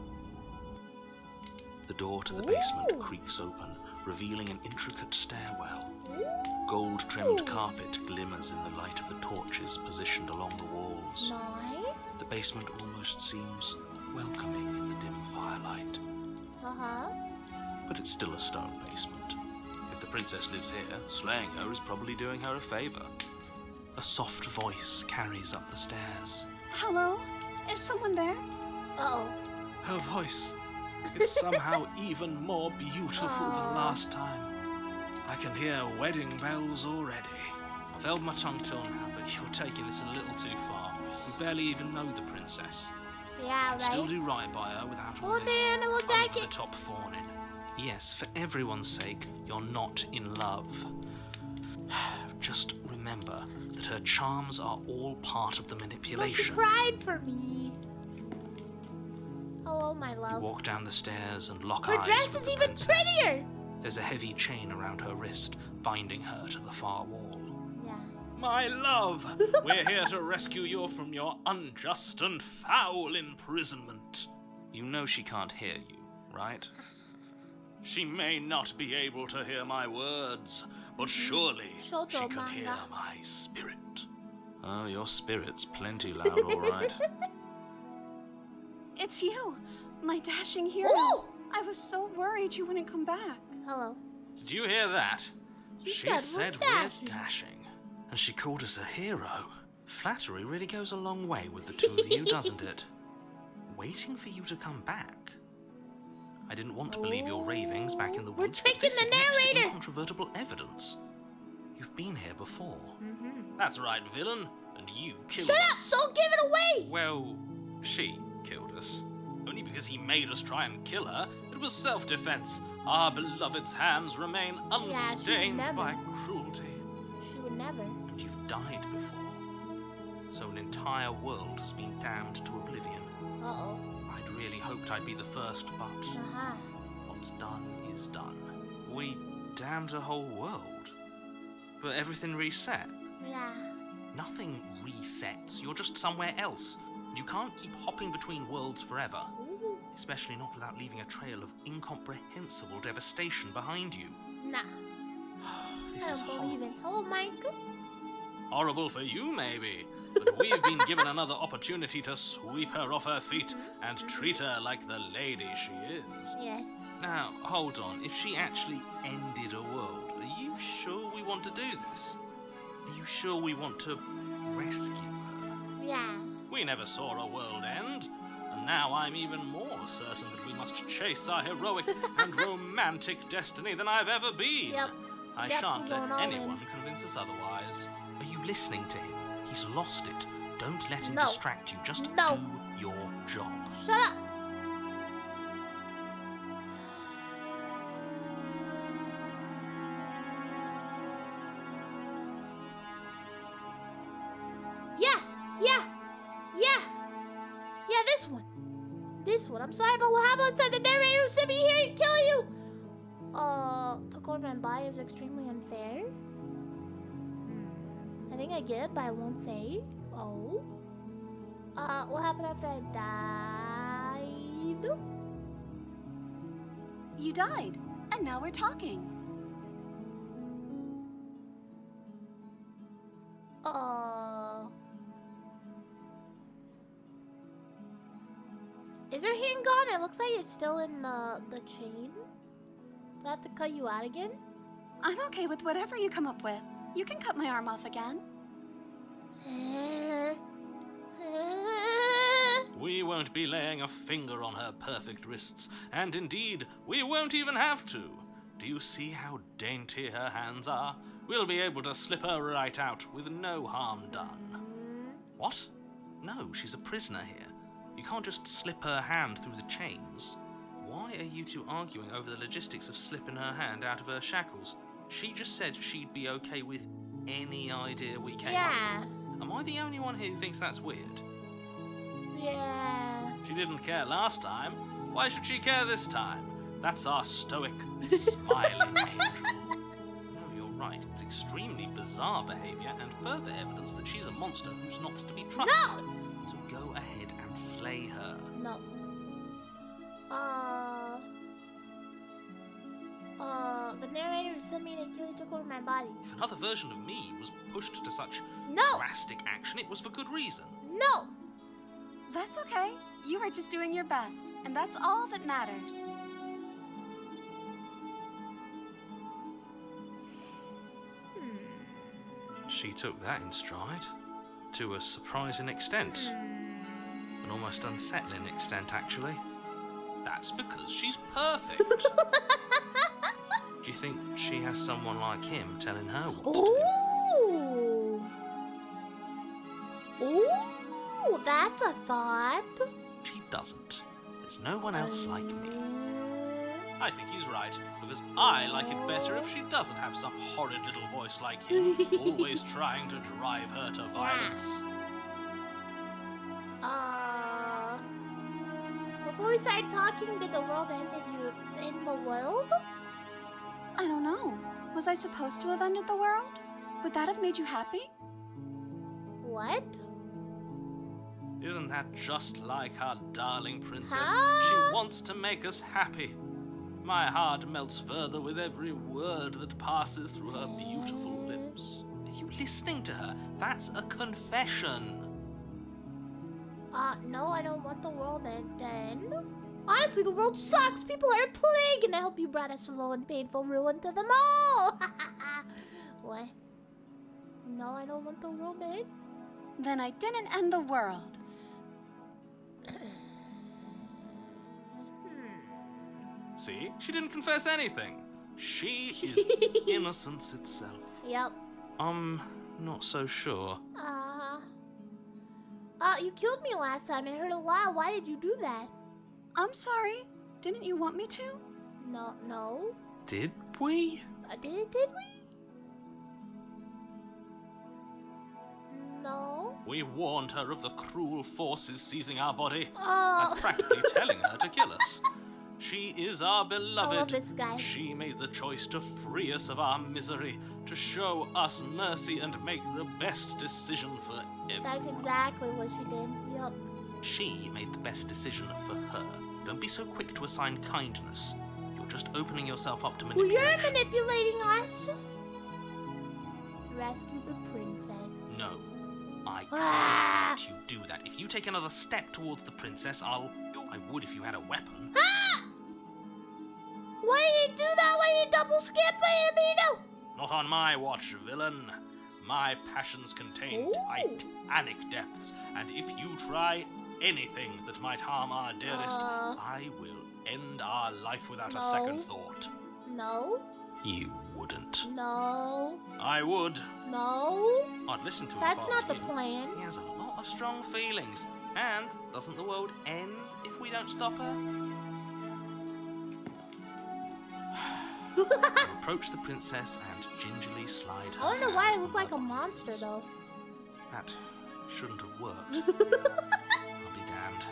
The door to the basement creaks open, revealing an intricate stairwell. Gold-trimmed carpet glimmers in the light of the torches positioned along the walls. Nice. The basement almost seems welcoming in the dim firelight. But it's still a stone basement. If the princess lives here, slaying her is probably doing her a favor. A soft voice carries up the stairs. Hello? Is someone there? Uh-oh. Her voice. It's somehow even more beautiful than last time. I can hear wedding bells already. I've held my tongue till now, but you're taking this a little too far. We barely even know the princess. Yeah, Can still right? do right by her without all Oh, this man, a little jacket. over-the-top fawning. Yes, for everyone's sake, you're not in love. Just remember that her charms are all part of the No, she manipulation. cried for me. Hello, my You love. walk down the stairs and lock Her eyes dress with is the even princess. prettier. There's a heavy chain around her wrist, binding her to the far wall. Yeah. My love, we're here to rescue you from your unjust and foul imprisonment. You know she can't hear you, right? She may not be able to hear my words, but surely Shoujo she can manga. hear my spirit. Oh, your spirit's plenty loud, all right. it's you, my dashing hero. Ooh! I was so worried you wouldn't come back. Hello. Did you hear that? She said we're dashing. And she called us a hero. Flattery really goes a long way with the two of you, doesn't it? Waiting for you to come back. I didn't want to believe your ravings back in the We're woods. but tricking this the is next to narrator. incontrovertible evidence. You've been here before. Mm-hmm. That's right, villain. And you killed Shut us. up! Don't give it away! Well, she killed us. Only because he made us try and kill her. It was self-defense. Our beloved's hands remain Yeah, she would unstained never. by cruelty. She would never. And you've died before. So an entire world has been damned to oblivion. Uh-oh. I'd really hoped I'd be the first, but Uh-huh. what's done is done. We damned a whole world. But everything reset. Yeah. Nothing resets. You're just somewhere else. And you can't keep hopping between worlds forever. Ooh. Especially not without leaving a trail of incomprehensible devastation behind you. Nah. This I is don't believe it. horrible. Hello, Mike. Horrible for you, maybe. But we've been given another opportunity to sweep her off her feet and treat her like the lady she is. Yes. Now, hold on. If she actually ended a world, are you sure we want to do this? Are you sure we want to rescue her? Yeah. We never saw a world end, and now I'm even more certain that we must chase our heroic and romantic destiny than I've ever been. Yep. I Yep, shan't going let all anyone in. convince us otherwise. Are you listening to him? He's lost it. Don't let him No. distract you. Just No. do your job. Shut up. Yeah. Yeah. Yeah. Yeah, this one. This one. I'm sorry about what happened last time. The narrator who sent me here and kill you. Took over my body was extremely unfair. I think I get it, but I won't say. Oh. What happened after I died? You died, and now we're talking. Is her hand gone? It looks like it's still in the chain. Do I have to cut you out again? I'm okay with whatever you come up with. You can cut my arm off again. We won't be laying a finger on her perfect wrists, and indeed, we won't even have to. Do you see how dainty her hands are? We'll be able to slip her right out with no harm done. What? No, she's a prisoner here. You can't just slip her hand through the chains. Why are you two arguing over the logistics of slipping her hand out of her shackles? She just said she'd be okay with any idea we came Yeah. up with. Am I the only one here who thinks that's weird? Yeah. She didn't care last time. Why should she care this time? That's our stoic, smiling angel. No, you're right. It's extremely bizarre behavior and further evidence that she's a monster who's not to be trusted. No! So go ahead and slay her. No. The narrator who sent me to kill you took over my body. If another version of me was pushed to such No! drastic action, it was for good reason. No! That's okay. You are just doing your best, and that's all that matters. She took that in stride. To a surprising extent. An almost unsettling extent, actually. That's because she's perfect. Do you think she has someone like him telling her what to Ooh! Ooh! That's a thought. do? She doesn't. There's no one else like me. I think he's right, because I like it better if she doesn't have some horrid little voice like him, always trying to drive her to violence. Before we started talking, did the world end? Did you end the world? I don't know. Was I supposed to have ended the world? Would that have made you happy? What? Isn't that just like our darling princess? Huh? She wants to make us happy. My heart melts further with every word that passes through her beautiful lips. Are you listening to her? That's a confession. No, I don't want the world to end. Honestly, the world sucks. People are a plague, and I hope you brought a slow and painful ruin to them all. What? No, I don't want the world to end. Then I didn't end the world. See? She didn't confess anything. She is innocence itself. Yep. Not so sure. You killed me last time. I heard a lot. Why did you do that? I'm sorry. Didn't you want me to? No. Did we? Did we? No. We warned her of the cruel forces seizing our body. Oh. That's practically telling her to kill us. She is our beloved. I love this guy. She made the choice to free us of our misery, to show us mercy and make the best decision for everyone. That's exactly what she did. Yep. She made the best decision for her. Don't be so quick to assign kindness. You're just opening yourself up to Well, manipulation. you're manipulating us. Rescue the princess. No. I Ah! can't let you do that. If you take another step towards the princess, I would if you had a weapon. Ah! Why did you do that? Why did you double skip me, Amino? Not on my watch, villain. My passions contain titanic depths, and if you try anything that might harm our dearest, I will end our life without a second thought. No. You wouldn't. No. I would. No. I'd listen to him. That's if I not were the you. plan. He has a lot of strong feelings. And doesn't the world end if we don't stop her? You approach the princess and gingerly slide her. I wonder why I look like a monster, though. That shouldn't have worked. I'll be damned.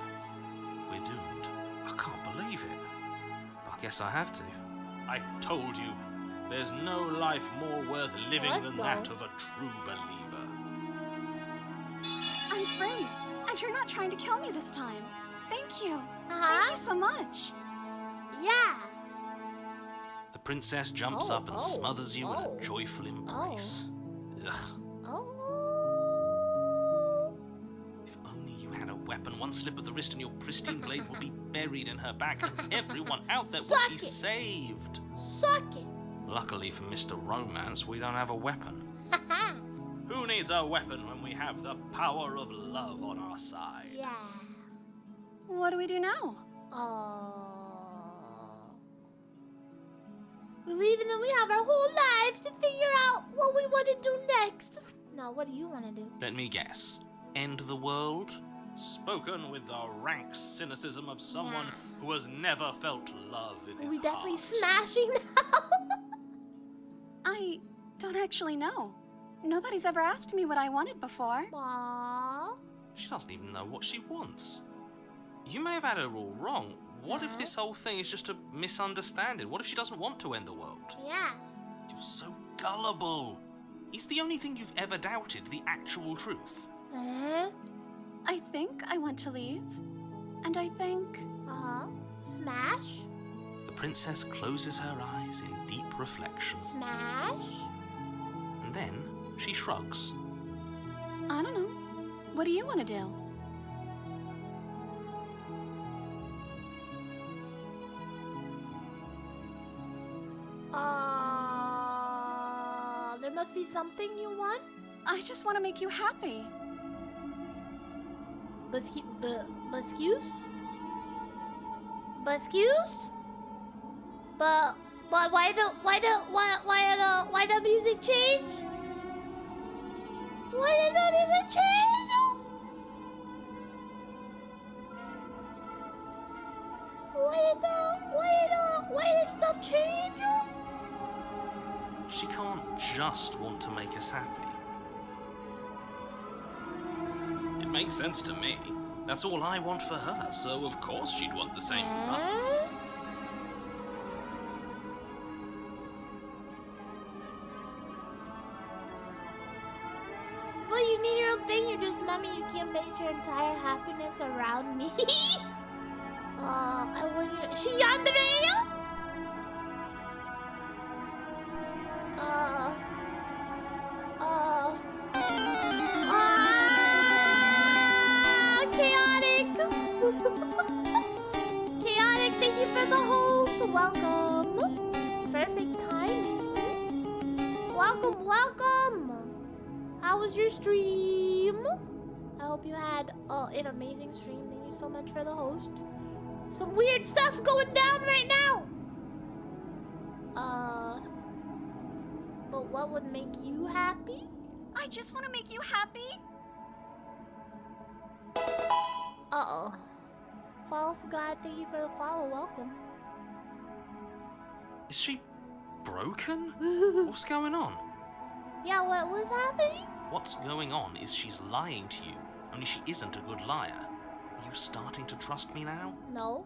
We're doomed. I can't believe it. I guess I have to. I told you, there's no life more worth living than that of a true believer. I'm free, and you're not trying to kill me this time. Thank you. Uh-huh. Thank you so much. Yeah. The princess jumps up and smothers you in a joyful embrace. Ugh. If only you had a weapon, one slip of the wrist and your pristine blade would be buried in her back, and everyone out there would be saved. Suck it. Luckily for Mr. Romance, we don't have a weapon. Who needs a weapon when we have the power of love on our side? Yeah. What do we do now? We leave and then we have our whole lives to figure out what we want to do next. Now, what do you want to do? Let me guess. End the world? Spoken with the rank cynicism of someone who has never felt love in his Are we definitely heart. smashing now? I don't actually know. Nobody's ever asked me what I wanted before. Aww. She doesn't even know what she wants. You may have had her all wrong. What if this whole thing is just a misunderstanding? What if she doesn't want to end the world? Yeah. You're so gullible. Is the only thing you've ever doubted the actual truth? I think I want to leave. And I think... Smash? The princess closes her eyes in deep reflection. Smash? And then she shrugs. I don't know. What do you want to do? There must be something you want? I just want to make you happy. Excuse? But why the music change? Why did the music change? Why did stuff change? She can't just want to make us happy. It makes sense to me. That's all I want for her, so of course she'd want the same for us. Well, you need your own thing. You're just mommy. You can't base your entire happiness around me. I want you. She yandere? Chaos. welcome. Perfect timing. Welcome, welcome. How was your stream? I hope you had an amazing stream. Thank you so much for the host. Some weird stuff's going down right now. But what would make you happy? I just want to make you happy. Uh-oh. False God, thank you for the follow. Welcome. Is she broken? What's going on? Yeah, what was happening? What's going on is she's lying to you, only she isn't a good liar. Are you starting to trust me now? No.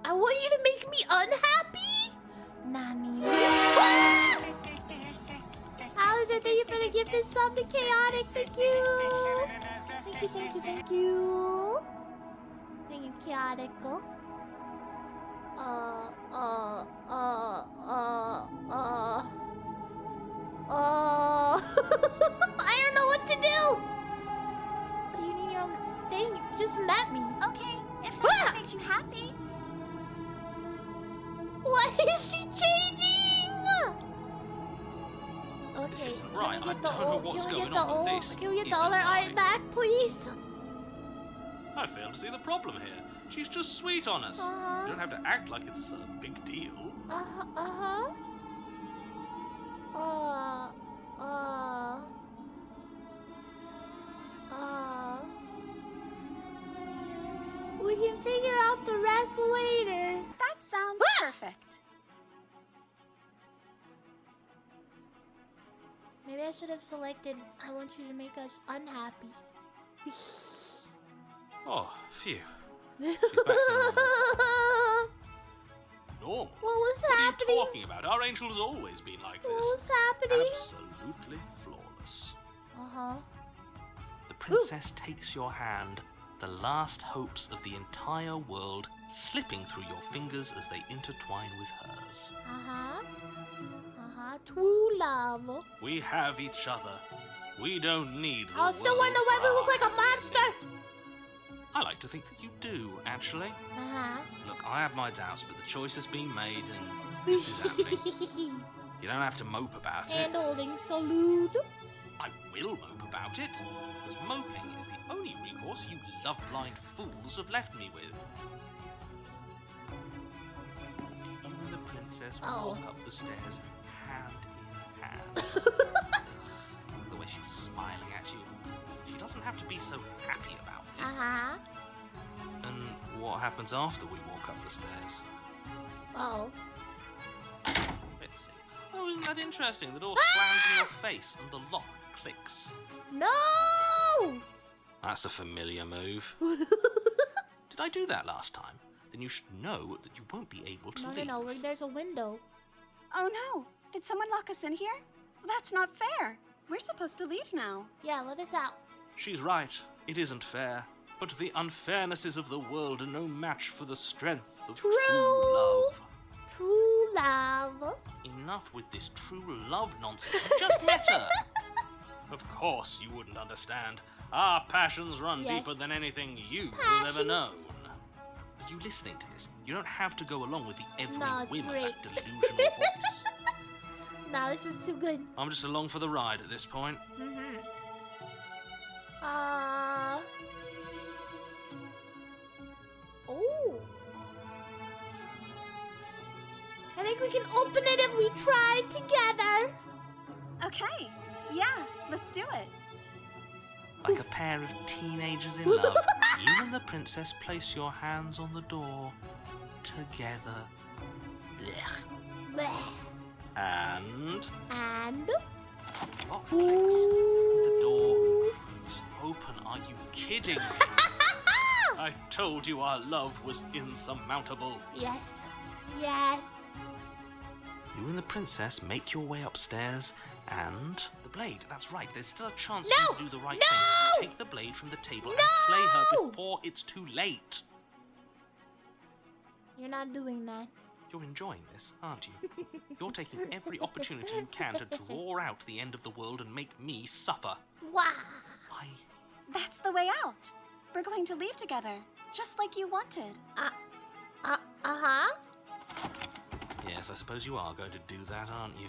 I want you to make me unhappy? Nani? Alistair, thank you for the gift of sub to Chaotic. Thank you. Thank you, thank you, thank you. Thank you, Chaotic. I don't know what to do. You need your own thing. You just met me. Okay, if that makes you happy. What is she changing? Okay, This isn't right. can we I get don't the know old? what's Can we going get the on, but old? this Can we get the isn't older art right. back, please? I fail to see the problem here. She's just sweet on us. You don't have to act like it's a big deal. We can figure out the rest later. That sounds perfect. Maybe I should have selected I want you to make us unhappy. Oh, phew. She's back to normal. What was What are happening? you talking about? Our angel has always been like What this. was happening? Absolutely flawless. Uh-huh. The princess takes your hand, the last hopes of the entire world slipping through your fingers as they intertwine with hers. True love. We have each other. We don't need the I still world wonder why for we look our like a happy monster. ending. I like to think that you do, actually. Look, I have my doubts, but the choice has been made and this is happening. You don't have to mope about Hand it. holding salute. I will mope about it, because moping is the only recourse you love-blind fools have left me with. You and the princess walk up the stairs, hand in hand. Ugh, look at the way she's smiling at you. She doesn't have to be so happy about this. And what happens after we walk up the stairs? Let's see. Oh, isn't that interesting? The door slams in your face and the lock clicks. No! That's a familiar move. Did I do that last time? Then you should know that you won't be able to leave. No. There's a window. Oh no! Did someone lock us in here? That's not fair. We're supposed to leave now. Yeah, let us out. She's right. It isn't fair. But the unfairnesses of the world are no match for the strength of true love. True love. Enough with this true love nonsense. You just met her. Of course you wouldn't understand. Our passions run deeper than anything you will ever know. Are you listening to this? You don't have to go along with the every whim of that delusional voice. No, this is too good. I'm just along for the ride at this point. Oh. I think we can open it if we try together. Okay, yeah, let's do it. Like a pair of teenagers in love, you and the princess place your hands on the door together. Blech. And lock clicks. The door creaks open. Are you kidding me? I told you our love was insurmountable. Yes. You and the princess make your way upstairs, and the blade. That's right. There's still a chance No! you to do the right No! thing. Take the blade from the table and No! slay her before it's too late. You're not doing that. You're enjoying this, aren't you? You're taking every opportunity you can to draw out the end of the world and make me suffer. Wow. That's the way out. We're going to leave together, just like you wanted. Uh-huh. Yes, I suppose you are going to do that, aren't you?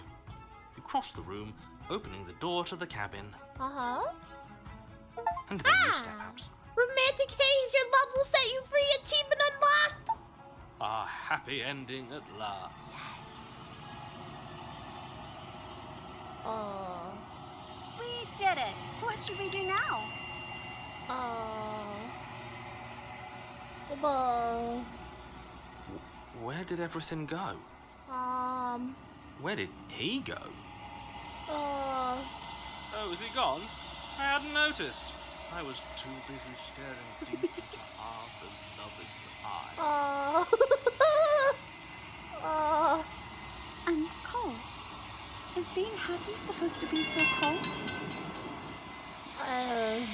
You cross the room, opening the door to the cabin. Uh-huh. And then you step outside. Romantic haze, your love will set you free. Achievement unlocked. A happy ending at last. Yes. Oh. We did it. What should we do now? Where did everything go? Where did he go? Oh, is he gone? I hadn't noticed. I was too busy staring deep into our beloved's eyes. I'm cold. Is being happy supposed to be so cold? Cold.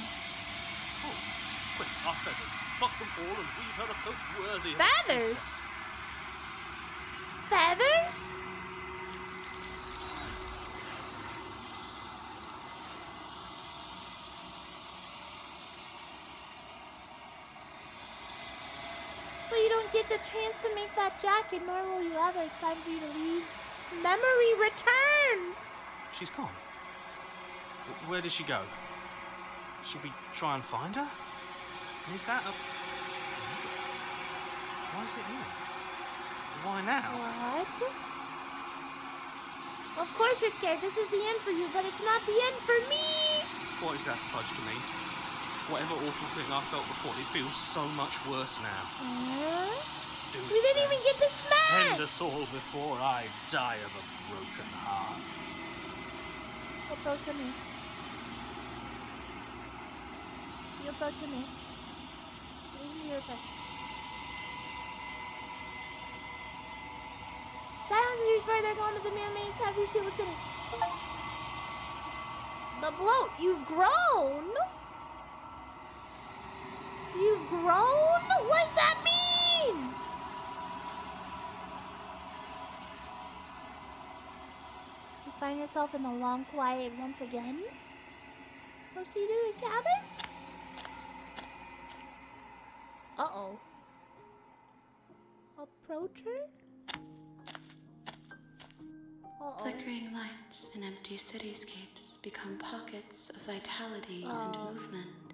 Quick, our feathers. Pluck them all and weave her a coat worthy of a Feathers? princess. Feathers? But you don't get the chance to make that jacket, nor will you ever. It's time for you to leave. Memory returns! She's gone. Where did she go? Should we try and find her? And is that a... Why is it here? Why now? What? Of course you're scared. This is the end for you, but it's not the end for me! What is that supposed to mean? Whatever awful thing I felt before, it feels so much worse now. We didn't even get to smash! End us all before I die of a broken heart. Approach me. You approach me. Give me your touch. Silence is used further gone to the mermaids. Have you seen what's in it? The bloat. You've grown? You've grown? What does that mean? You find yourself in the long quiet once again? Proceed to the cabin? Uh-oh. Approach her? Uh-oh. Flickering lights in empty cityscapes become pockets of vitality and movement.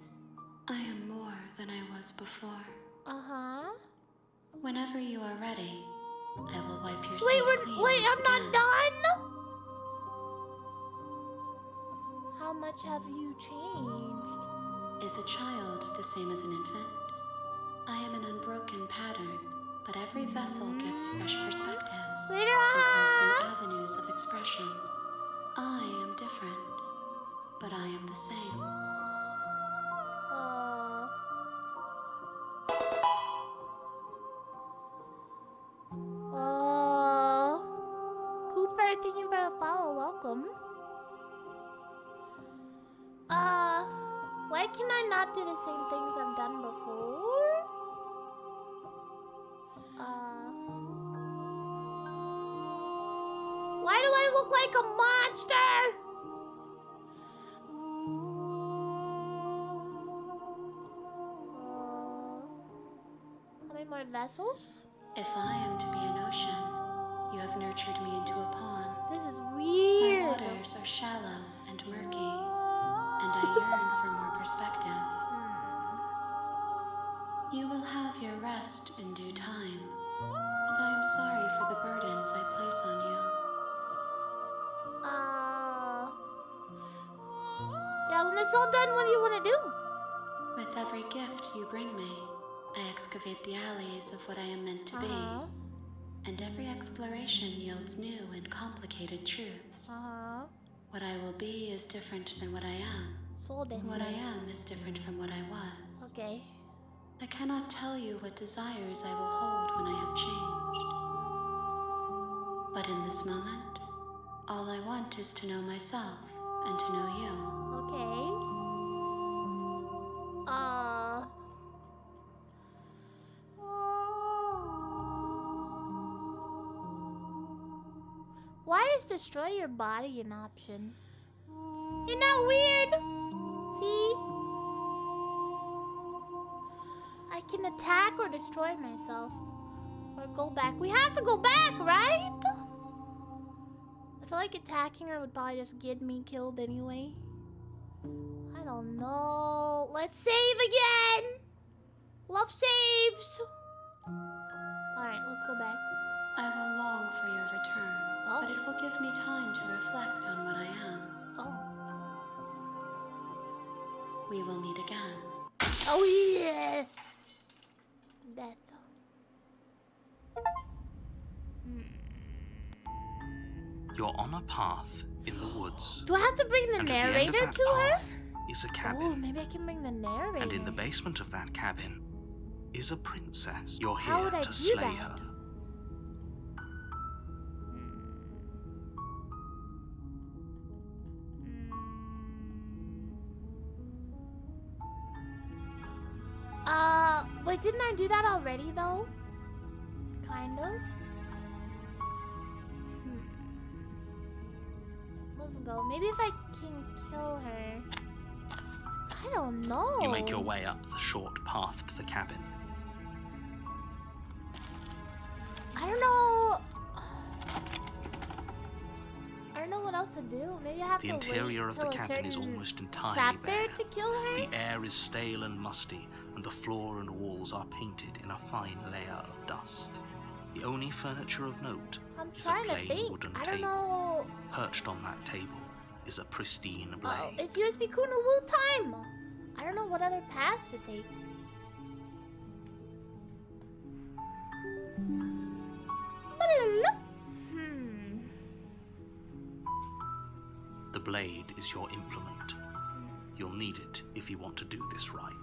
I am more than I was before. Uh-huh. Whenever you are ready, I will wipe your Wait, slate clean wait, I'm once not again. done? How much have you changed? Is a child the same as an infant? I am an unbroken pattern, but every vessel gives fresh perspectives Later and carves on. new avenues of expression. I am different, but I am the same. Cooper, thank you for the follow. Welcome. Why can I not do the same things I've done before? Why do I look like a monster? How many more vessels? If I am to be an ocean, you have nurtured me into a pond. This is My weird. waters are shallow and murky, and I yearn for more perspective. You will have your rest in due time, and I am sorry for the burdens I place on you. Yeah, when it's all done, what do you want to do? With every gift you bring me, I excavate the alleys of what I am meant to be, and every exploration yields new and complicated truths. What I will be is different than what I am. What I am is different from what I was. Okay. I cannot tell you what desires I will hold when I have changed. But in this moment, all I want is to know myself and to know you. Okay. Why is destroy your body an option? Isn't that weird? See? I can attack or destroy myself. Or go back. We have to go back, right? I feel like attacking her would probably just get me killed anyway. I don't know. Let's save again! Love saves! Alright, let's go back. I will long for your return, Oh. but it will give me time to reflect on what I am. Oh. We will meet again. Oh yeah! Death. You're on a path in the woods. Do I have to bring the And at the end of narrator that to her? path is a Oh, cabin. maybe I can bring the narrator. And in the basement of that cabin is a princess. You're How here would I to do slay that? her. Wait, didn't I do that already though? Kind of. Let's go. Maybe if I can kill her. I don't know. You make your way up the short path to the cabin. I don't know. I don't know what else to do. Maybe I have The to interior wait of the till a cabin is certain almost entirely chapter bare. to kill her. The air is stale and musty, and the floor and walls are painted in a fine layer of dust. The only furniture of note I'm is trying a to plain think. wooden I don't table. know. Perched on that table is a pristine blade. Oh, it's USB Kuna Woo time. I don't know what other paths to take. The blade is your implement. You'll need it if you want to do this right.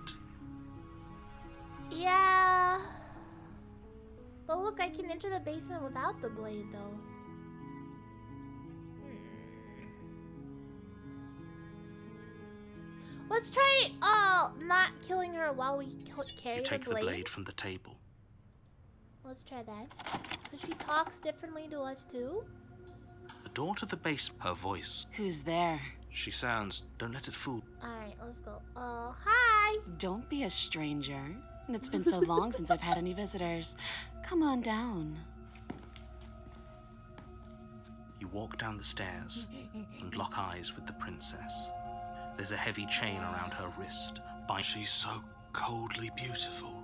Yeah. But look, I can enter the basement without the blade, though. Let's try, not killing her while we carry You take the blade. the blade from the table. Let's try that. Because she talks differently to us, too. The door to the basement, her voice. Who's there? She sounds, don't let it fool. Alright, let's go. Hi! Don't be a stranger. It's been so long since I've had any visitors. Come on down. You walk down the stairs and lock eyes with the princess. There's a heavy chain around her wrist. She's so coldly beautiful.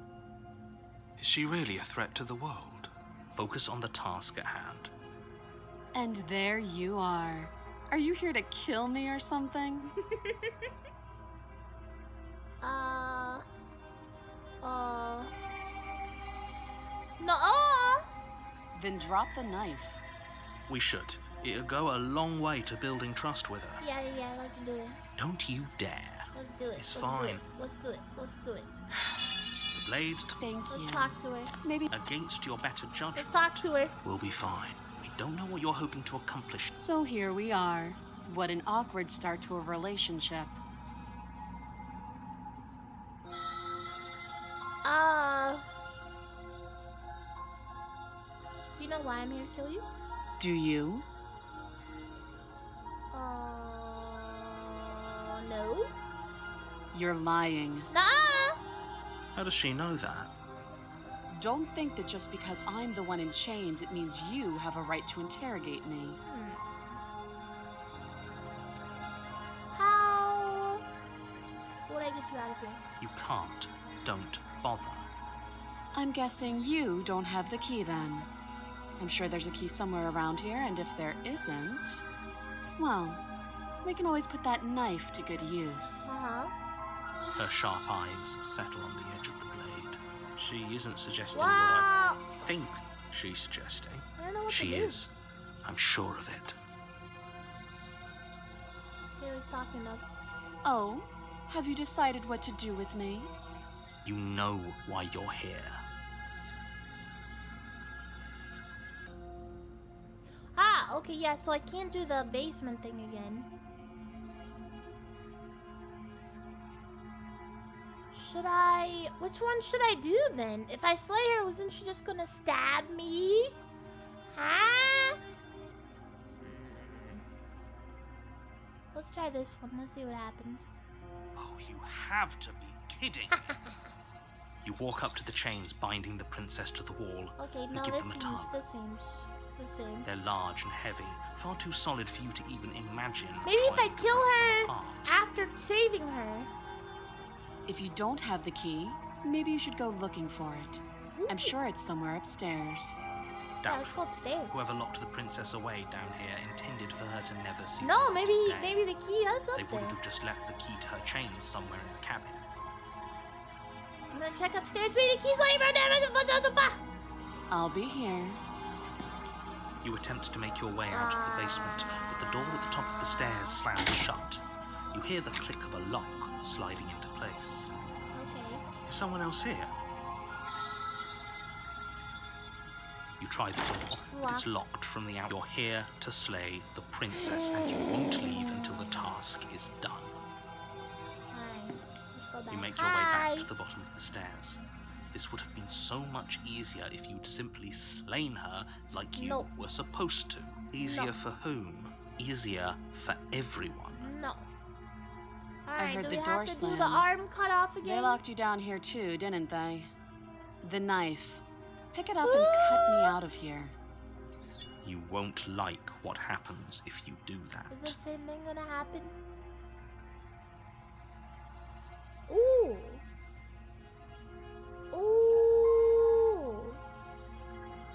Is she really a threat to the world? Focus on the task at hand. And there you are. Are you here to kill me or something? No. Then drop the knife. We should. It'll go a long way to building trust with her. Yeah, let's do it. Don't you dare. Let's do it. It's Do fine. it. Let's do it. Let's do it. The blade Thank Let's you. talk to her. Maybe. against your better judgment. Let's talk to her. We'll be fine. We don't know what you're hoping to accomplish. So here we are. What an awkward start to a relationship. Do you know why I'm here to kill you? Do you? No. You're lying. Nah. How does she know that? Don't think that just because I'm the one in chains, it means you have a right to interrogate me. How would I get you out of here? You can't. Don't bother. I'm guessing you don't have the key then. I'm sure there's a key somewhere around here, and if there isn't, well, we can always put that knife to good use. Uh-huh. Her sharp eyes settle on the edge of the blade. She isn't suggesting what Wow. I think she's suggesting. I don't know what She to do. is. I'm sure of it. Okay, we're talking of. Oh, have you decided what to do with me? You know why you're here. Okay, yeah, so I can't do the basement thing again. Should I... Which one should I do then? If I slay her, wasn't she just gonna stab me? Huh? Let's try this one. Let's see what happens. Oh, you have to be kidding. You walk up to the chains binding the princess to the wall Okay, and no, give this them a seems tug. the same. They're large and heavy, far too solid for you to even imagine. Maybe if I trying to kill break her them apart. after saving her. If you don't have the key, maybe you should go looking for it. I'm Ooh. sure it's somewhere upstairs. Yeah, let's go upstairs. Whoever locked the princess away down here intended for her to never see No, the light maybe of day. maybe the key is up They there. wouldn't have just left the key to her chains somewhere in the cabin. I'm gonna check upstairs. Maybe the key's lying right there. I'll be here. You attempt to make your way out of the basement, but the door at the top of the stairs slams shut. You hear the click of a lock sliding into place. Okay. Is someone else here? You try the door, but it's locked from the outside. You're here to slay the princess, and you won't leave until the task is done. Alright, let's go back. You make your way back to the bottom of the stairs. This would have been so much easier if you'd simply slain her like you Nope. were supposed to. Easier Nope. for whom? Easier for everyone. No. Alright, heard do the we door have to do slam. the arm cut off They again? locked you down here too, didn't they? The knife. Pick it up and cut me out of here. You won't like what happens if you do that. Is the same thing gonna happen? Ooh. Ooh.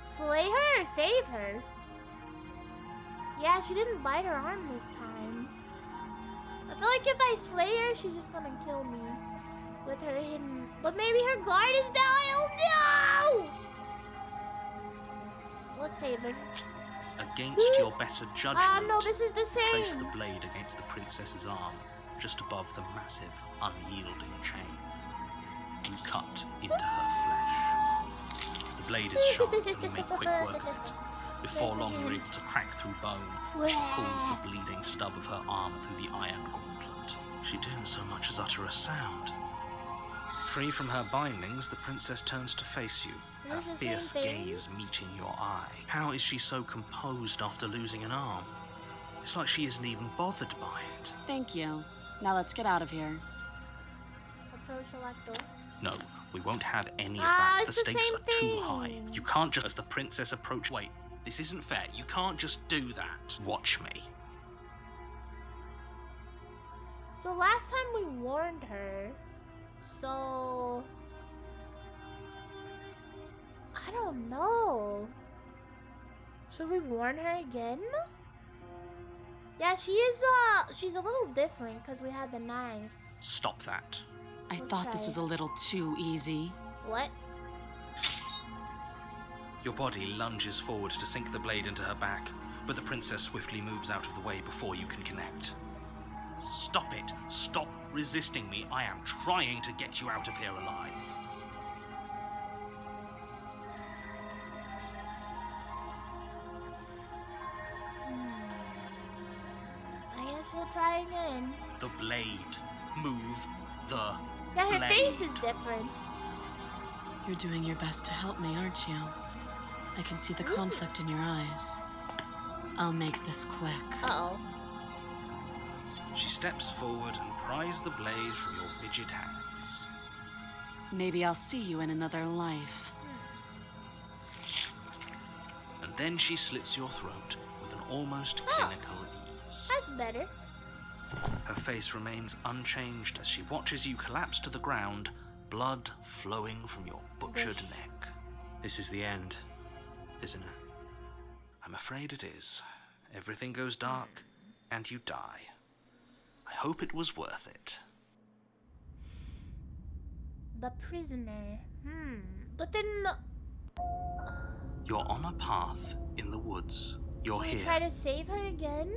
Slay her or save her? Yeah, she didn't bite her arm this time. I feel like if I slay her, she's just gonna kill me with her hidden. But maybe her guard is down. Oh no! Let's save her. Against your better judgment, Ah, no, this is the place same. the blade against the princess's arm, just above the massive, unyielding chain. You cut into her flesh. The blade is sharp, and you make quick work of it. Before long, you're able to crack through bone. She pulls the bleeding stub of her arm through the iron gauntlet. She didn't so much as utter a sound. Free from her bindings, the princess turns to face you, her Is this the same fierce thing? gaze meeting your eye. How is she so composed after losing an arm? It's like she isn't even bothered by it. Thank you. Now let's get out of here. Approach a locked door. No, we won't have any of Ah, that. it's The the stakes same are too high. thing. You can't just, as the princess approach. Wait, this isn't fair. You can't just do that. Watch me. So last time we warned her. So I don't know. Should we warn her again? Yeah, she's a little different because we had the knife. Stop that. I Let's thought try this it. was a little too easy. What? Your body lunges forward to sink the blade into her back, but the princess swiftly moves out of the way before you can connect. Stop it! Stop resisting me! I am trying to get you out of here alive. I guess we'll try again. The blade. Move the Yeah, her blade. face is different. You're doing your best to help me, aren't you? I can see the conflict in your eyes. I'll make this quick. Uh-oh. She steps forward and pries the blade from your rigid hands. Maybe I'll see you in another life. And then she slits your throat with an almost Oh. clinical ease. That's better. Her face remains unchanged as she watches you collapse to the ground, blood flowing from your butchered Gosh. neck. This is the end, isn't it? I'm afraid it is. Everything goes dark, and you die. I hope it was worth it. The prisoner. But then You're on a path in the woods. You're should we here. try to save her again?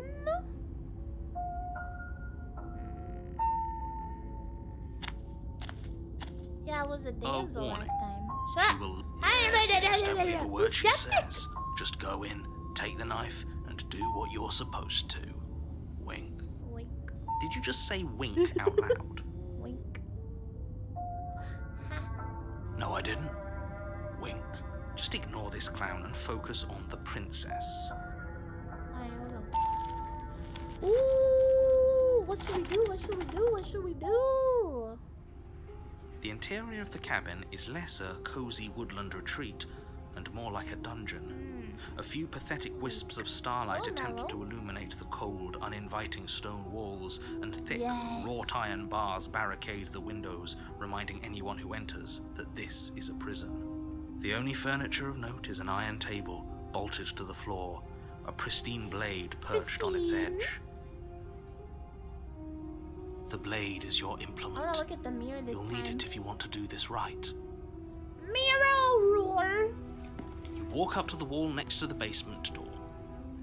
Yeah, it was the damsel warning. last time. Shut She up. will. Hey, Don't believe a word she skeptic. says. Just go in, take the knife, and do what you're supposed to. Wink. Wink, Did you just say wink out loud? wink. Ha. No, I didn't. Wink. Just ignore this clown and focus on the princess. Alright, we'll go. Ooh, what should we do? What should we do? What should we do? The interior of the cabin is less a cozy woodland retreat and more like a dungeon. A few pathetic wisps of starlight attempt to illuminate the cold, uninviting stone walls, and thick, wrought iron bars barricade the windows, reminding anyone who enters that this is a prison. The only furniture of note is an iron table, bolted to the floor, a pristine blade perched on its edge. The blade is your implement. I'm gonna look at the mirror this You'll time. need it if you want to do this right. Mirror roar! You walk up to the wall next to the basement door.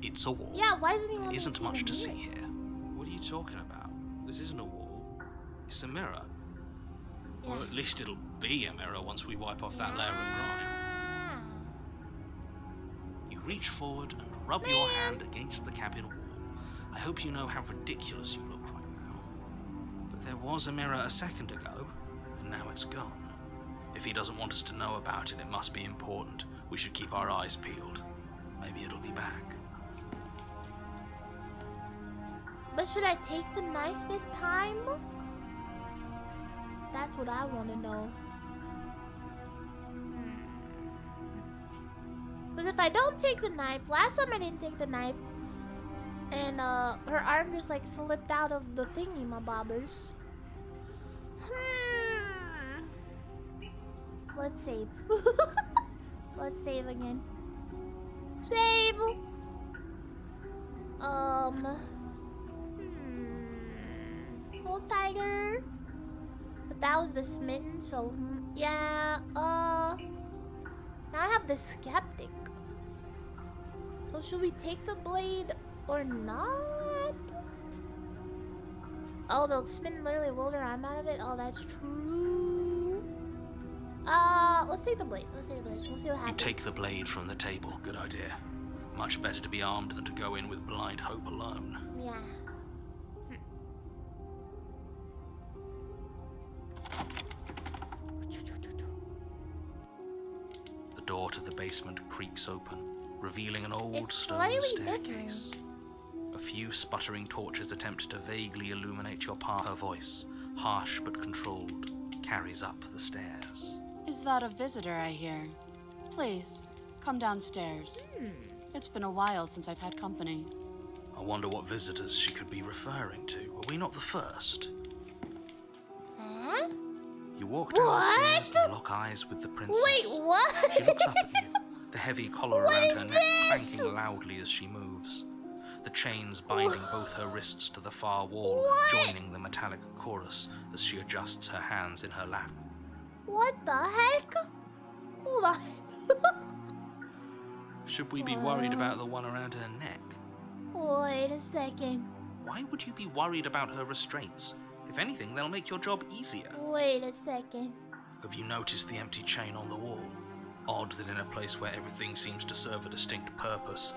It's a wall. Yeah, why doesn't he want There me isn't see much the to see mirror? here. What are you talking about? This isn't a wall. It's a mirror. Yeah. Or at least it'll be a mirror once we wipe off that layer of grime. You reach forward and rub your hand against the cabin wall. I hope you know how ridiculous you look right now. But there was a mirror a second ago, and now it's gone. If he doesn't want us to know about it, it must be important. We should keep our eyes peeled. Maybe it'll be back. But should I take the knife this time? That's what I want to know. Because if I don't take the knife, last time I didn't take the knife, and her arm just like slipped out of the thingy, my bobbers. Let's save. Let's save again. Save. Hold tiger. But that was the smitten, so yeah. Now I have the skeptic. So should we take the blade or not? Oh, the smitten literally rolled her arm out of it. Oh, that's true. Let's take the blade. Let's take the blade. We'll see what happens. You take the blade from the table. Good idea. Much better to be armed than to go in with blind hope alone. Yeah. The door to the basement creaks open, revealing an old It's stone slightly staircase. A few sputtering torches attempt to vaguely illuminate your path. Her voice, harsh but controlled, carries up the stairs. Is that a visitor I hear? Please, come downstairs. It's been a while since I've had company. I wonder what visitors she could be referring to. Were we not the first? Huh? You walk down the stairs What? and lock eyes with the princess. Wait, what? She looks up at you, the heavy collar What around is her neck this? clanking loudly as she moves. The chains binding both her wrists to the far wall, What? joining the metallic chorus as she adjusts her hands in her lap. What the heck? Hold on. Should we be worried about the one around her neck? Wait a second. Why would you be worried about her restraints? If anything, they'll make your job easier. Wait a second. Have you noticed the empty chain on the wall? Odd that in a place where everything seems to serve a distinct purpose,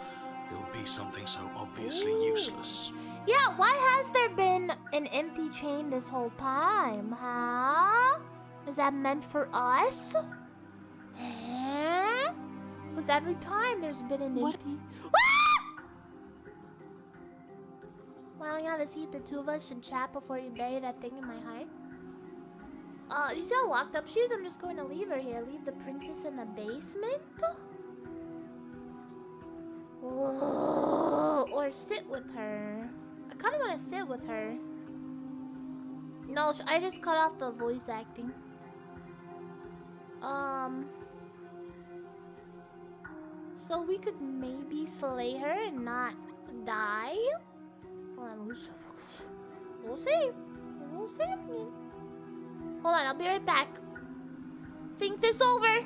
there would be something so obviously useless. Yeah, why has there been an empty chain this whole time, huh? Is that meant for us? Huh? Because every time there's been an What? empty... Ah! Why don't you have a seat? The two of us should chat before you bury that thing in my heart. You see how locked up she is? I'm just going to leave her here. Leave the princess in the basement? Whoa. Or sit with her. I kind of want to sit with her. No, I just cut off the voice acting. So we could maybe slay her and not die? Hold on, we'll save. We'll save again. Hold on, I'll be right back. Think this over.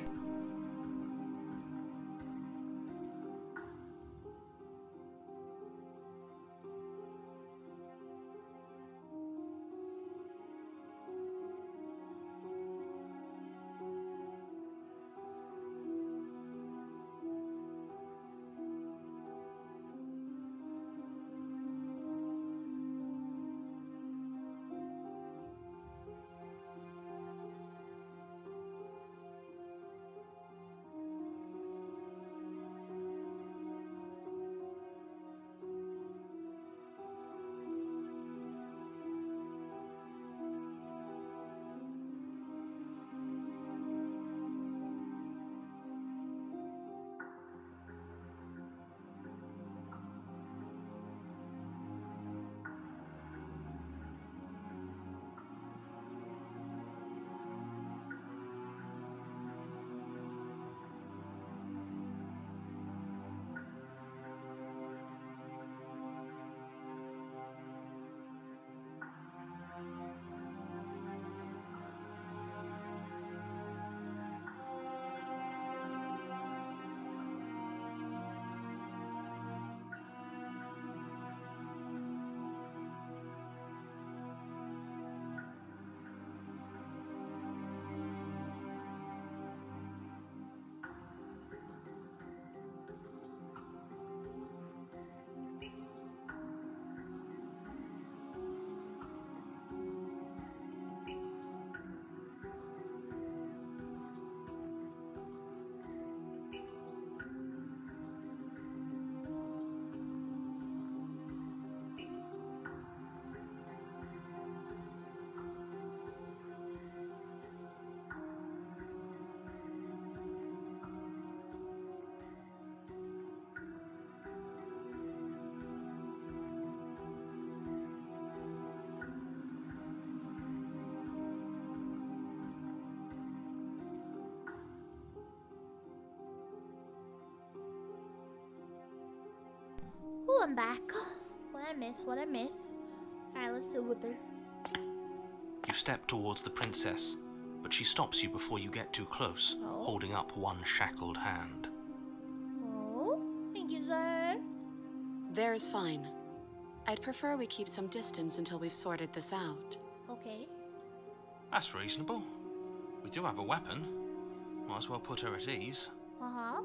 Ooh, I'm back. What I miss? Alright, let's sit with her. You step towards the princess, but she stops you before you get too close, holding up one shackled hand. Oh, thank you, sir. There's fine. I'd prefer we keep some distance until we've sorted this out. Okay. That's reasonable. We do have a weapon. Might as well put her at ease. Uh-huh.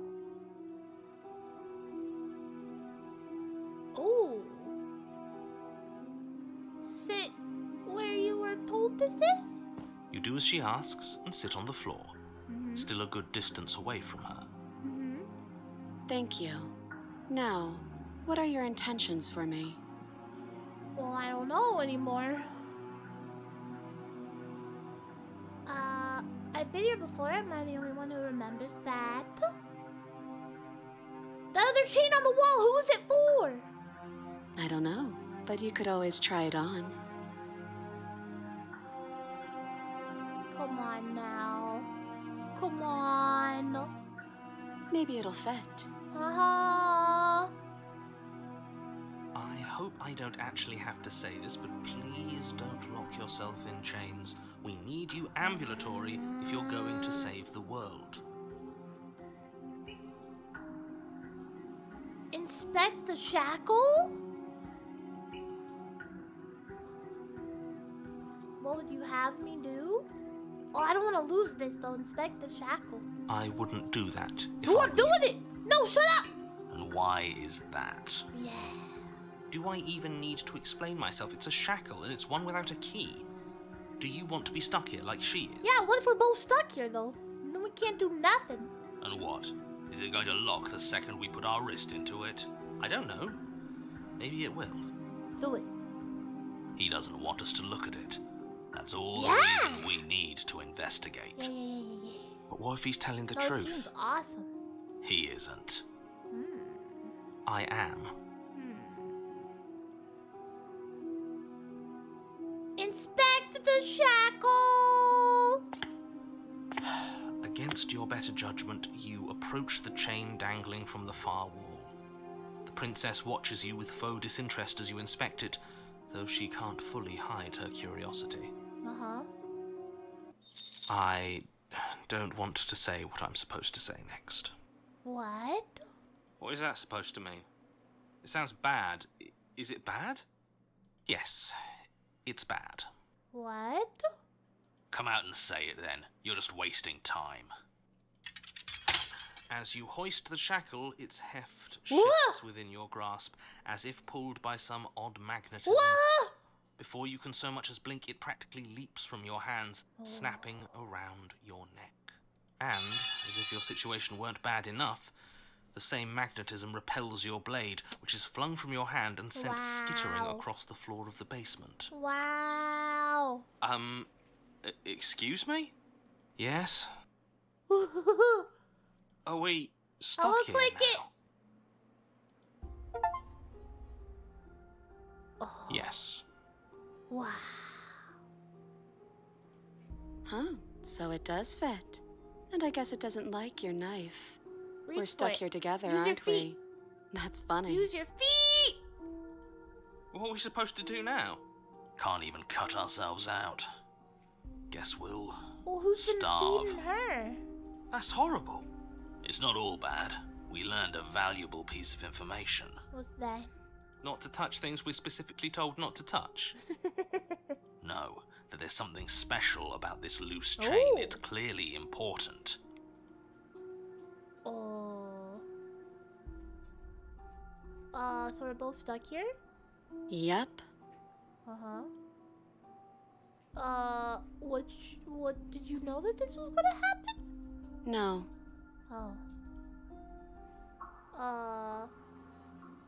Ooh. Sit where you were told to sit? You do as she asks and sit on the floor, still a good distance away from her. Thank you. Now, what are your intentions for me? Well, I don't know anymore. I've been here before. Am I the only one who remembers that? The other chain on the wall, who is it for? I don't know, but you could always try it on. Come on now. Come on. Maybe it'll fit. Uh-huh. I hope I don't actually have to say this, but please don't lock yourself in chains. We need you ambulatory if you're going to save the world. Inspect the shackle? What would you have me do? Oh, I don't want to lose this though. Inspect the shackle. I wouldn't do that. You weren't doing it! No, shut up! And why is that? Yeah. Do I even need to explain myself? It's a shackle, and it's one without a key. Do you want to be stuck here like she is? Yeah, what if we're both stuck here though? Then we can't do nothing. And what? Is it going to lock the second we put our wrist into it? I don't know. Maybe it will. Do it. He doesn't want us to look at it. That's all Yeah. the reason we need to investigate. Yeah. But what if he's telling the No, truth? this game's awesome. He isn't. Hmm. I am. Inspect the shackle! Against your better judgment, you approach the chain dangling from the far wall. The princess watches you with faux disinterest as you inspect it, though she can't fully hide her curiosity. Uh-huh. I don't want to say what I'm supposed to say next. What? What is that supposed to mean? It sounds bad. Is it bad? Yes, it's bad. What? Come out and say it then. You're just wasting time. As you hoist the shackle, its heft shifts within your grasp, as if pulled by some odd magnetism. What? Before you can so much as blink, it practically leaps from your hands, snapping around your neck. And, as if your situation weren't bad enough, the same magnetism repels your blade, which is flung from your hand and sent skittering across the floor of the basement. Wow. Excuse me? Yes? Oh, Are we stuck look here like now? it. Oh. Yes. Wow. Huh, so it does fit. And I guess it doesn't like your knife. Reach We're for stuck it. here together, Use your aren't feet. we? That's funny. Use your feet! What are we supposed to do now? Can't even cut ourselves out. Guess we'll Well, who's been starve. feeding her? That's horrible. It's not all bad. We learned a valuable piece of information. What's that? Not to touch things we're specifically told not to touch. No, that there's something special about this loose chain. Ooh. It's clearly important. Oh. So we're both stuck here? Yep. What did you know that this was gonna happen? No. Oh.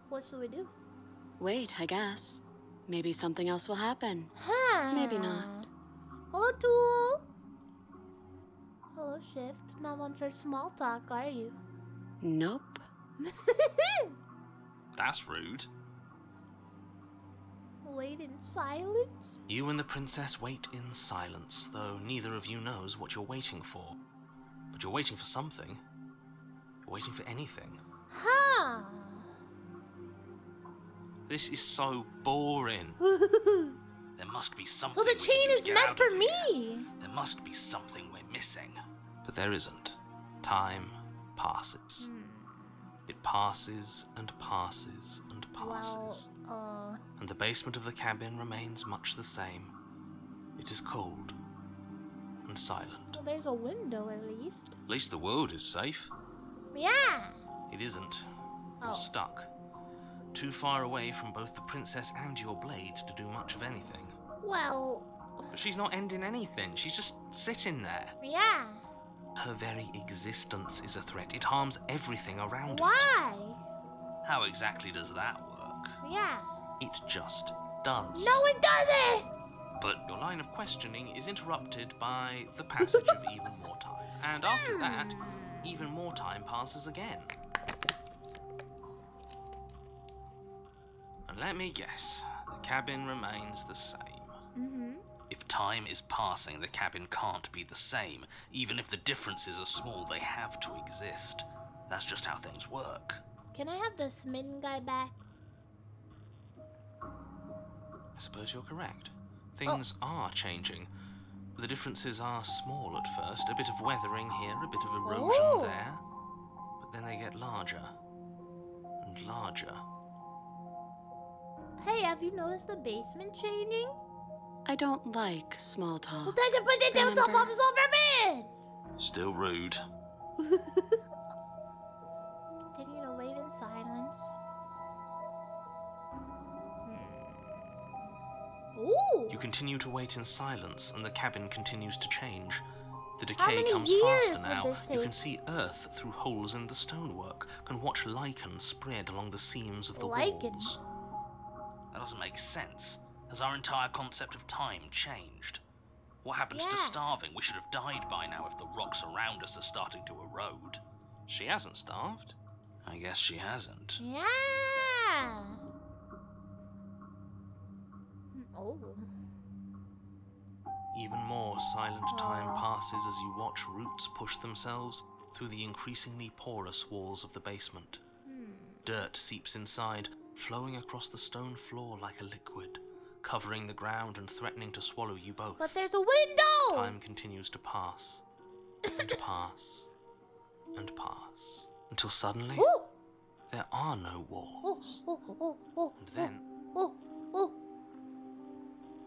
What should we do? Wait, I guess. Maybe something else will happen. Huh. Maybe not. Hello, Tool. Hello, Shift. Not one for small talk, are you? Nope. That's rude. Wait in silence? You and the princess wait in silence, though neither of you knows what you're waiting for. But you're waiting for something. You're waiting for anything. Huh. This is so boring. There must be something. So the we can chain do to is get meant out for of here. me. There must be something we're missing. But there isn't. Time passes. It passes and passes and passes. And the basement of the cabin remains much the same. It is cold and silent. Well, there's a window at least. At least the world is safe. Yeah. It isn't. You're Oh. stuck. Too far away from both the princess and your blade to do much of anything. Well, But she's not ending anything. She's just sitting there. yeah. Her very existence is a threat. It harms everything around Why? it. How exactly does that work? Yeah. It just does. No, it doesn't. But your line of questioning is interrupted by the passage of even more time. And after that, even more time passes again. And let me guess, the cabin remains the same. If time is passing, the cabin can't be the same. Even if the differences are small, they have to exist. That's just how things work. Can I have the smitten guy back? I suppose you're correct. Things are changing. The differences are small at first. A bit of weathering here, a bit of erosion there. But then they get larger and larger. Hey, have you noticed the basement changing? I don't like small talk. Well, then you put it down top Remember- of Silverman! Still rude. Continue to wait in silence. Ooh! You continue to wait in silence, and the cabin continues to change. The How decay many comes years faster would now. this You take? can see earth through holes in the stonework, can watch lichen spread along the seams of the Lichen? walls. That doesn't make sense. Has our entire concept of time changed? What happens to Yeah. starving? We should have died by now if the rocks around us are starting to erode. She hasn't starved. I guess she hasn't. Yeah! Oh. Even more silent time Aw. passes as you watch roots push themselves through the increasingly porous walls of the basement. Dirt seeps inside, flowing across the stone floor like a liquid, covering the ground and threatening to swallow you both. But there's a window! Time continues to pass, and pass, and pass, until suddenly Ooh! there are no Oh, walls. oh, oh, oh, And then, oh, oh.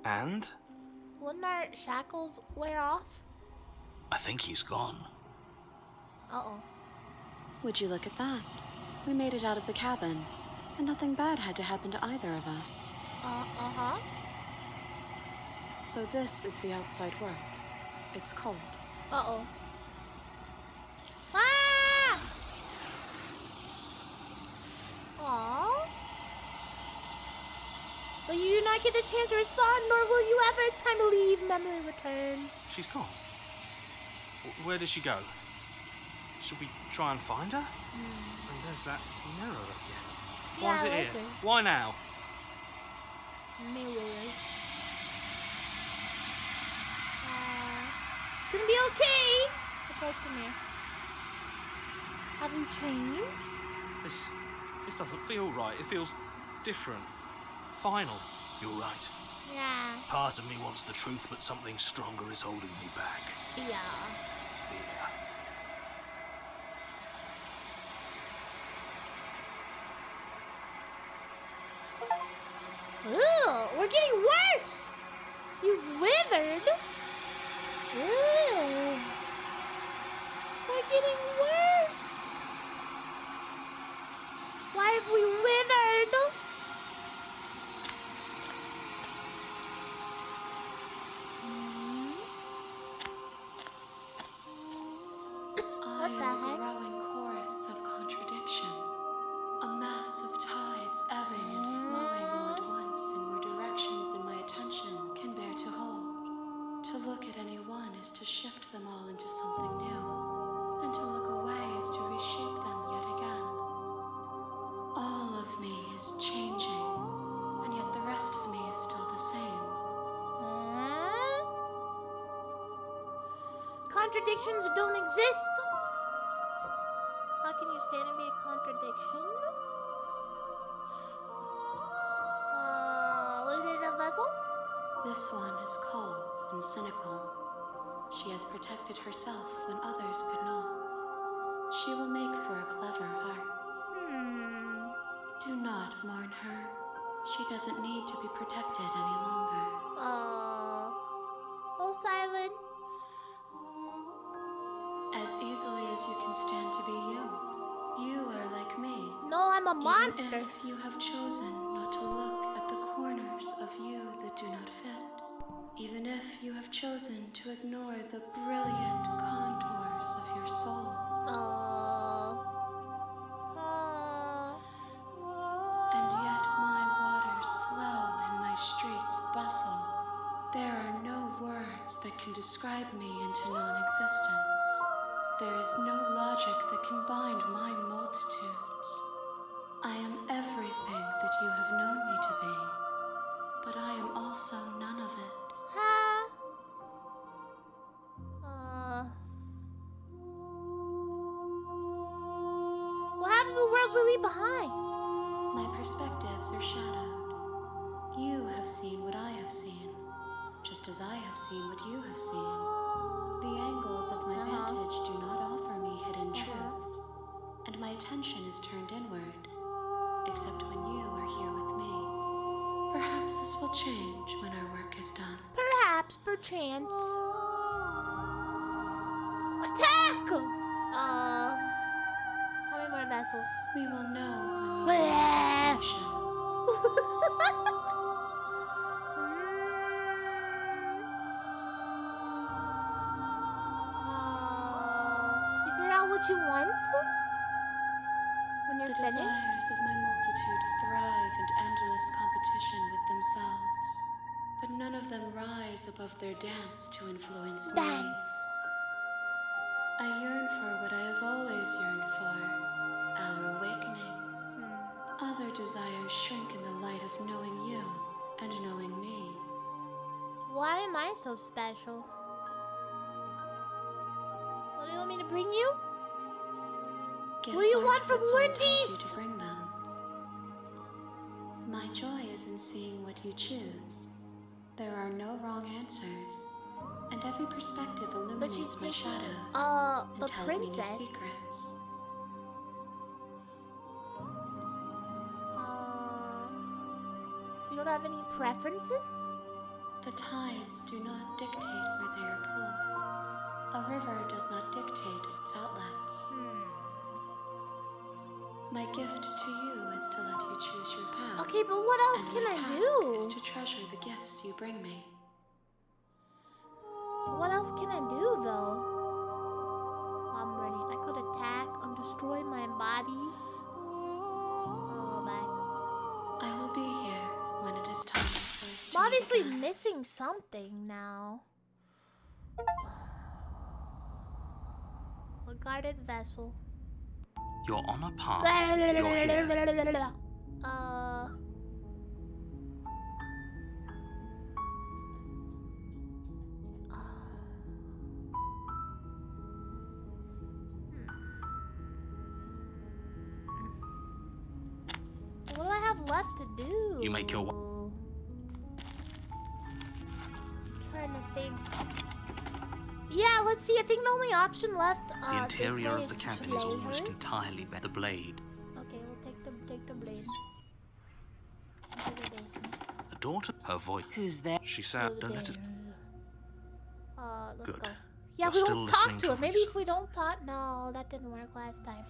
and Wouldn't our shackles wear off? I think he's gone. Uh-oh. Would you look at that? We made it out of the cabin, and nothing bad had to happen to either of us. Uh-huh. So this is the outside world. It's cold. Uh-oh. Ah! Aww. But you do not get the chance to respond, nor will you ever. It's time to leave. Memory return. She's gone. Where did she go? Should we try and find her? And there's that mirror again. Why Yeah, is it I like here? her. Why now? Mirror. It's gonna be okay. Approach the mirror. Have you changed? This doesn't feel right. It feels different. Final. You're right. Yeah. Part of me wants the truth, but something stronger is holding me back. Yeah. Fear. Ugh, we're getting worse. You've withered. Ugh. We're getting worse. Why have we withered? I What am the a heck? growing chorus of contradiction, a mass of tides ebbing and flowing all at once in more directions than my attention can bear to hold. To look at any one is to shift them all into something new, and to look away is to reshape them yet again. All of me is changing, and yet the rest of me is still the same. Huh? Contradictions don't exist. How can you stand and be a contradiction? This one is cold and cynical. She has protected herself when others could not. She will make for a clever heart. Do not mourn her. She doesn't need to be protected any longer. Oh, Silent. As easily as you can stand to be you, you are like me. No, I'm a monster. Even if you have chosen not to look at the corners of you that do not fit. Even if you have chosen to ignore the brilliant contours of your soul. And yet my waters flow and my streets bustle. There are no words that can describe me into non-existence. There is no logic that can bind my multitudes. I am everything that you have known me to be, but I am also none of it. What happens to the worlds we leave behind? My perspectives are shadowed. You have seen what I have seen, just as I have seen what you have seen. The angles of my vantage do not offer me hidden truths, and my attention is turned inward, except when you are here with me. Perhaps this will change when our work is done. Perhaps, perchance. Attack! How many more vessels? We will know when we reach our destination. You figured out what you want when you're The finished? desires of my multitude thrive in endless competition with themselves, but none of them rise above their dance to influence me. Dance. I yearn for what I have always yearned for, our awakening. Other desires shrink in the light of knowing you and knowing me. Why am I so special? What do you want me to bring you? What do you want from Wendy's? To bring them. My joy is in seeing what you choose. There are no wrong answers, and every perspective But she's illuminates my taking, shadows the and tells princess. me new secrets. So you don't have any preferences? The tides do not dictate where they are pulled. A river does not dictate its outlets. My gift to you is to let you choose your path. Okay, but what else and can my I task do? is to treasure the gifts you bring me. What else can I do, though? I'm ready. I could attack or destroy my body. I'll go back. I will be here when it is time for us to I'm obviously meet again. missing something now. A guarded vessel. You're on a path. You're here. What do I have left to do? You make your Trying to think. Yeah, let's see. I think the only option left The interior this way of the is to cabin is slay almost her. entirely the blade. Okay, we'll take the blade. Into the basement. The daughter, her voice. Who's there? She Through said, the "Don't let it." stairs. Let's Good. go. Yeah, You're we still don't talk listening to to her. Maybe reason. if we don't talk. No, that didn't work last time.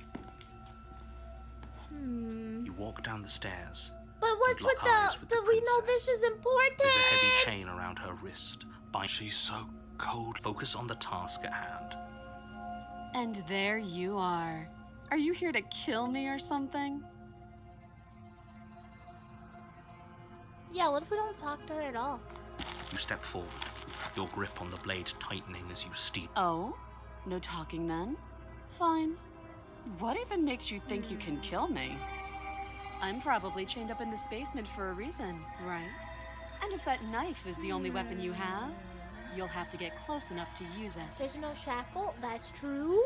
You walk down the stairs. But what's lock with eyes the? with the the we know princess. this is important. There's a heavy chain around her wrist. She's so cold. Focus on the task at hand. And there you are. Are you here to kill me or something? Yeah, what if we don't talk to her at all? You step forward, your grip on the blade tightening as you steep. Oh? No talking then? Fine. What even makes you think you can kill me? I'm probably chained up in this basement for a reason, right? And if that knife is the only weapon you have, you'll have to get close enough to use it. There's no shackle. That's true.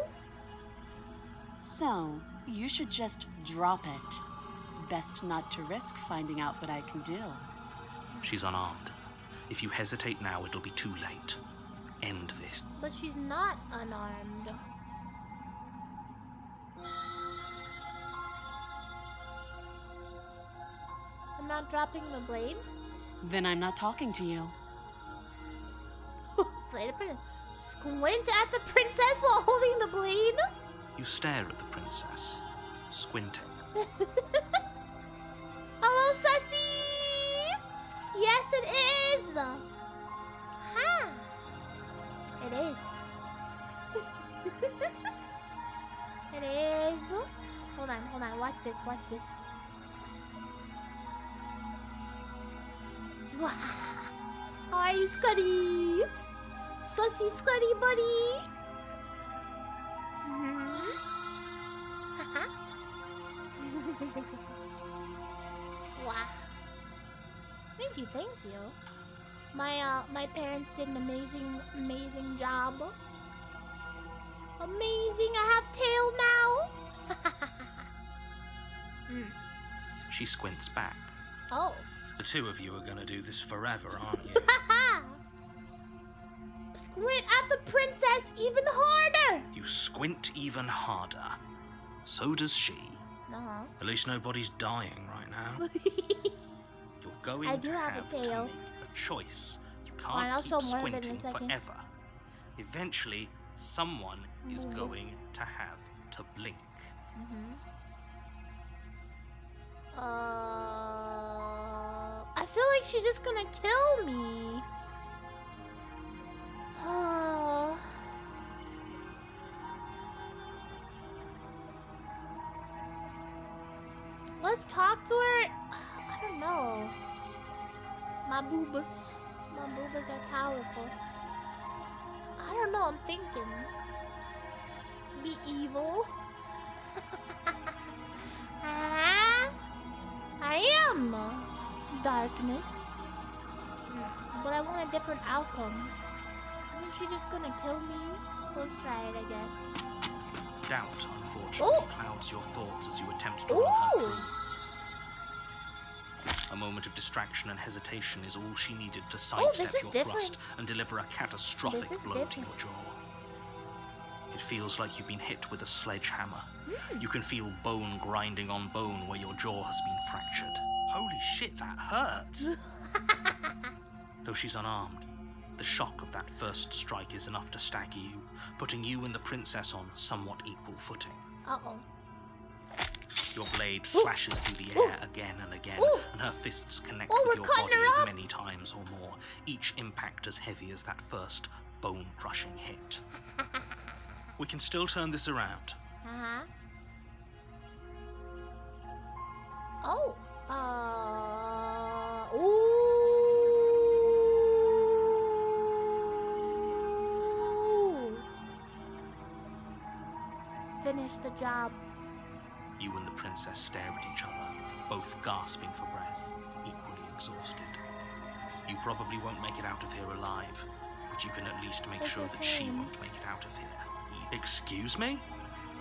So, you should just drop it. Best not to risk finding out what I can do. She's unarmed. If you hesitate now, it'll be too late. End this. But she's not unarmed. I'm not dropping the blade? Then I'm not talking to you. Slay the princess. Squint at the princess while holding the blade? You stare at the princess, squinting. Hello, Sussy! Yes, it is! Ha! It is. It is. Hold on. Watch this. Wow. How are you, Scuddy? Sussy Scuddy buddy. Haha. Wow. Thank you. My parents did an amazing job. Amazing, I have tail now. She squints back. Oh. The two of you are gonna do this forever, aren't you? Squint at the princess even harder. You squint even harder. So does she. Uh-huh. At least nobody's dying right now. You're going I do to have a have to tail. make a choice. You Fine, I'll can't show keep more of it in a squinting second. forever. Eventually, someone is going to have to blink. I feel like she's just gonna kill me. Let's talk to her. I don't know. My boobas are powerful. I don't know, I'm thinking. Be evil. I am darkness. But I want a different outcome. Isn't she just gonna kill me? Let's try it, I guess. Doubt, unfortunately, clouds your thoughts as you attempt to run her through. A moment of distraction and hesitation is all she needed to sidestep your thrust and deliver a catastrophic blow to your jaw. It feels like you've been hit with a sledgehammer. You can feel bone grinding on bone where your jaw has been fractured. Holy shit, that hurts! Though she's unarmed, the shock of that first strike is enough to stagger you, putting you and the princess on somewhat equal footing. Uh-oh. Your blade slashes through the air again and again, and her fists connect with your body as many times or more, each impact as heavy as that first bone-crushing hit. We can still turn this around. Uh-huh. Oh. Ooh. Finish the job. You and the princess stare at each other, both gasping for breath, equally exhausted. You probably won't make it out of here alive, but you can at least make sure that she won't make it out of here. Excuse me?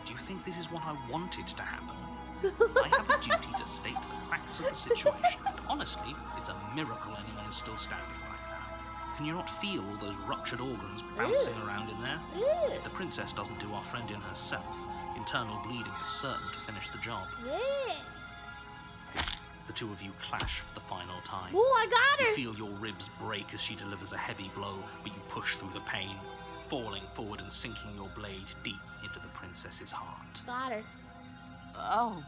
Do you think this is what I wanted to happen? I have a duty to state the facts of the situation, and honestly, it's a miracle anyone is still standing right now. Can you not feel all those ruptured organs bouncing around in there? If the princess doesn't do our friend in herself, internal bleeding is certain to finish the job. The two of you clash for the final time. Ooh, I got her! You feel your ribs break as she delivers a heavy blow, but you push through the pain, falling forward and sinking your blade deep into the princess's heart. Got her. Oh.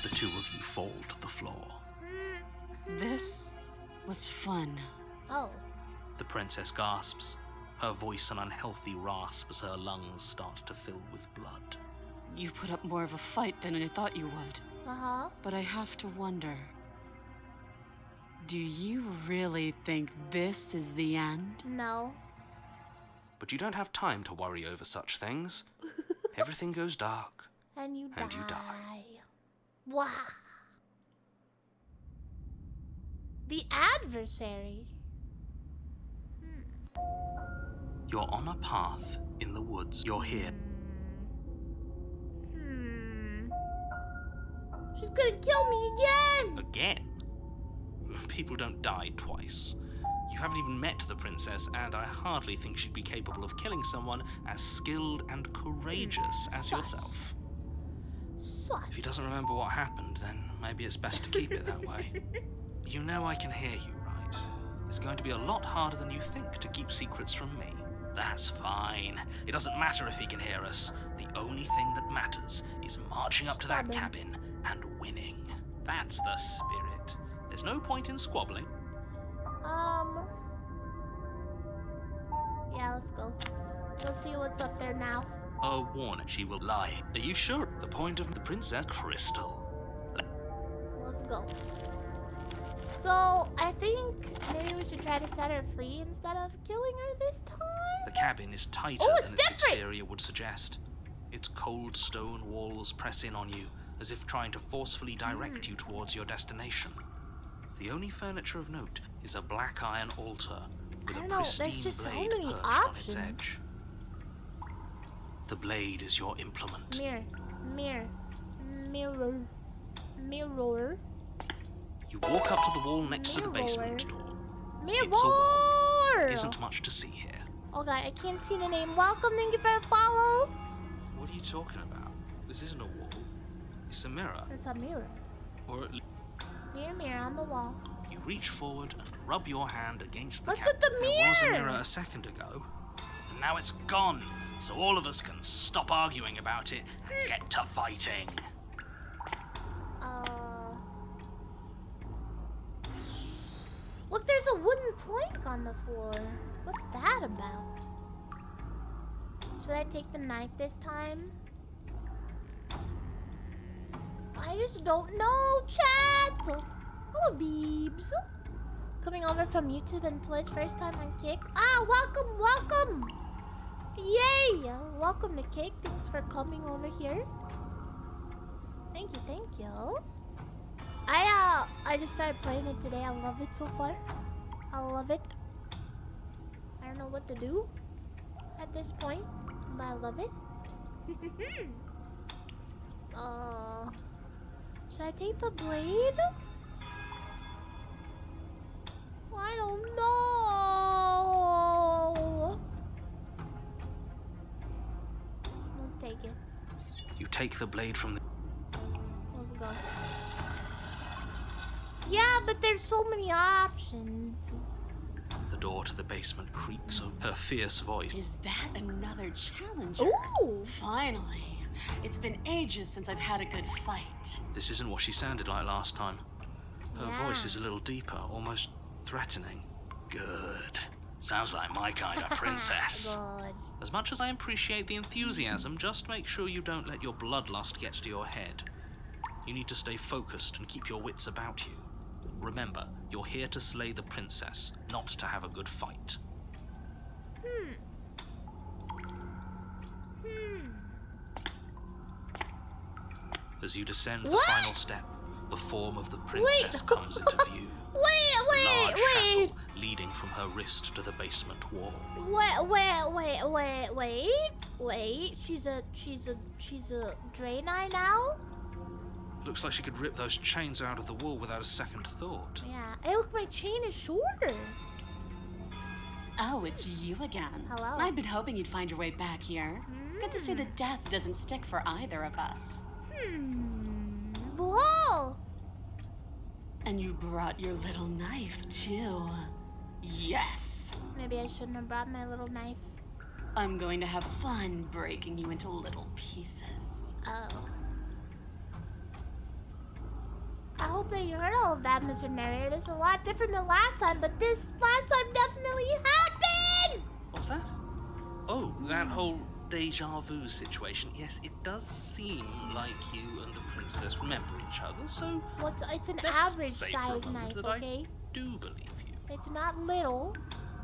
The two of you fall to the floor. This was fun. Oh. The princess gasps, her voice an unhealthy rasp as her lungs start to fill with blood. You put up more of a fight than I thought you would. Uh-huh. But I have to wonder, do you really think this is the end? No. But you don't have time to worry over such things. Everything goes dark. And you die. And you die. Wow. The adversary. You're on a path in the woods. You're here. She's gonna kill me again! Again? people don't die twice. You haven't even met the princess, and I hardly think she'd be capable of killing someone as skilled and courageous as yourself. If he doesn't remember what happened, then maybe it's best to keep it that way. You know I can hear you, right? It's going to be a lot harder than you think to keep secrets from me. That's fine. It doesn't matter if he can hear us. The only thing that matters is marching up to that cabin and winning. That's the spirit. There's no point in squabbling. Yeah, let's go. We'll see what's up there now. A warning, she will lie. Are you sure? The point of the princess crystal. Let's go. So, I think maybe we should try to set her free instead of killing her this time? The cabin is tighter than its exterior would suggest. Its cold stone walls press in on you, as if trying to forcefully direct you towards your destination. The only furniture of note is a black iron altar with a pristine there's just so blade many perched options. on its edge. The blade is your implement. Mirror. You walk up to the wall next to the basement door. Mirror! It's a wall. There isn't much to see here. Okay, I can't see the name. Welcome, thank you for the follow. What are you talking about? This isn't a wall. It's a mirror. It's a mirror. Or at least Mirror on the wall. you reach forward and rub your hand against the What's cabin. with the There was a mirror? mirror a second ago, and now it's gone. So all of us can stop arguing about it and get to fighting. Look, there's a wooden plank on the floor. What's that about? Should I take the knife this time? I just don't know, chat! Hello, Beebs. Coming over from YouTube and Twitch, first time on Kick. Ah, welcome! Yay! Welcome to Kick. Thanks for coming over here. Thank you. I just started playing it today. I love it so far. I love it. I don't know what to do at this point, but I love it. Should I take the blade? I don't know. Let's take it. You take the blade from the... Let's go. Yeah, but there's so many options. The door to the basement creaks open. Her fierce voice. Is that another challenger? Ooh! Finally. It's been ages since I've had a good fight. This isn't what she sounded like last time. Her Yeah. voice is a little deeper, almost threatening. Good. Sounds like my kind of princess. God. As much as I appreciate the enthusiasm, just make sure you don't let your bloodlust get to your head. You need to stay focused and keep your wits about you. Remember, you're here to slay the princess, not to have a good fight. As you descend the final step, the form of the princess comes into view. A large shackle leading from her wrist to the basement wall. Wait. She's a Draenei now? Looks like she could rip those chains out of the wall without a second thought. Yeah. Hey, look, my chain is shorter. Oh, it's you again. Hello. I've been hoping you'd find your way back here. Good to see that death doesn't stick for either of us. Whoa! And you brought your little knife, too. Yes. Maybe I shouldn't have brought my little knife. I'm going to have fun breaking you into little pieces. Oh. I hope that you heard all of that, Mr. Narrator. This is a lot different than last time, but this last time definitely happened! What's that? Oh, that whole deja vu situation. Yes, it does seem like you and the princess remember each other, so... It's an let's average say for a size moment knife, that okay? I do believe you. It's not little.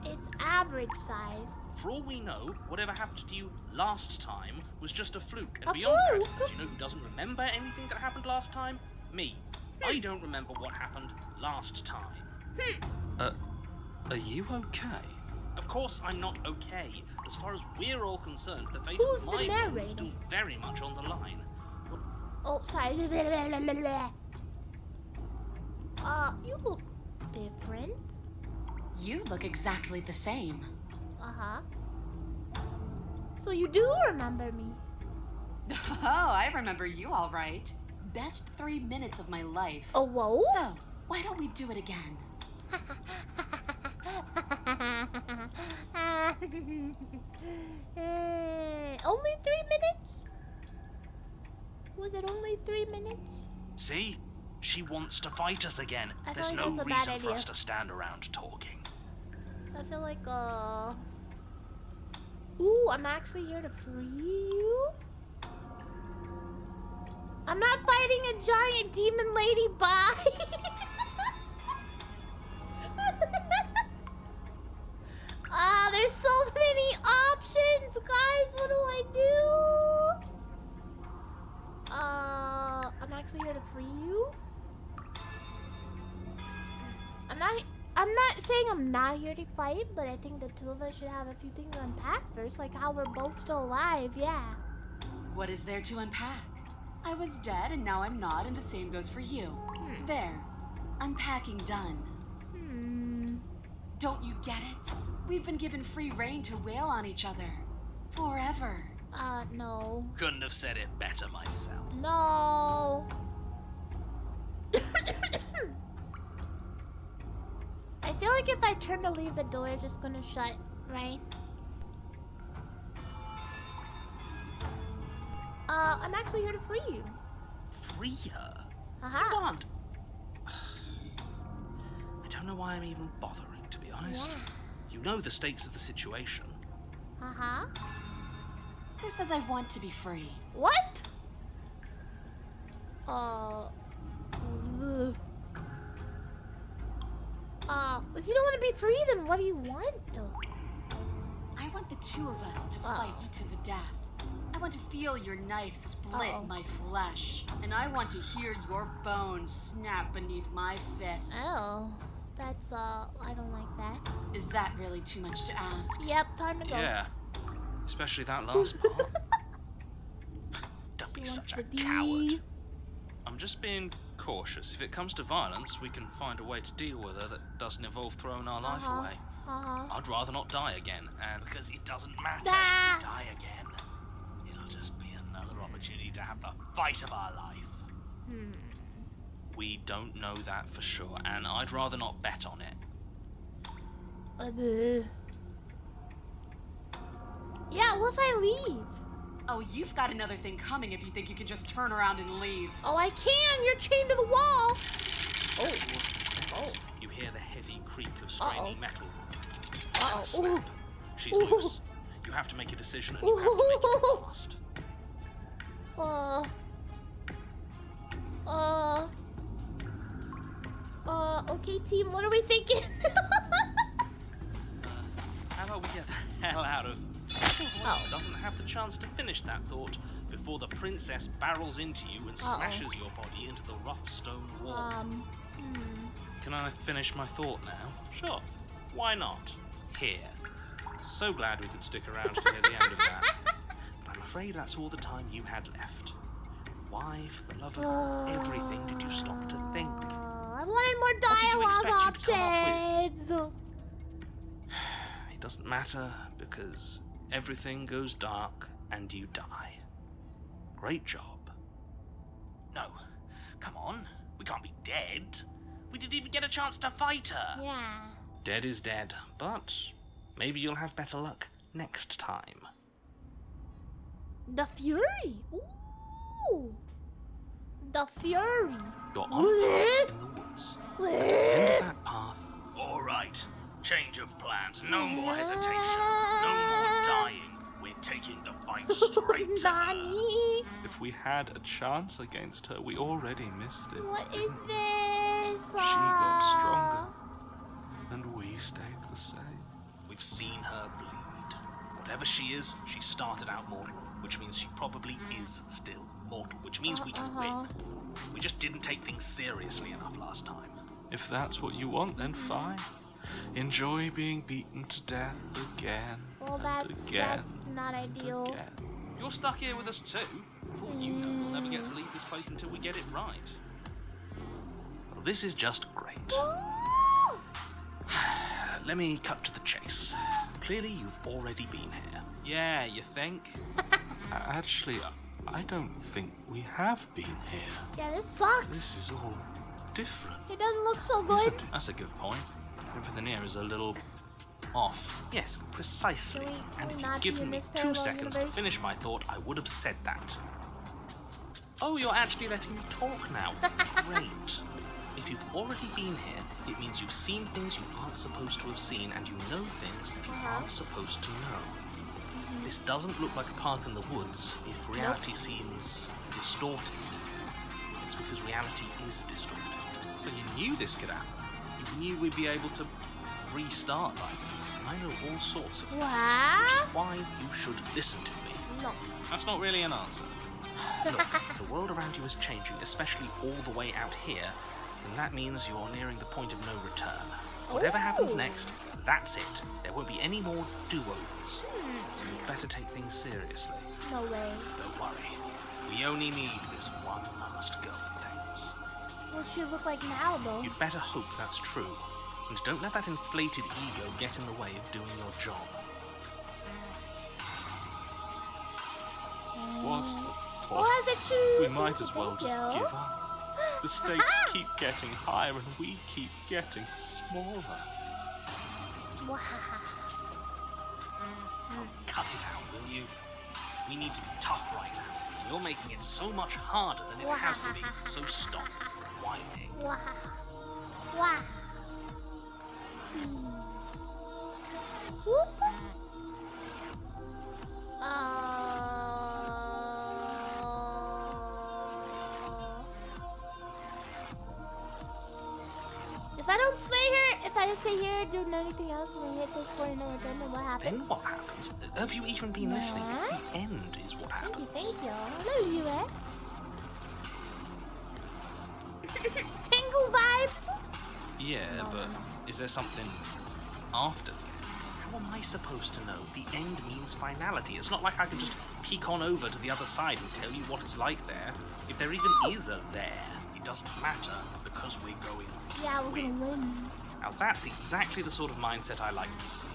It's average size. For all we know, whatever happened to you last time was just a fluke. And A beyond fluke? that, do you know who doesn't remember anything that happened last time? Me. I don't remember what happened last time. Are you okay? Of course I'm not okay. As far as we're all concerned, the fate Who's of the my world narrator? is still very much on the line. Oh, sorry. You look different. You look exactly the same. Uh-huh. So you do remember me? Oh, I remember you all right. Best 3 minutes of my life. Oh, whoa? So, why don't we do it again? Only 3 minutes? Was it only 3 minutes? See? She wants to fight us again. I There's feel like no that's a bad reason for idea. us to stand around talking. I feel like, Ooh, I'm actually here to free you? I'm not fighting a giant demon lady, bye! There's so many options, guys. What do I do? I'm actually here to free you. I'm not saying I'm not here to fight, but I think the two of us should have a few things to unpack first, like how we're both still alive, yeah. What is there to unpack? I was dead and now I'm not, and the same goes for you. There. Unpacking done. Don't you get it? We've been given free rein to wail on each other. Forever. No. Couldn't have said it better myself. No. I feel like if I turn to leave, the door is just gonna shut, right? I'm actually here to free you. Free her? Uh-huh. You can't. I don't know why I'm even bothering, to be honest. Yeah. You know the stakes of the situation. Uh-huh. Who says I want to be free? What? If you don't want to be free, then what do you want? I want the two of us to fight to the death. I want to feel your knife split my flesh. And I want to hear your bones snap beneath my fists. Oh. That's, I don't like that. Is that really too much to ask? Yep, time to go. Yeah. Especially that last part. Don't be She wants such a the D. coward. I'm just being cautious. If it comes to violence, we can find a way to deal with her that doesn't involve throwing our life away. I'd rather not die again, and because it doesn't matter if we die again, it'll just be another opportunity to have the fight of our life. We don't know that for sure, and I'd rather not bet on it. Yeah, what if I leave? Oh, you've got another thing coming if you think you can just turn around and leave. Oh, I can! You're chained to the wall! Oh. You hear the heavy creak of straining metal. Uh-oh. Snap. She's loose. You have to make a decision, and you have to make it fast. Okay, team, what are we thinking? How about we get the hell out of... doesn't have the chance to finish that thought before the princess barrels into you and smashes your body into the rough stone wall. Can I finish my thought now? Sure. Why not? Here. So glad we could stick around to hear the end of that. But I'm afraid that's all the time you had left. Why, for the love of everything, did you stop to think? I wanted more dialogue options! It doesn't matter, because everything goes dark and you die. Great job. No, come on. We can't be dead. We didn't even get a chance to fight her. Yeah. Dead is dead, but maybe you'll have better luck next time. The Fury! Ooh! The Fury! You're on a path in the woods. At the end of that path. All right. Change of plans. No more hesitation. No more dying. We're taking the fight straight to her. Nani? If we had a chance against her, we already missed it. What is this? She got stronger, and we stayed the same. We've seen her bleed. Whatever she is, she started out mortal, which means she probably is still mortal, which means we can win. We just didn't take things seriously enough last time. If that's what you want, then fine. Enjoy being beaten to death again. Well, that's not ideal. Again. You're stuck here with us too. For all you know, we'll never get to leave this place until we get it right. Well, this is just great. Let me cut to the chase. Clearly, you've already been here. Yeah, you think? Actually, I don't think we have been here. Yeah, this sucks. This is all different. It doesn't look so good. That's a good point. Everything here is a little off. Yes, precisely. Can And we if not you'd be given in me this 2 parallel seconds universe? to finish my thought, I would have said that. Oh, you're actually letting me talk now. Great. If you've already been here, it means you've seen things you aren't supposed to have seen, and you know things that you aren't supposed to know. This doesn't look like a path in the woods if reality seems distorted. It's because reality is distorted. So you knew this could happen. You knew we'd be able to restart like this. And I know all sorts of things, which is why you should listen to me. No. That's not really an answer. Look, if the world around you is changing, especially all the way out here, then that means you're nearing the point of no return. Whatever happens next, that's it. There won't be any more do-overs. So you'd better take things seriously. No way. Don't worry. We only need this one last go at things. What's she look like now, though? You'd better hope that's true. And don't let that inflated ego get in the way of doing your job. What's the point? Oh, is it true? We might as well Thank just you. give up. The stakes keep getting higher and we keep getting smaller. Cut it out, will you? We need to be tough right now. You're making it so much harder than it has to be. So stop whining. Wah. Wah. Swoop. If I don't slay her, if I just stay here, do anything else, and I hit this point and no return, then what happens? Then what happens? Have you even been listening? If the end is what happens. Thank you. I love you, Tingle vibes? Yeah, but is there something after the end? How am I supposed to know? The end means finality. It's not like I can just peek on over to the other side and tell you what it's like there. If there even is a there, it doesn't matter because we're going to Yeah, we're gonna win. Now that's exactly the sort of mindset I like to see.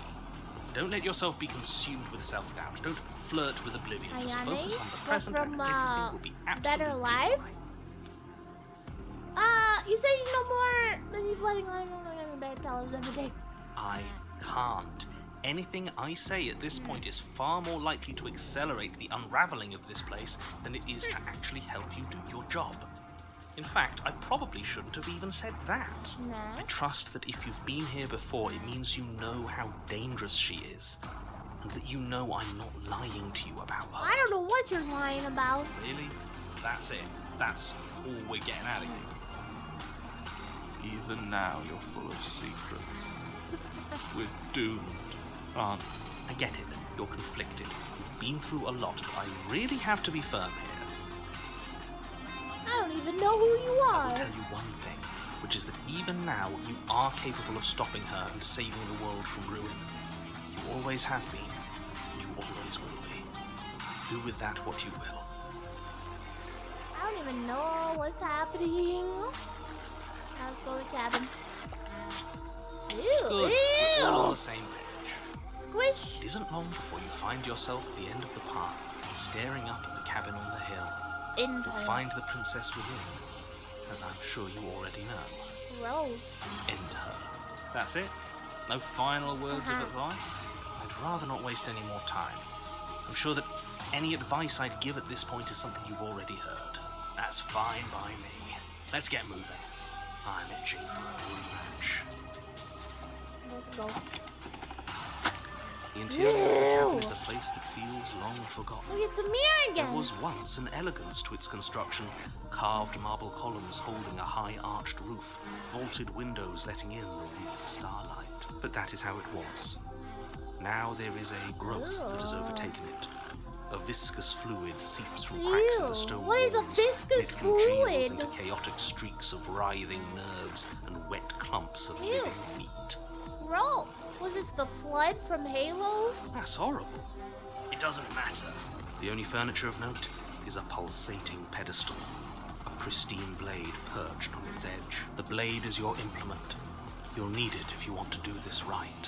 Don't let yourself be consumed with self-doubt. Don't flirt with oblivion. Just Ayane, focus on the we're present from, and everything will be absolutely Better Life? fine. You say you know more than you've letting on better tell us every day. I can't. Anything I say at this point is far more likely to accelerate the unraveling of this place than it is to actually help you do your job. In fact, I probably shouldn't have even said that. No. I trust that if you've been here before, it means you know how dangerous she is. And that you know I'm not lying to you about her. I don't know what you're lying about. Really? That's it. That's all we're getting out of you. Even now you're full of secrets. We're doomed, aren't we? I get it. You're conflicted. You've been through a lot, but I really have to be firm here. I don't even know who you I will are. tell you one thing, which is that even now you are capable of stopping her and saving the world from ruin. You always have been, and you always will be. Do with that what you will. I don't even know what's happening. Let's go to the cabin. Good. Ew, We're all on ew. the same page. Squish. It isn't long before you find yourself at the end of the path, staring up at the cabin on the hill. In You'll find the princess within, as I'm sure you already know. Rose. End her. That's it? No final words of advice? I'd rather not waste any more time. I'm sure that any advice I'd give at this point is something you've already heard. That's fine by me. Let's get moving. I'm itching for a rematch. Let's go. The interior of the cabin is a place that feels long forgotten. Look, it's a mirror There again. was once an elegance to its construction, carved marble columns holding a high arched roof, vaulted windows letting in the weak starlight. But that is how it was. Now there is a growth that has overtaken it. A viscous fluid seeps from cracks in the stone What is a walls, viscous and it congeals fluid? into chaotic streaks of writhing nerves and wet clumps of living meat. Gross. Was this the flood from Halo? That's horrible. It doesn't matter. The only furniture of note is a pulsating pedestal, a pristine blade perched on its edge. The blade is your implement, You'll need it if you want to do this right.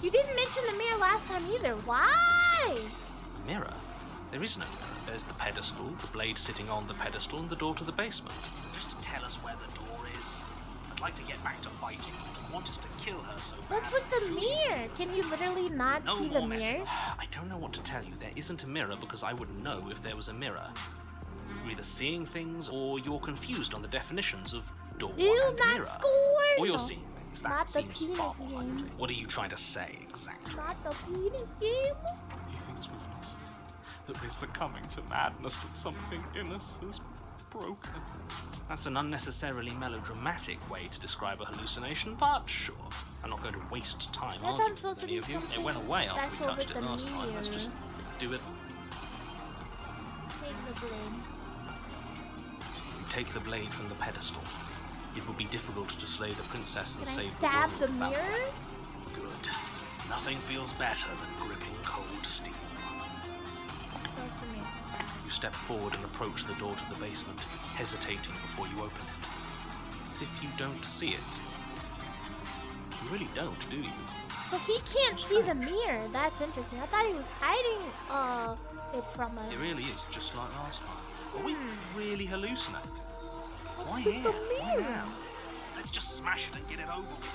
You didn't mention the mirror last time either. Why? A mirror? There is no mirror. There's the pedestal, the blade sitting on the pedestal, and the door to the basement. Just tell us where the door is. I'd like to get back to fighting. I want us to kill her so bad. What's with the mirror? Can you literally not see the mirror? I don't know what to tell you. There isn't a mirror because I wouldn't know if there was a mirror. You're either seeing things or you're confused on the definitions of door and mirror. Not score! Or you're seeing things. That not the seems penis far more game. likely. What are you trying to say exactly? Not the penis game. He thinks we've lost it. That we're succumbing to madness, that something in us is broken. That's an unnecessarily melodramatic way to describe a hallucination, but sure. I'm not going to waste time I thought I arguing was supposed with to any do of you. It something went away after we special touched with it the last time. Let's just mirror. do it. Take the blade. You take the blade from the pedestal. It will be difficult to slay the princess and Can I save stab the the world without mirror? her. Good. Nothing feels better than gripping cold steel. Close to me. You step forward and approach the door to the basement, hesitating before you open it. As if you don't see it. You really don't, do you? So he can't see the mirror. That's interesting. I thought he was hiding it from us. It really is just like last time. Are we really hallucinating? What's Why with here? the Why mirror? now? Let's just smash it and get it over with.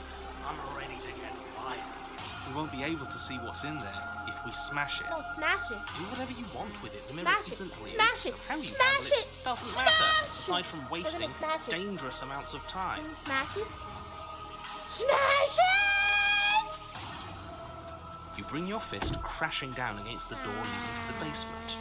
I'm ready to get violent. We won't be able to see what's in there if we smash it. No, smash it. Do whatever you want with it. The mirror Smash it. isn't real. Smash it. So how you Smash handle it. doesn't Smash matter. it. Aside from We're gonna wasting smash it. dangerous amounts of time. Can you smash it? Smash it! You bring your fist crashing down against the door leading to the basement.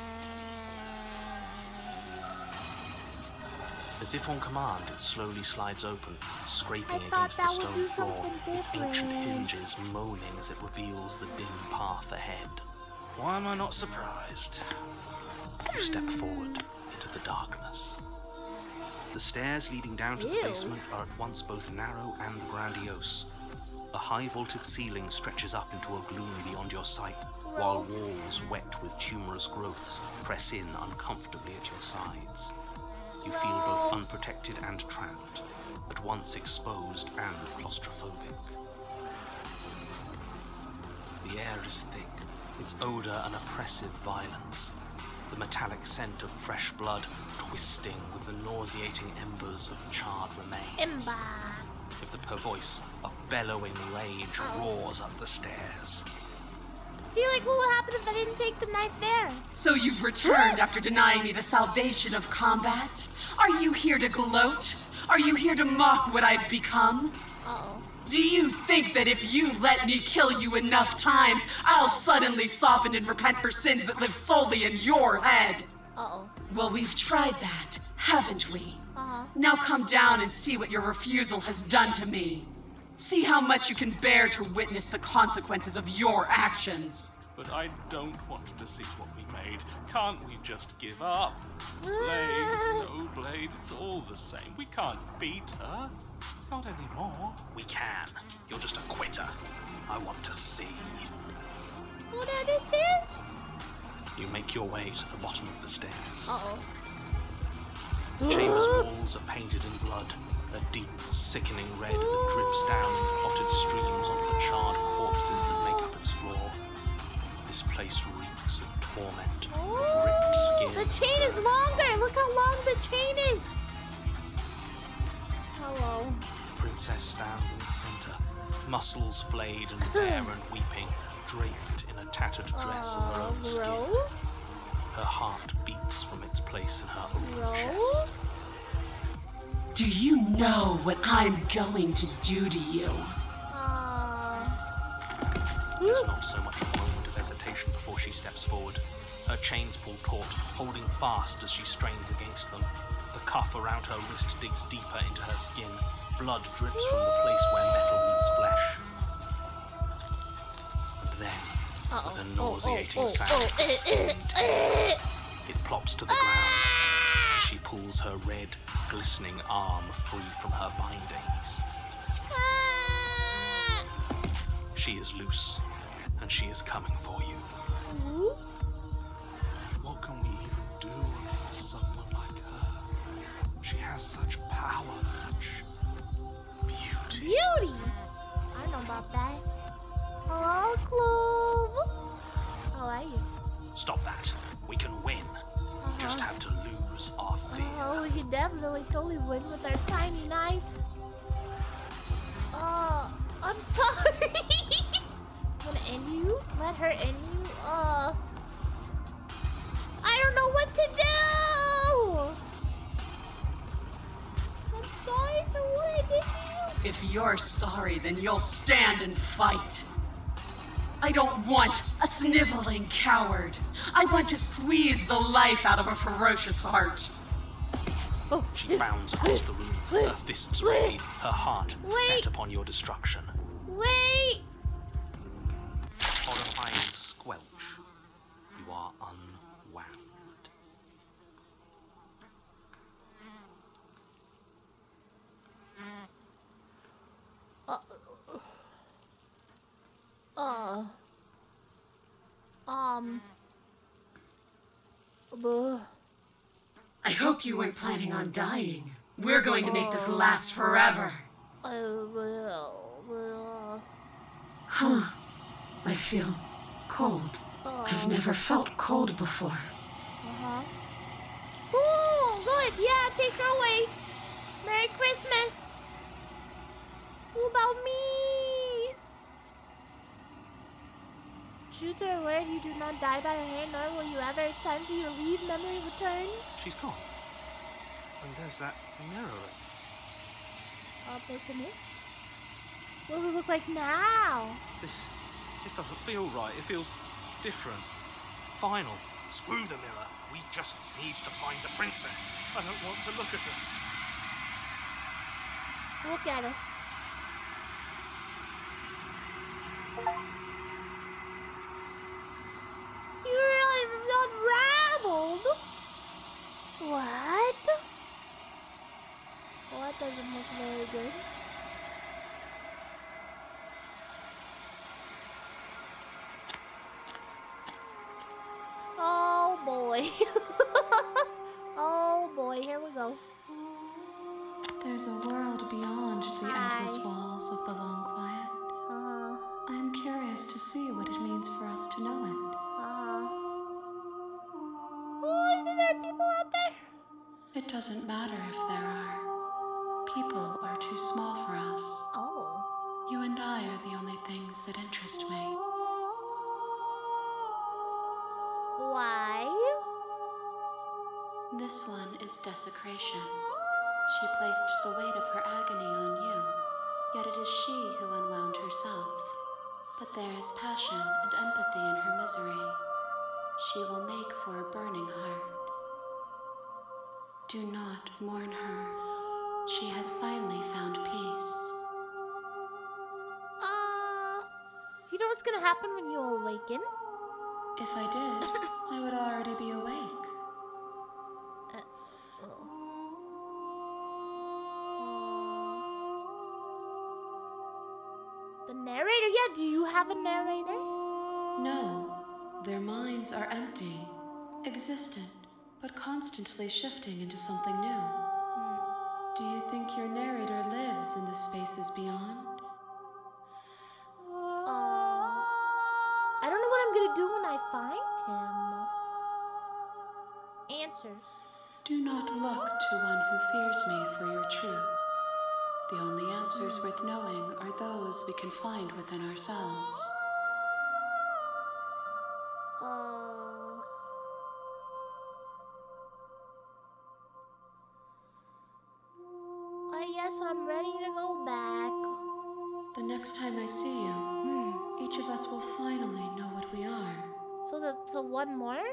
As if on command, it slowly slides open, scraping I thought against that the would stone do floor, something its ancient different. hinges moaning as it reveals the dim path ahead. Why am I not surprised? You step forward into the darkness. The stairs leading down to the Ew. basement are at once both narrow and grandiose. A high-vaulted ceiling stretches up into a gloom beyond your sight, while walls wet with tumorous growths press in uncomfortably at your sides. You feel both unprotected and trapped, at once exposed and claustrophobic. The air is thick, its odor an oppressive violence, the metallic scent of fresh blood twisting with the nauseating embers of charred remains. Ember. If the voice of bellowing rage roars up the stairs. See, like, what would happen if I didn't take the knife there? So you've returned after denying me the salvation of combat? Are you here to gloat? Are you here to mock what I've become? Uh-oh. Do you think that if you let me kill you enough times, I'll suddenly soften and repent for sins that live solely in your head? Uh-oh. Well, we've tried that, haven't we? Uh-huh. Now come down and see what your refusal has done to me. See how much you can bear to witness the consequences of your actions. But I don't want to see what we made. Can't we just give up? Blade, no blade, it's all the same. We can't beat her. Not anymore. We can. You're just a quitter. I want to see. Go down the stairs? You make your way to the bottom of the stairs. Uh-oh. The chamber's walls are painted in blood, a deep, sickening red that drips down in clotted streams onto the charred corpses that make up its floor. This place reeks of torment, of ripped skin. The chain is longer! Look how long the chain is! Hello. The princess stands in the center, muscles flayed and bare and weeping, draped in a tattered dress of her own skin. Rose? Her heart beats from its place in her open Rose? chest. Do you know what I'm going to do to you? There's not so much a moment of hesitation before she steps forward. Her chains pull taut, holding fast as she strains against them. The cuff around her wrist digs deeper into her skin. Blood drips from the place where metal meets flesh. And then, with a nauseating sound of spinning tails, it plops to the ground. She pulls her red, glistening arm free from her bindings. She is loose, and she is coming for you. What can we even do against someone like her? She has such power, such could definitely totally win with our tiny knife. I'm sorry. I'm gonna end you. Let her end you. I don't know what to do. I'm sorry for what I did to you. If you're sorry, then you'll stand and fight. I don't want a sniveling coward. I want to squeeze the life out of a ferocious heart. Oh. She bounds across the room, her fists ready, her heart set upon your destruction. Wait. Horrifying squelch. You are unwound. I hope you weren't planning on dying. We're going to make this last forever. Huh. I feel cold. I've never felt cold before. Oh, good. Yeah, take her away. Merry Christmas. What about me? True to her word, you do not die by her hand, nor will you ever. It's time for you to leave. Memory returns. She's gone. And there's that mirror. Point to me. What do we look like now? This doesn't feel right. It feels different. Final. Screw the mirror. We just need to find the princess. I don't want to look at us. Look at us. You're unraveled. What? Well, that doesn't look very good. Oh boy. Oh boy, here we go. There's a world beyond the endless walls of the long quiet. I am curious to see what it means for us to know it. Oh, is there people out there? It doesn't matter if there are. People are too small for us. Oh. You and I are the only things that interest me. Why? This one is desecration. She placed the weight of her agony on you, yet it is she who unwound herself. But there is passion and empathy in her misery. She will make for a burning heart. Do not mourn her. She has finally found peace. You know what's gonna happen when you awaken? If I did, I would already be awake. The narrator? Yeah, do you have a narrator? No, their minds are empty, existent, but constantly shifting into something new. Do you think your narrator lives in the spaces beyond? I don't know what I'm gonna do when I find him. Answers. Do not look to one who fears me for your truth. The only answers worth knowing are those we can find within ourselves. I guess I'm ready to go back. The next time I see you, each of us will finally know what we are. So that's the one more?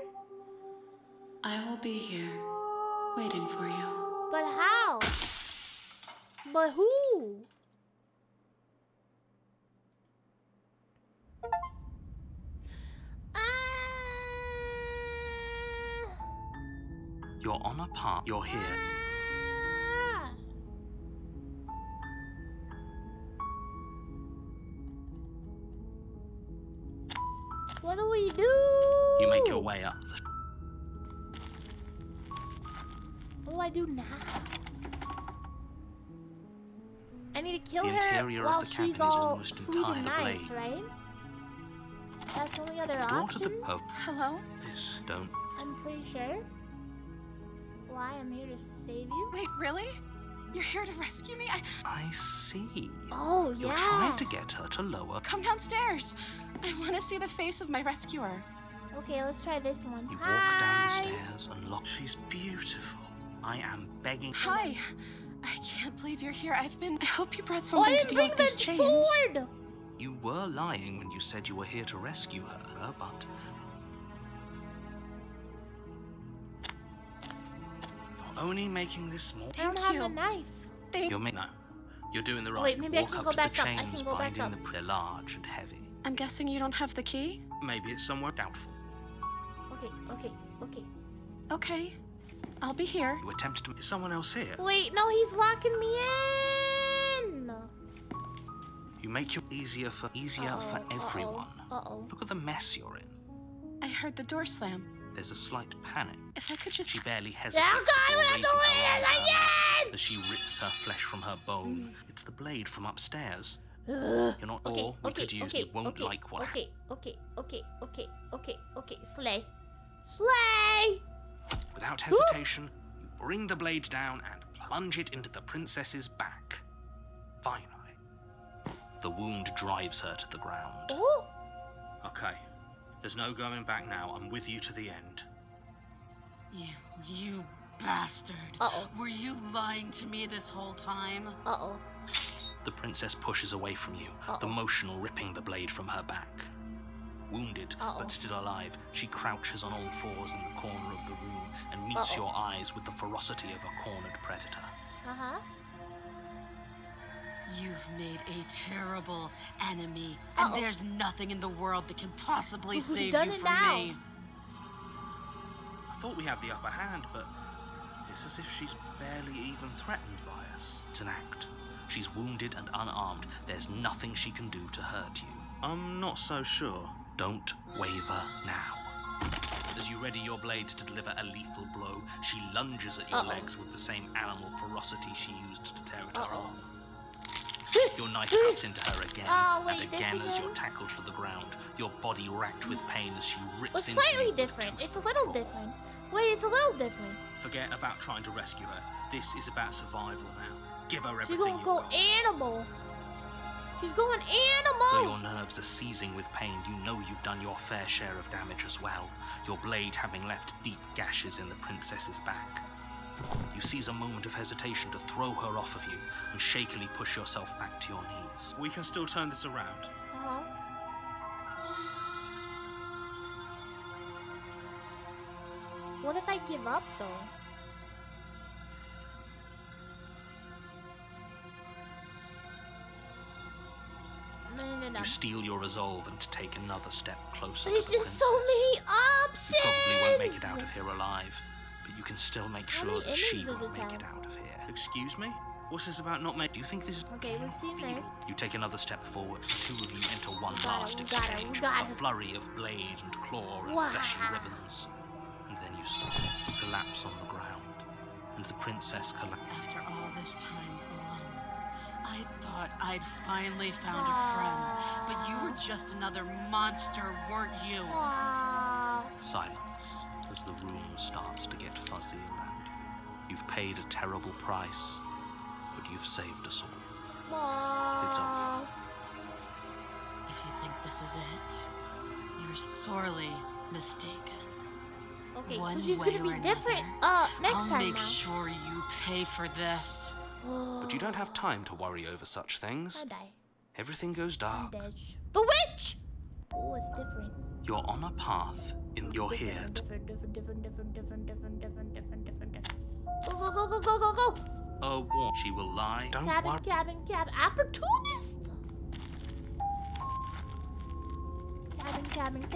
I will be here, waiting for you. But how? But who? You're on a path. You're here. What do we do? You make your way up the... What do I do now? I need to kill The her interior while of the cabin she's is all almost sweet and entirely nice, ablaze. right? That's the only other Door to option? the pub. Hello? This don't... I'm pretty sure. why I'm here to save you. Wait, really? You're here to rescue me? I see. Oh, You're yeah. trying to get her to lower. Come downstairs. I want to see the face of my rescuer. Okay, let's try this one. You walk Hi. down the stairs and look. She's beautiful. I am begging. Hi. I can't believe you're here. I hope you brought Oh, something I to didn't deal bring with the these chains. sword. You were lying when you said you were here to rescue her, but you're only making this more. I don't Thank have you. a knife. You're no. You're doing the right. Wait, You maybe I walk can up go to back the up. I chains can go back binding up. they're large and heavy. I'm guessing you don't have the key? Maybe it's somewhere doubtful. Okay. Okay. I'll be here. You attempt to. Is someone else here? Wait, no, he's locking me in. You make it easier for everyone. Uh-oh. Look at the mess you're in. I heard the door slam. There's a slight panic. If I could just... She barely hesitates. Oh, God, we have before to raising her win arm this again! as she rips her flesh from her bone. It's the blade from upstairs. You're not all we could use. You won't like what. Okay. Slay. Without hesitation, you bring the blade down and plunge it into the princess's back. Finally, the wound drives her to the ground. Oh. Okay, there's no going back now. I'm with you to the end. You bastard. Uh-oh. Were you lying to me this whole time? Uh-oh. The princess pushes away from you, the motion ripping the blade from her back. Wounded, but still alive, she crouches on all fours in the corner of the room and meets your eyes with the ferocity of a cornered predator. Uh-huh. You've made a terrible enemy, and there's nothing in the world that can possibly save done you it from now. me. I thought we had the upper hand, but it's as if she's barely even threatened by us. It's an act. She's wounded and unarmed. There's nothing she can do to hurt you. I'm not so sure. Don't waver now. As you ready your blade to deliver a lethal blow, she lunges at your legs with the same animal ferocity she used to tear at her arm. Your knife cuts into her again, and again as you're tackled to the ground, your body racked with pain as she rips It's into slightly you with different. tooth It's a little claw. different. Wait, it's a little different. Forget about trying to rescue her. This is about survival now. Give her She's everything gonna you've go got. animal. She's going Though animal. your nerves are seizing with pain, you know you've done your fair share of damage as well, your blade having left deep gashes in the princess's back. You seize a moment of hesitation to throw her off of you and shakily push yourself back to your knees. We can still turn this around. Uh-huh. What if I give up, though? No. You steel your resolve and take another step closer There's to the just so princess. many You options. probably won't make it out of here alive, but you can still make How sure many that she innings does won't this make have? it out of here. Excuse me? What's this about not make? Do you think this is... Okay, we've seen this. You take another step forward. The two of you enter one We got last it, we got it, exchange. we got A it. flurry of blade and claw and Wow. fleshy ribbons. And then you stop, collapse on the ground. And the princess collapses. After all this time alone, I thought I'd finally found a friend, but you were just another monster, weren't you? Aww. Silence as the room starts to get fuzzy around you. You've paid a terrible price, but you've saved us all. Aww. It's over. If you think this is it, you're sorely mistaken. Okay, One so she's way gonna be or different. another, Next I'll time make now. sure you pay for this. But you don't have time to worry over such things. I die. Everything goes I'm dark. dead. The witch! Oh, it's different. You're on a path. You're here. Different. Go. A war. She will lie. Don't worry. Cabin. Opportunist! Cabin.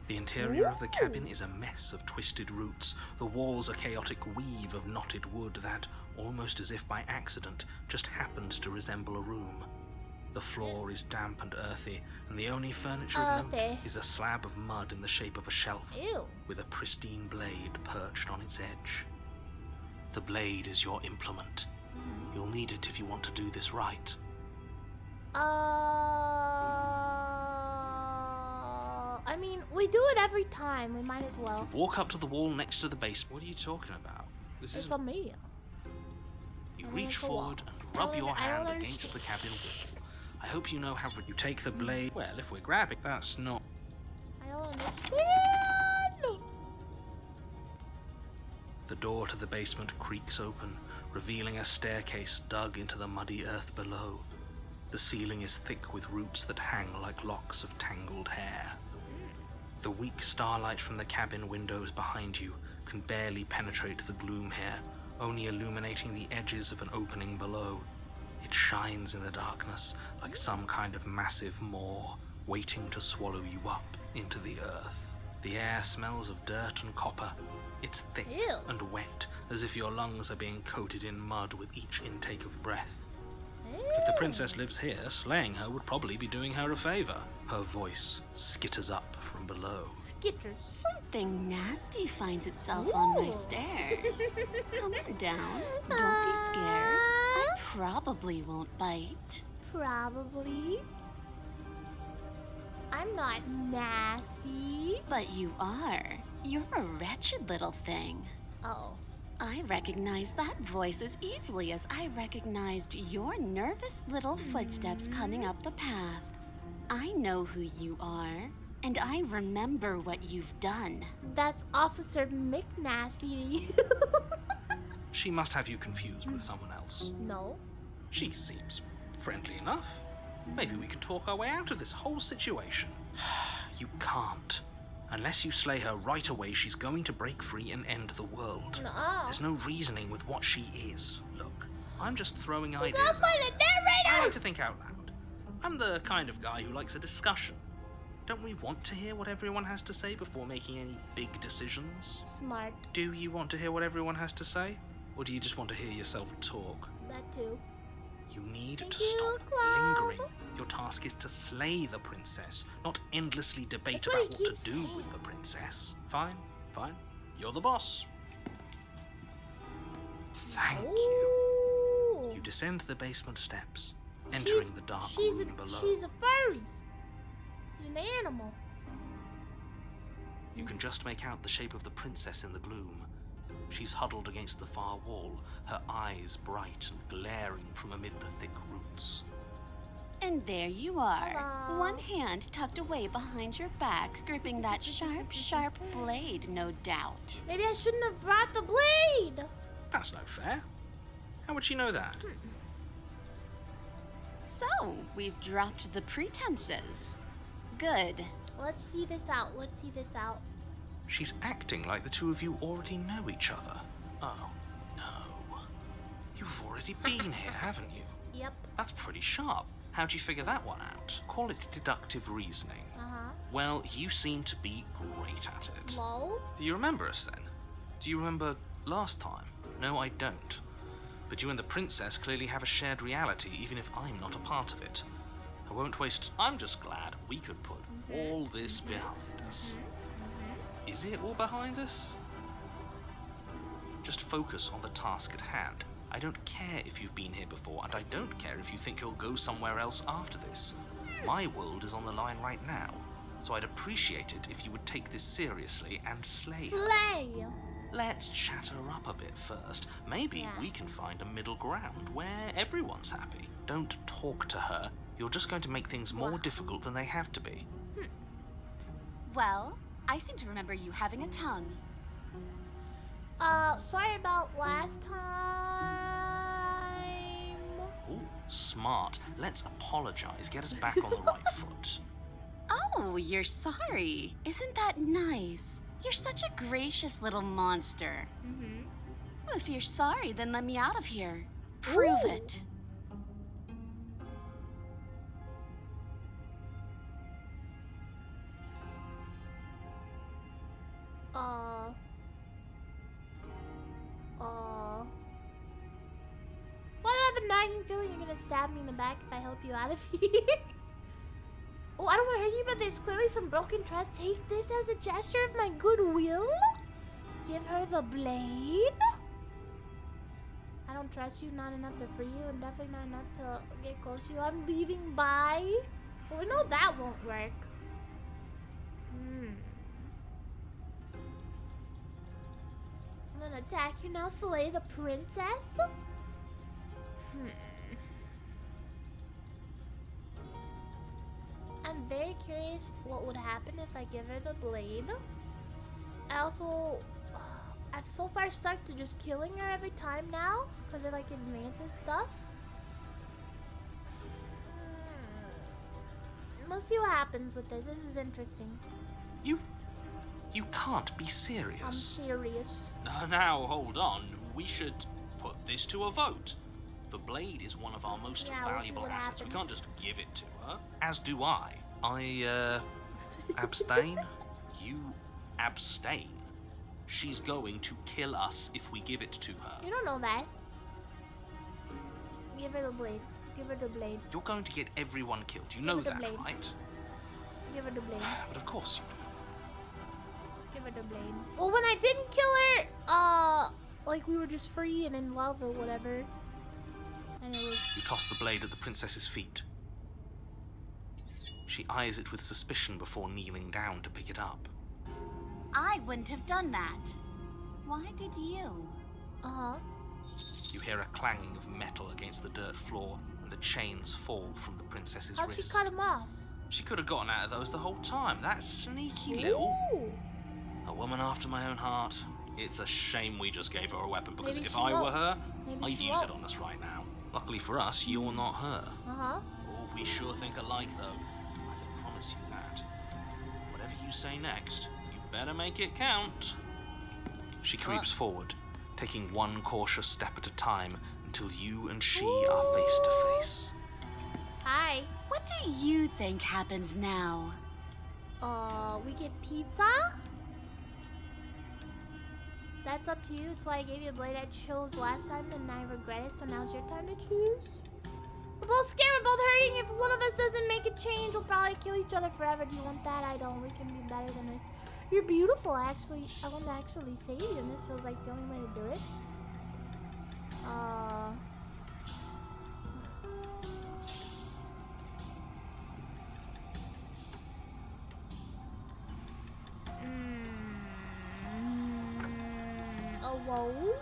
The interior of the cabin is a mess of twisted roots. The walls a chaotic weave of knotted wood that, almost as if by accident, just happens to resemble a room. The floor is damp and earthy, and the only furniture of note Earthy. is a slab of mud in the shape of a shelf, Ew. with a pristine blade perched on its edge. The blade is your implement. You'll need it if you want to do this right. I mean, we do it every time. We might as well. You walk up to the wall next to the basement. What are you talking about? This It's is. on me. You I mean, reach it's a wall. forward and rub your I don't hand against understand. the cabin wall. I hope you know how you take the blade. Well, if we're grabbing, that's not. I don't understand. The door to the basement creaks open, revealing a staircase dug into the muddy earth below. The ceiling is thick with roots that hang like locks of tangled hair. The weak starlight from the cabin windows behind you can barely penetrate the gloom here, only illuminating the edges of an opening below. It shines in the darkness like some kind of massive maw, waiting to swallow you up into the earth. The air smells of dirt and copper. It's thick Ew. and wet, as if your lungs are being coated in mud with each intake of breath. If the princess lives here, slaying her would probably be doing her a favor. Her voice skitters up from below. Skitters. Something nasty finds itself on my Ooh. stairs. Come on down. Don't be scared. I probably won't bite. Probably. I'm not nasty. But you are. You're a wretched little thing. Oh. I recognize that voice as easily as I recognized your nervous little footsteps coming up the path. I know who you are, and I remember what you've done. That's Officer McNasty. She must have you confused with someone else. No. She seems friendly enough. Maybe we can talk our way out of this whole situation. You can't. Unless you slay her right away, she's going to break free and end the world. No. There's no reasoning with what she is. Look, I'm just throwing ideas Go out by the there. I narrator! like to think out loud. I'm the kind of guy who likes a discussion. Don't we want to hear what everyone has to say before making any big decisions? Smart. Do you want to hear what everyone has to say? Or do you just want to hear yourself talk? That too. You need Thank to you, stop Cloud. lingering. Your task is to slay the princess, not endlessly debate That's what he about what keeps to do saying. with the princess. Fine, fine. You're the boss. Thank you. Ooh. You descend the basement steps, entering the dark room below. She's a furry. She's an animal. You can just make out the shape of the princess in the gloom. She's huddled against the far wall, her eyes bright and glaring from amid the thick roots. And there you are. Hello. One hand tucked away behind your back, gripping that sharp, sharp blade, no doubt. Maybe I shouldn't have brought the blade. That's no fair. How would she know that? So, we've dropped the pretenses. Good. Let's see this out. Let's see this out. She's acting like the two of you already know each other. Oh, no. You've already been here, haven't you? Yep. That's pretty sharp. How'd you figure that one out? Call it deductive reasoning. Uh-huh. Well, you seem to be great at it. Lol. Do you remember us then? Do you remember last time? No, I don't. But you and the princess clearly have a shared reality, even if I'm not a part of it. I won't waste. I'm just glad we could put all this behind us. Is it all behind us? Just focus on the task at hand. I don't care if you've been here before, and I don't care if you think you'll go somewhere else after this. My world is on the line right now, so I'd appreciate it if you would take this seriously and slay her. Slay. Let's chat her up a bit first. Maybe Yeah. we can find a middle ground where everyone's happy. Don't talk to her. You're just going to make things more Wow. difficult than they have to be. Well, I seem to remember you having a tongue. Sorry about last time. Ooh, smart. Let's apologize. Get us back on the right foot. Oh, you're sorry. Isn't that nice? You're such a gracious little monster. Mm-hmm. Well, if you're sorry, then let me out of here. Prove Ooh. it. Why do I have a nagging feeling you're gonna stab me in the back if I help you out of here? Oh, I don't want to hurt you, but there's clearly some broken trust. Take this as a gesture of my goodwill. Give her the blade. I don't trust you, not enough to free you, and definitely not enough to get close to you. I'm leaving. Bye. Well, we know that won't work. I'm gonna attack you now, slay the princess? I'm very curious what would happen if I give her the blade. I've so far stuck to just killing her every time now, because it like advances stuff. Let's see what happens with this. This is interesting. You can't be serious. I'm serious. Now, hold on. We should put this to a vote. The blade is one of our most valuable assets. We can't just give it to her. As do I. I abstain. You abstain. She's going to kill us if we give it to her. You don't know that. Give her the blade. Give her the blade. You're going to get everyone killed. You know that, right? Give her the blade. But of course you do. Give her the blade. Well, when I didn't kill her, like we were just free and in love or whatever. And it was... You toss the blade at the princess's feet. She eyes it with suspicion before kneeling down to pick it up. I wouldn't have done that. Why did you? Uh-huh. You hear a clanging of metal against the dirt floor, and the chains fall from the princess's How'd wrist. she cut him off? She could have gotten out of those the whole time. That sneaky little... A woman after my own heart. It's a shame we just gave her a weapon, because if I were her, I'd use it on us right now. Luckily for us, you're not her. Uh-huh. Oh, we sure think alike, though. I can promise you that. Whatever you say next, you better make it count. She creeps forward, taking one cautious step at a time until you and she are face to face. Hi. What do you think happens now? We get pizza? That's up to you. It's why I gave you a blade I chose last time and I regret it, so now's your time to choose. We're both scared, we're both hurting. If one of us doesn't make a change, we'll probably kill each other forever. Do you want that? I don't. We can be better than this. You're beautiful, actually. I want to actually save you, and this feels like the only way to do it. Whoa.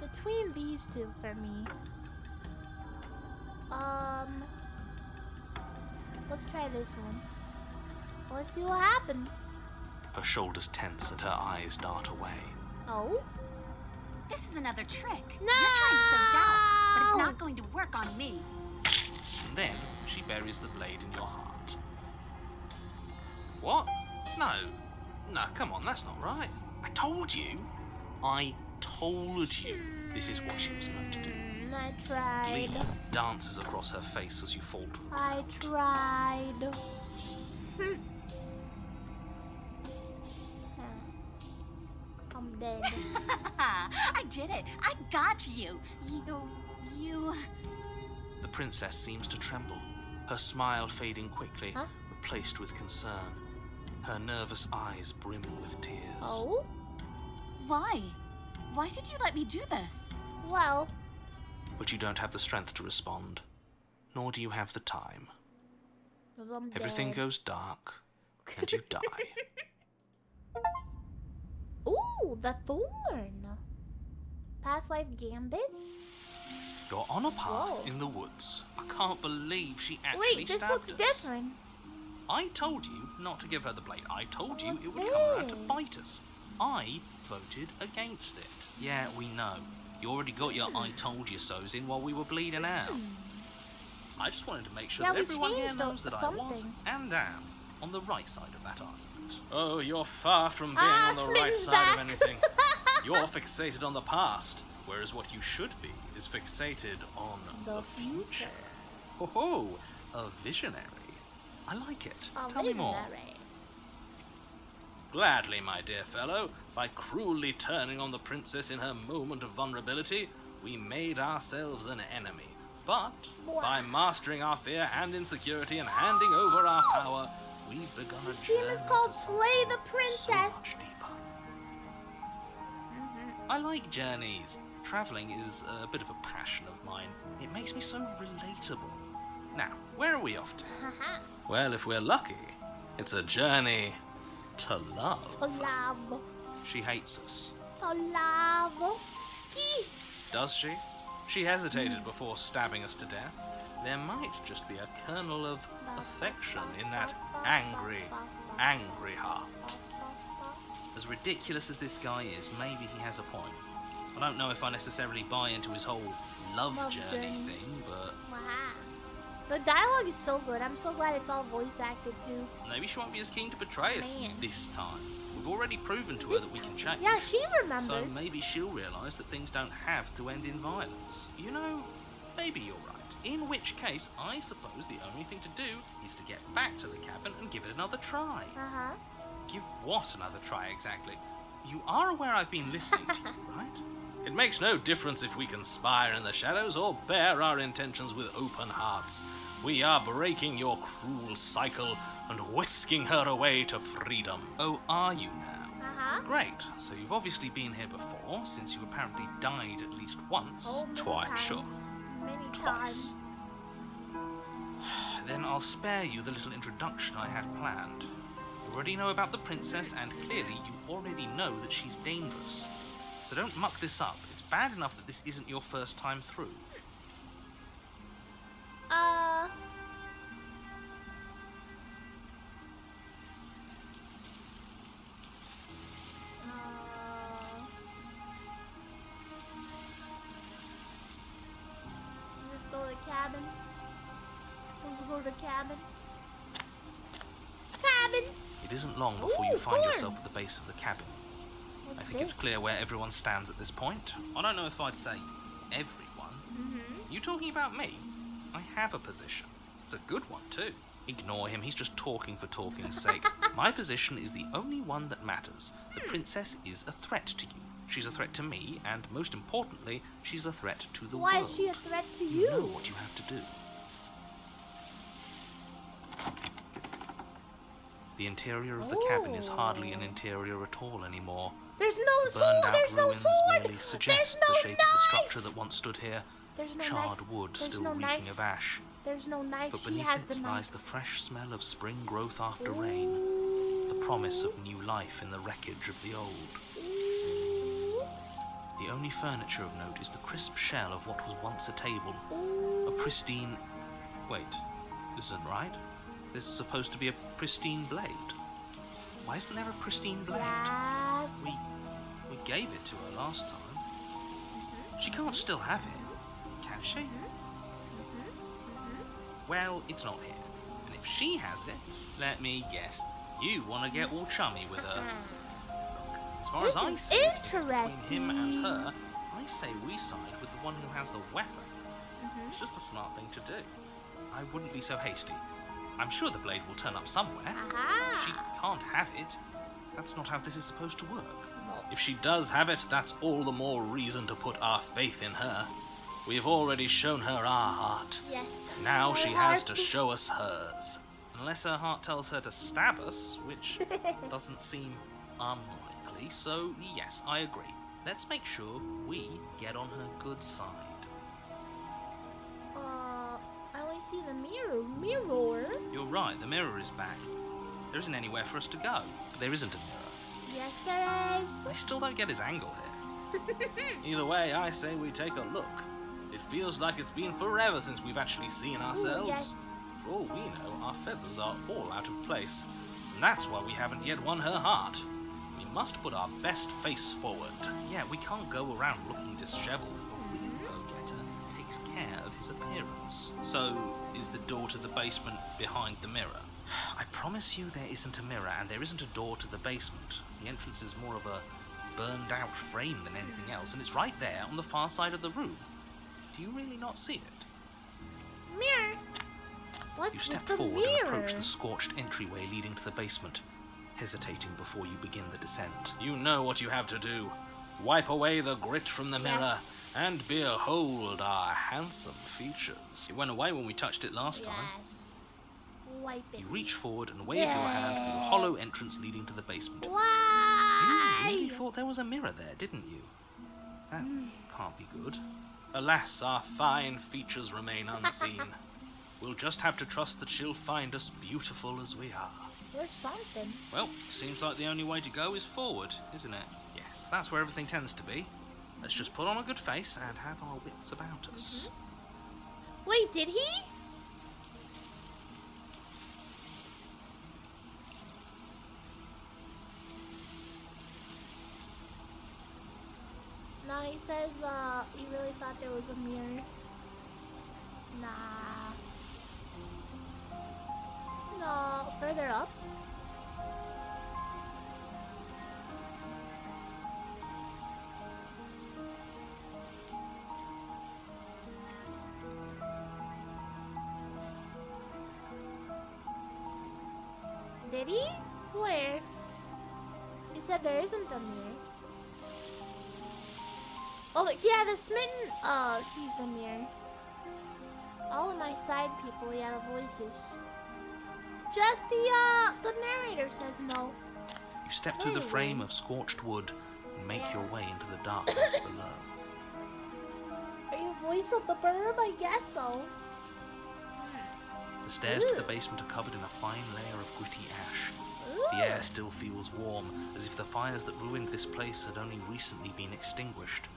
Between these two for me. Let's try this one. Let's see what happens. Her shoulders tense and her eyes dart away. Oh? This is another trick. No! You're trying to sow doubt, but it's not going to work on me. And then she buries the blade in your heart. What? No, come on, that's not right. I told you. This is what she was going to do. I tried. Glee dances across her face as you fall to the ground. I tried. I'm dead. I did it. I got you. You... The princess seems to tremble, her smile fading quickly, replaced with concern. Her nervous eyes brim with tears. Oh? Why? Why did you let me do this? Well... But you don't have the strength to respond, nor do you have the time. 'Cause I'm Everything dead. goes dark, and you die. Ooh, the thorn. Past life gambit? You're on a path Whoa. in the woods. I can't believe she actually Wait, this stabbed looks us. different. I told you not to give her the blade. I told you What's it would come around to this? bite us. I voted against it. Yeah, we know. You already got your I told you so's in while we were bleeding out. I just wanted to make sure Yeah, that we everyone here changed knows that I was something. and am on the right side of that argument. Oh, you're far from being Ah, on the right Smitten's side back. of anything. You're fixated on the past, whereas what you should be is fixated on The future. Ho ho, a visionary. I like it. Tell me more. Visionary. Gladly, my dear fellow. By cruelly turning on the princess in her moment of vulnerability, we made ourselves an enemy. But by mastering our fear and insecurity and handing over our power, we've begun This a game journey is called to Slay the something Princess. so much deeper. I like journeys. Traveling is a bit of a passion of mine. It makes me so relatable. Now, where are we off to? Haha. Well, if we're lucky, it's a journey to love. To love. She hates us. To love. Ski. Does she? She hesitated before stabbing us to death. There might just be a kernel of affection in that angry, angry heart. As ridiculous as this guy is, maybe he has a point. I don't know if I necessarily buy into his whole love journey thing, but Wow. The dialogue is so good. I'm so glad it's all voice acted too. maybe she won't be as keen to betray us Man. this time. We've already proven to her that we can change. Yeah, she remembers. So maybe she'll realise that things don't have to end in violence. You know, maybe you're right. In which case, I suppose the only thing to do is to get back to the cabin and give it another try. Uh-huh. Give what another try exactly? You are aware I've been listening to you, right? It makes no difference if we conspire in the shadows or bear our intentions with open hearts. We are breaking your cruel cycle and whisking her away to freedom. Oh, are you now? Uh-huh. Great. So you've obviously been here before, since you apparently died at least once. Oh, many Twice, times. sure. Many Twice. times. Then I'll spare you the little introduction I had planned. You already know about the princess, and clearly you already know that she's dangerous. So don't muck this up. It's bad enough that this isn't your first time through. Let's go to the cabin. Let's go to the cabin. Cabin! It isn't long before Ooh, you find thorns. yourself at the base of the cabin. What's I think this? it's clear where everyone stands at this point. I don't know if I'd say everyone. Mm-hmm. You talking about me? I have a position. It's a good one, too. Ignore him, he's just talking for talking's sake. My position is the only one that matters. The princess is a threat to you. She's a threat to me, and most importantly, she's a threat to the Why world. is she a threat to You you? know what you have to do. The interior of the cabin is hardly an interior at all anymore. There's no The sword! burned-out There's no ruins sword! merely There's suggest no the shape of the knife! structure that once stood here. There's no Charred knife. wood There's still no reeking knife. of ash. There's no knife. But She beneath has it the lies knife. the fresh smell of spring growth after rain. The promise of new life in the wreckage of the old. Ooh. The only furniture of note is the crisp shell of what was once a table. A Ooh. pristine... Wait, this isn't right. This is supposed to be a pristine blade. Why isn't there a pristine blade? Yes. We gave it to her last time. She can't still have it, can she? Well, it's not here. And if she has it, let me guess, you want to get all chummy with her. Look, as far This as I is see it, between interesting. him and her, I say we side with the one who has the weapon. It's just the smart thing to do. I wouldn't be so hasty. I'm sure the blade will turn up somewhere. She Aha. can't have it. That's not how this is supposed to work. No. If she does have it, that's all the more reason to put our faith in her. We've already shown her our heart. Yes. Now My she has to heart. show us hers. Unless her heart tells her to stab us, which doesn't seem unlikely. So, yes, I agree. Let's make sure we get on her good side. I only see the mirror. You're right, the mirror is back. There isn't anywhere for us to go. But there isn't a mirror. Yes, there is. I still don't get his angle here. Either way, I say we take a look. It feels like it's been forever since we've actually seen ourselves. Ooh, yes. For all we know, our feathers are all out of place. And that's why we haven't yet won her heart. We must put our best face forward. Yeah, we can't go around looking disheveled. The real go-getter takes care of his appearance. So, is the door to the basement behind the mirror? I promise you there isn't a mirror, and there isn't a door to the basement. The entrance is more of a burned-out frame than anything else, and it's right there on the far side of the room. Do you really not see it? Mirror. What's You with step the forward mirror? and approach the scorched entryway leading to the basement, hesitating before you begin the descent. You know what you have to do. Wipe away the grit from the mirror, Yes. and behold our handsome features. It went away when we touched it last time. Yes. Wipe it. You reach forward and wave your hand through the hollow entrance leading to the basement. Why? You really thought there was a mirror there, didn't you? That can't be good. Alas, our fine features remain unseen. We'll just have to trust that she'll find us beautiful as we are. Or something. Well, seems like the only way to go is forward, isn't it? Yes, that's where everything tends to be. Let's just put on a good face and have our wits about us. Wait, did he? No, he says, he really thought there was a mirror. Nah. No, further up. Did he? Where? He said there isn't a mirror. Oh, look, yeah, the smitten, sees the mirror. All of my side people, yeah, the voices. Just the narrator says no. You step through the frame of scorched wood and make your way into the darkness below. Are you voice of the burb? I guess so. The stairs to the basement are covered in a fine layer of gritty ash. The air still feels warm, as if the fires that ruined this place had only recently been extinguished.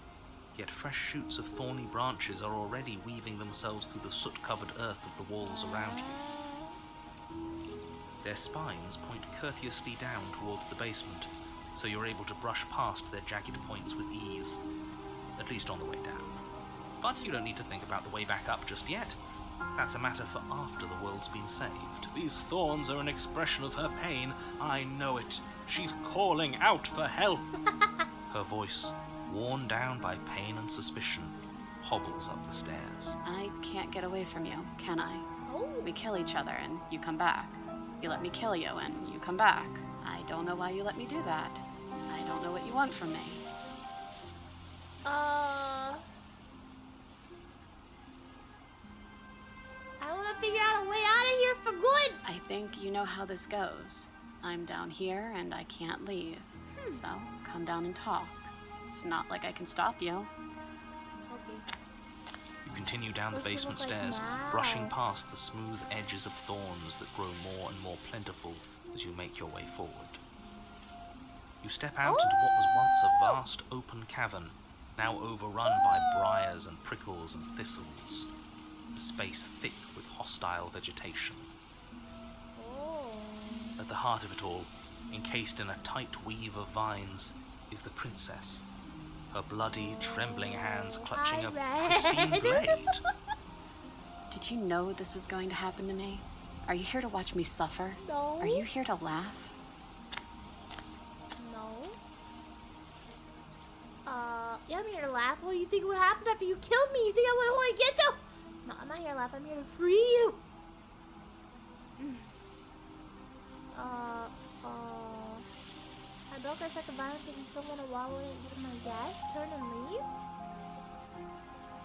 Yet fresh shoots of thorny branches are already weaving themselves through the soot-covered earth of the walls around you. Their spines point courteously down towards the basement, so you're able to brush past their jagged points with ease, at least on the way down. But you don't need to think about the way back up just yet. That's a matter for after the world's been saved. These thorns are an expression of her pain. I know it. She's calling out for help. Her voice, worn down by pain and suspicion, hobbles up the stairs. I can't get away from you, can I? Oh. We kill each other and you come back. You let me kill you and you come back. I don't know why you let me do that. I don't know what you want from me. I want to figure out a way out of here for good. I think you know how this goes. I'm down here and I can't leave. So come down and talk. It's not like I can stop you. Okay. You continue down the What's she basement look like stairs, now? brushing past the smooth edges of thorns that grow more and more plentiful as you make your way forward. You step out into what was once a vast open cavern, now overrun by briars and prickles and thistles, a space thick with hostile vegetation. Oh. At the heart of it all, encased in a tight weave of vines, is the princess, her bloody, trembling hands clutching a pristine blade. Did you know this was going to happen to me? Are you here to watch me suffer? No. Are you here to laugh? No. Yeah, I'm here to laugh. What do you think would happen after you killed me? You think I would only get to? No, I'm not here to laugh. I'm here to free you. I broke our second violence. If you still want to wallow in it, get my gas, turn and leave.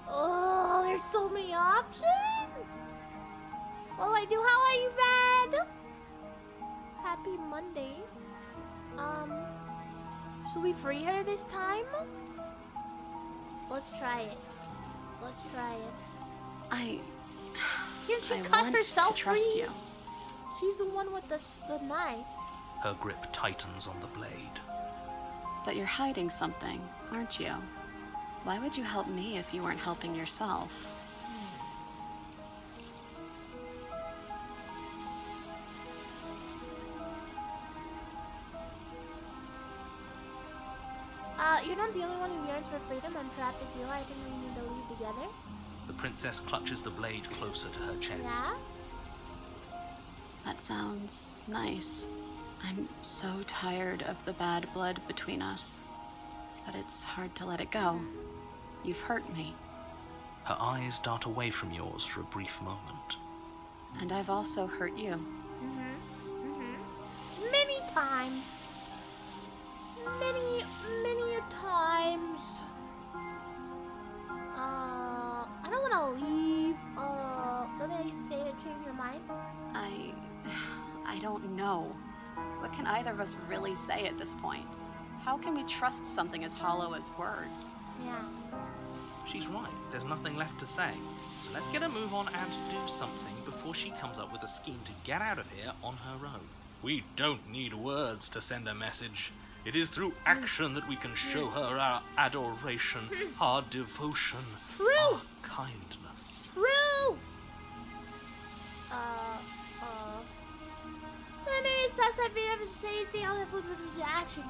Oh, there's so many options. Oh, I do. How are you, Red? Happy Monday. Should we free her this time? Let's try it. Let's try it. Can't she cut want herself to trust free? you. She's the one with the knife. Her grip tightens on the blade. But you're hiding something, aren't you? Why would you help me if you weren't helping yourself? You're not the only one who yearns for freedom. I'm trapped as you are. I think we need to leave together. The princess clutches the blade closer to her chest. Yeah? That sounds nice. I'm so tired of the bad blood between us. But it's hard to let it go. You've hurt me. Her eyes dart away from yours for a brief moment. And I've also hurt you. Many times. Many a times. I don't want to leave. Don't they say to change your mind? I don't know. What can either of us really say at this point? How can we trust something as hollow as words? Yeah. She's right, there's nothing left to say. So let's get a move on and do something before she comes up with a scheme to get out of here on her own. We don't need words to send a message. It is through action that we can show her our adoration, our devotion, our kindness. True! Memories past I've ever said anything on the action.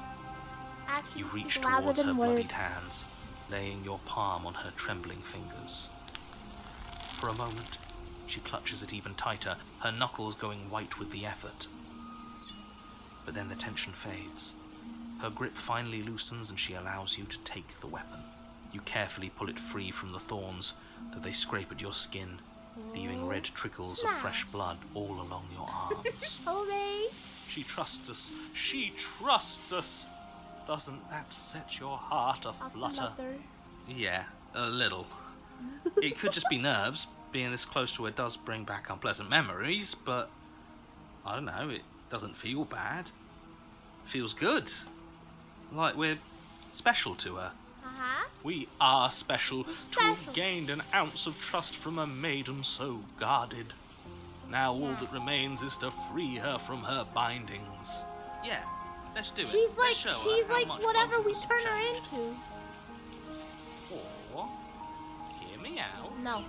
Actions You speak reach louder towards than her words. bloodied hands, laying your palm on her trembling fingers. For a moment, she clutches it even tighter, her knuckles going white with the effort. But then the tension fades. Her grip finally loosens and she allows you to take the weapon. You carefully pull it free from the thorns, though they scrape at your skin, leaving red trickles of fresh blood all along your arms. Hooray! She trusts us. She trusts us. Doesn't that set your heart aflutter? Yeah, a little. It could just be nerves. Being this close to her does bring back unpleasant memories, but I don't know, it doesn't feel bad. It feels good. Like we're special to her. Uh-huh. We are special, to special. have gained an ounce of trust from a maiden so guarded. Now all that remains is to free her from her bindings. Yeah, let's do it. She's Let's show her she's how like much whatever both we of us have turn her changed. into. Or, hear me out, No.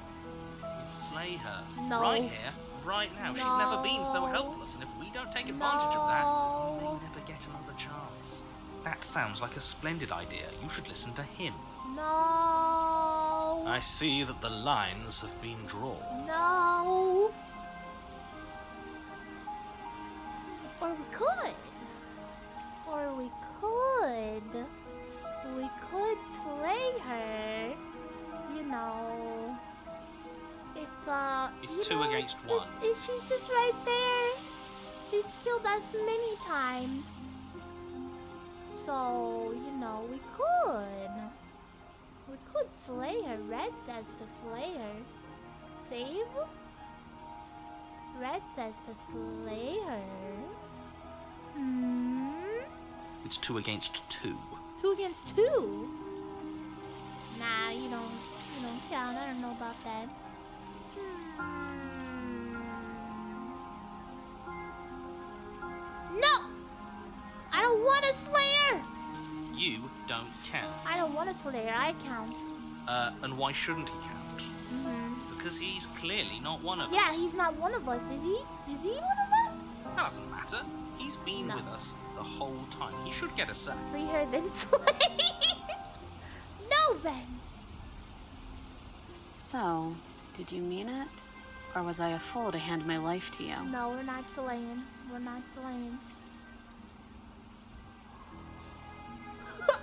slay her. No. Right here, right now. She's never been so helpless, and if we don't take advantage of that, we may never get another chance. That sounds like a splendid idea. You should listen to him. No. I see that the lines have been drawn. No. Or we could. Or we could. We could slay her. You know. It's It's two against one. She's just right there. She's killed us many times. So, you know, we could. We could slay her. Red says to slay her. Save? Red says to slay her. It's 2 against 2. 2 against 2? Nah, you don't count. I don't know about that. No! I don't want to slay her! You don't count. I don't want to slay her. I count. And why shouldn't he count? Because he's clearly not one of us. Yeah, he's not one of us, is he? Is he one of us? That doesn't matter. He's been with us the whole time. He should get a say. Free her, then slay. No, then. So, did you mean it? Or was I a fool to hand my life to you? No, we're not slaying. We're not slaying.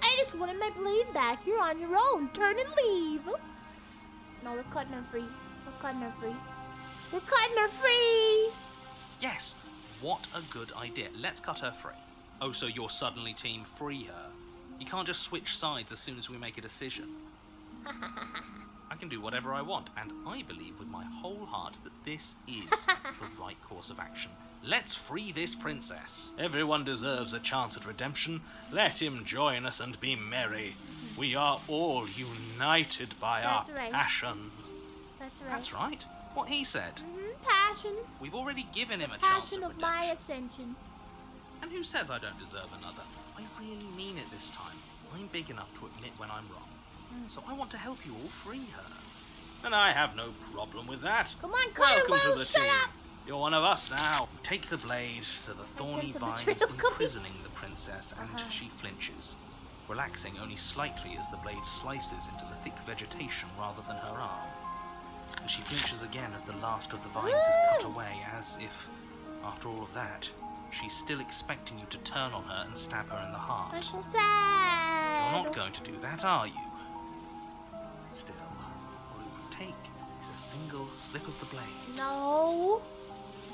I just wanted my blade back. You're on your own. Turn and leave. No, we're cutting her free. We're cutting her free. We're cutting her free. Yes. What a good idea. Let's cut her free. Oh, so you're suddenly team free her. You can't just switch sides as soon as we make a decision. I can do whatever I want, and I believe with my whole heart that this is the right course of action. Let's free this princess. Everyone deserves a chance at redemption. Let him join us and be merry. We are all united by That's our right. passion. That's right. That's right. What he said. Passion. We've already given him a chance Passion at of my redemption. ascension. And who says I don't deserve another? I really mean it this time. I'm big enough to admit when I'm wrong. So I want to help you all free her. And I have no problem with that. Come on, cut her Welcome loose. to the Shut team. up. You're one of us now. Take the blade to the thorny sense of vines betrayal coming. imprisoning the princess, and she flinches, relaxing only slightly as the blade slices into the thick vegetation rather than her arm. And she flinches again as the last of the vines is cut away, as if, after all of that, she's still expecting you to turn on her and stab her in the heart. That's so sad. You're not going to do that, are you? Still, all it would take is a single slip of the blade. No.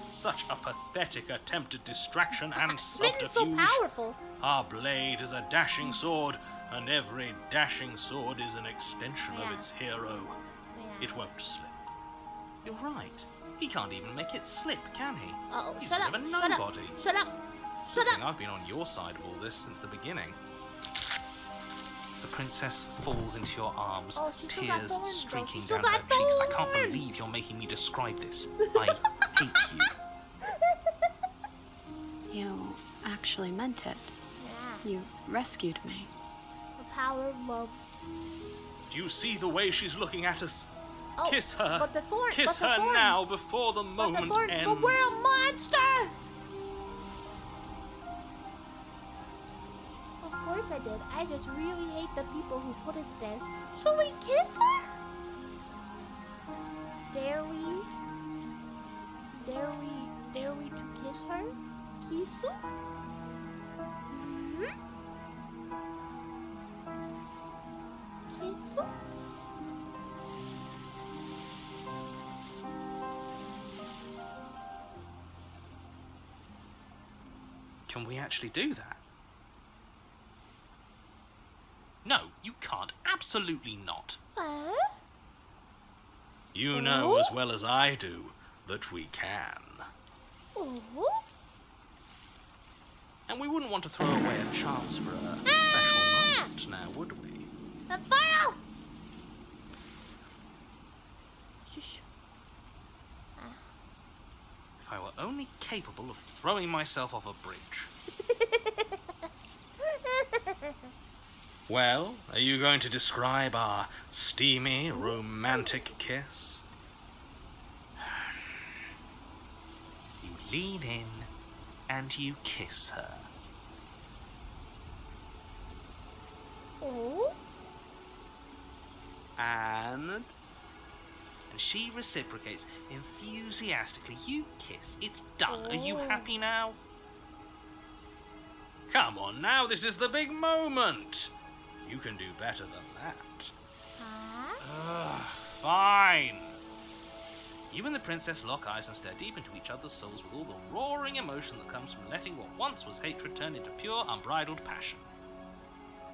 Such a pathetic attempt at distraction and Smitten subterfuge. so powerful. Our blade is a dashing sword, and every dashing sword is an extension of its hero. Yeah. It won't slip. You're right. He can't even make it slip, can he? Uh-oh, He's shut a up. bit of a Shut nobody. up. Shut up. Shut Good thing up. I've been on your side of all this since the beginning. The princess falls into your arms, Oh, she's still got tears thorns, though. streaking She's still down her got cheeks. I can't thorns. believe you're making me describe this. I hate you. You actually meant it. Yeah. You rescued me. The power of love. Do you see the way she's looking at us? Oh, Kiss her. But the thorns. Kiss her now before the moment But the thorns. ends. But we're a monster. Of course I did. I just really hate the people who put us there. Should we kiss her? Dare we? Dare we to kiss her? Kisu? Mm-hmm. Kisu? Can we actually do that? No, you can't. Absolutely not. You know as well as I do that we can. Oh. And we wouldn't want to throw away a chance for a special moment now, would we? The fire! Shush. If I were only capable of throwing myself off a bridge. Well, are you going to describe our steamy, romantic kiss? You lean in and you kiss her. Oh. And she reciprocates enthusiastically. You kiss. It's done. Are you happy now? Come on now, this is the big moment. You can do better than that. Huh? Fine. You and the princess lock eyes and stare deep into each other's souls with all the roaring emotion that comes from letting what once was hatred turn into pure, unbridled passion.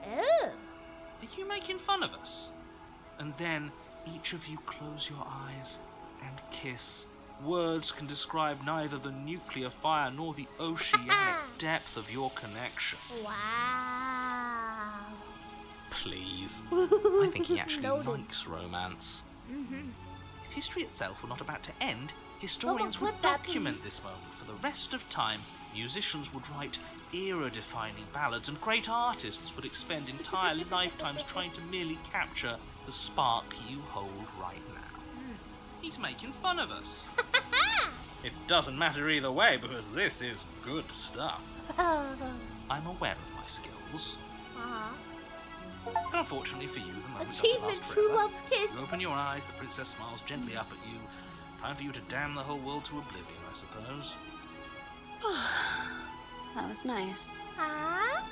Oh. Are you making fun of us? And then each of you close your eyes and kiss. Words can describe neither the nuclear fire nor the oceanic depth of your connection. Wow. Please. I think he actually Noted. likes romance. Mm-hmm. If history itself were not about to end, historians would clip that, document please. this moment for the rest of time. Musicians would write era-defining ballads, and great artists would expend entire lifetimes trying to merely capture the spark you hold right now. He's making fun of us. It doesn't matter either way, because this is good stuff. I'm aware of my skills. And unfortunately for you, the moment doesn't Achievement, last true forever. love's kiss. You open your eyes, the princess smiles gently up at you. Time for you to damn the whole world to oblivion, I suppose. That was nice. Huh?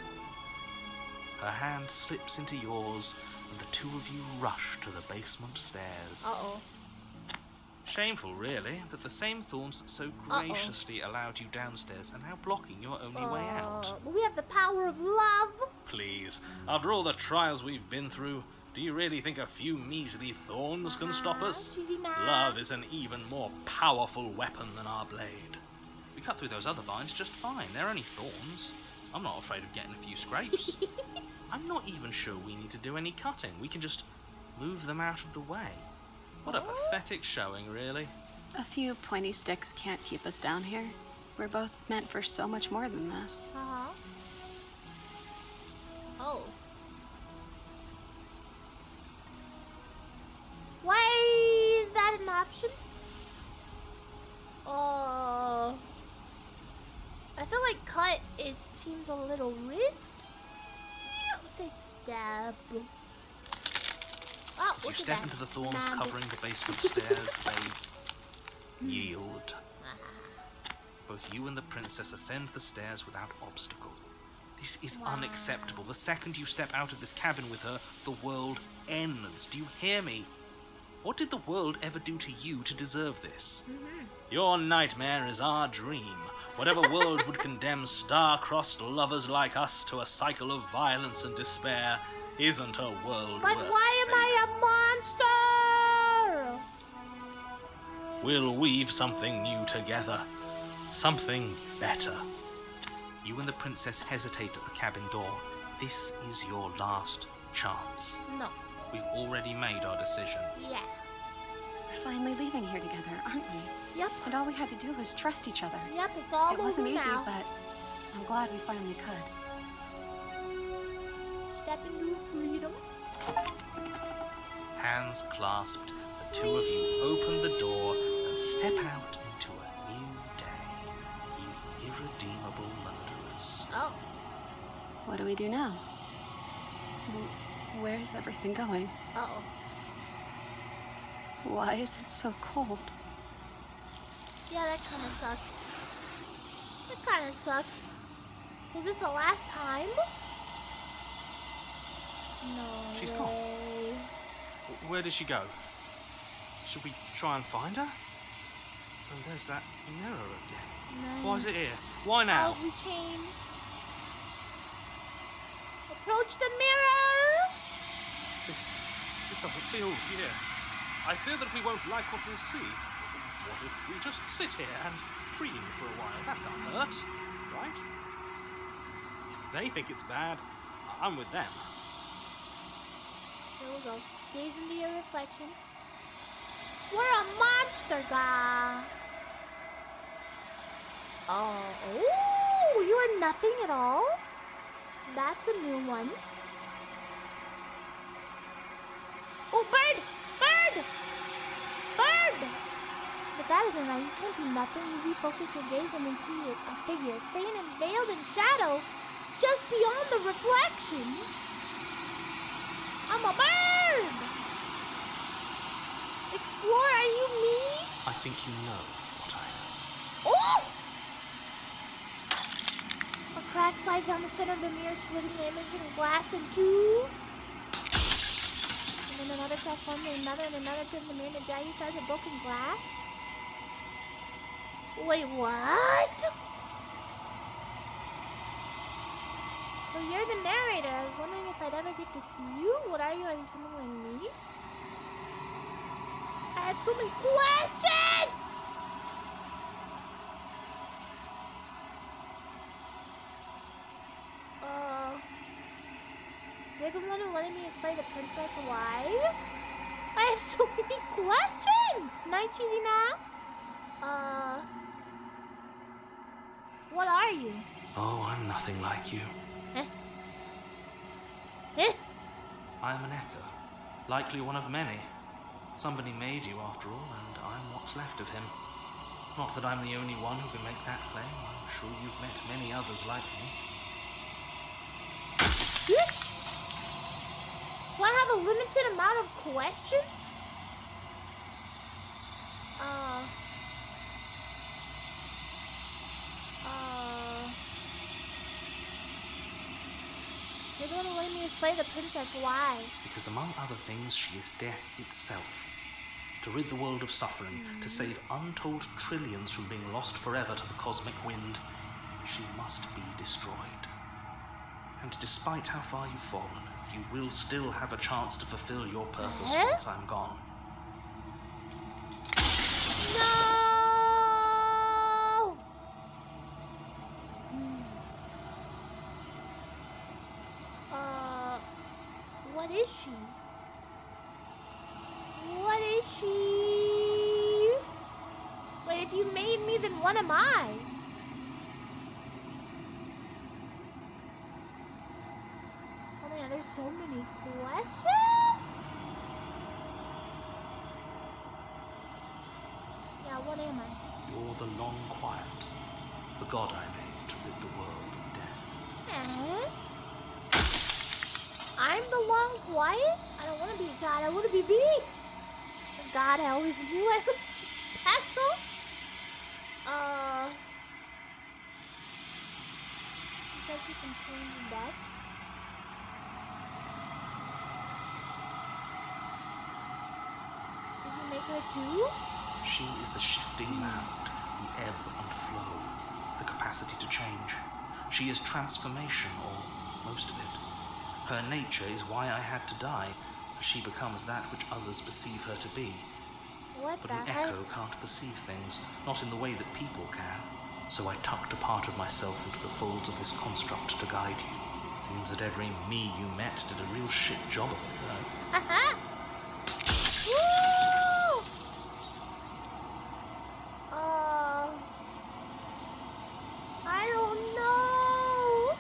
Her hand slips into yours, and the two of you rush to the basement stairs. Uh-oh. Shameful, really, that the same thorns that so graciously allowed you downstairs are now blocking your only way out. But we have the power of love. Please, after all the trials we've been through, do you really think a few measly thorns can stop us? Cheesy now. Love is an even more powerful weapon than our blade. We cut through those other vines just fine. They're only thorns. I'm not afraid of getting a few scrapes. I'm not even sure we need to do any cutting. We can just move them out of the way. What a pathetic showing, really. A few pointy sticks can't keep us down here. We're both meant for so much more than this. Uh-huh. Oh. Why is that an option? I feel like cut seems a little risky. I'll say stab. Oh, As you look at step that. into the thorns Magic. covering the basement stairs, they yield. Both you and the princess ascend the stairs without obstacle. This is unacceptable. The second you step out of this cabin with her, the world ends. Do you hear me? What did the world ever do to you to deserve this? Your nightmare is our dream. Whatever world would condemn star-crossed lovers like us to a cycle of violence and despair isn't a world But worth why am saving. I a monster? We'll weave something new together. Something better. You and the princess hesitate at the cabin door. This is your last chance. No. We've already made our decision. Yeah. We're finally leaving here together, aren't we? Yep. And all we had to do was trust each other. Yep, it's all It over wasn't easy, now. but I'm glad we finally could. Step into freedom. Hands clasped, the two of you open the door and step out into a new day, you irredeemable murderers. Oh. What do we do now? Where's everything going? Uh-oh. Why is it so cold? Yeah, that kind of sucks. That kind of sucks. So is this the last time? No. She's gone. way. Where did she go? Should we try and find her? And there's that mirror again. No. Why is it here? Why now? I'll be chained. Approach the mirror! This doesn't feel yes. I fear that we won't like what we'll see. What if we just sit here and preen for a while? That can't hurt, right? If they think it's bad, I'm with them. Here we go. Gaze into your reflection. We're a monster, guy. Oh, you are nothing at all? That's a new one. Oh, bird! Bird! Bird! But that isn't right. You can't be nothing. You refocus your gaze and then see a figure, faint and veiled in shadow, just beyond the reflection. I'm a bird! Explore, are you me? I think you know what I am. Oh! A crack slides down the center of the mirror, splitting the image in glass in two. And then another crack forms, and another turns the mirror into giant shards of broken glass. Wait, what? So you're the narrator. I was wondering if I'd ever get to see you. What are you? Are you something like me? I have so many questions! You're the one who wanted me to slay the princess. Why? I have so many questions! Night cheesy now? What are you? Oh, I'm nothing like you. Eh? Eh? I'm an echo, likely one of many. Somebody made you after all, and I'm what's left of him. Not that I'm the only one who can make that claim. I'm sure you've met many others like me. So I have a limited amount of questions? You're the one who wanted me to slay the princess. Why? Because among other things, she is death itself. To rid the world of suffering, to save untold trillions from being lost forever to the cosmic wind, she must be destroyed. And despite how far you've fallen, you will still have a chance to fulfill your purpose once I'm gone. No! What is she? What is she? Wait, if you made me, then what am I? Oh man, there's so many questions. Yeah, what am I? You're the long quiet, the god I made to rid the world of death. I'm the long quiet? I don't want to be a god, I want to be me. A god, I always knew I was special. You said she contains death? Did you make her too? She is the shifting mound, the ebb and flow, the capacity to change. She is transformation, or most of it. Her nature is why I had to die, for she becomes that which others perceive her to be. What But the an heck? echo can't perceive things, not in the way that people can. So I tucked a part of myself into the folds of this construct to guide you, Seems that every me you met did a real shit job of it, though. Woo! I don't know.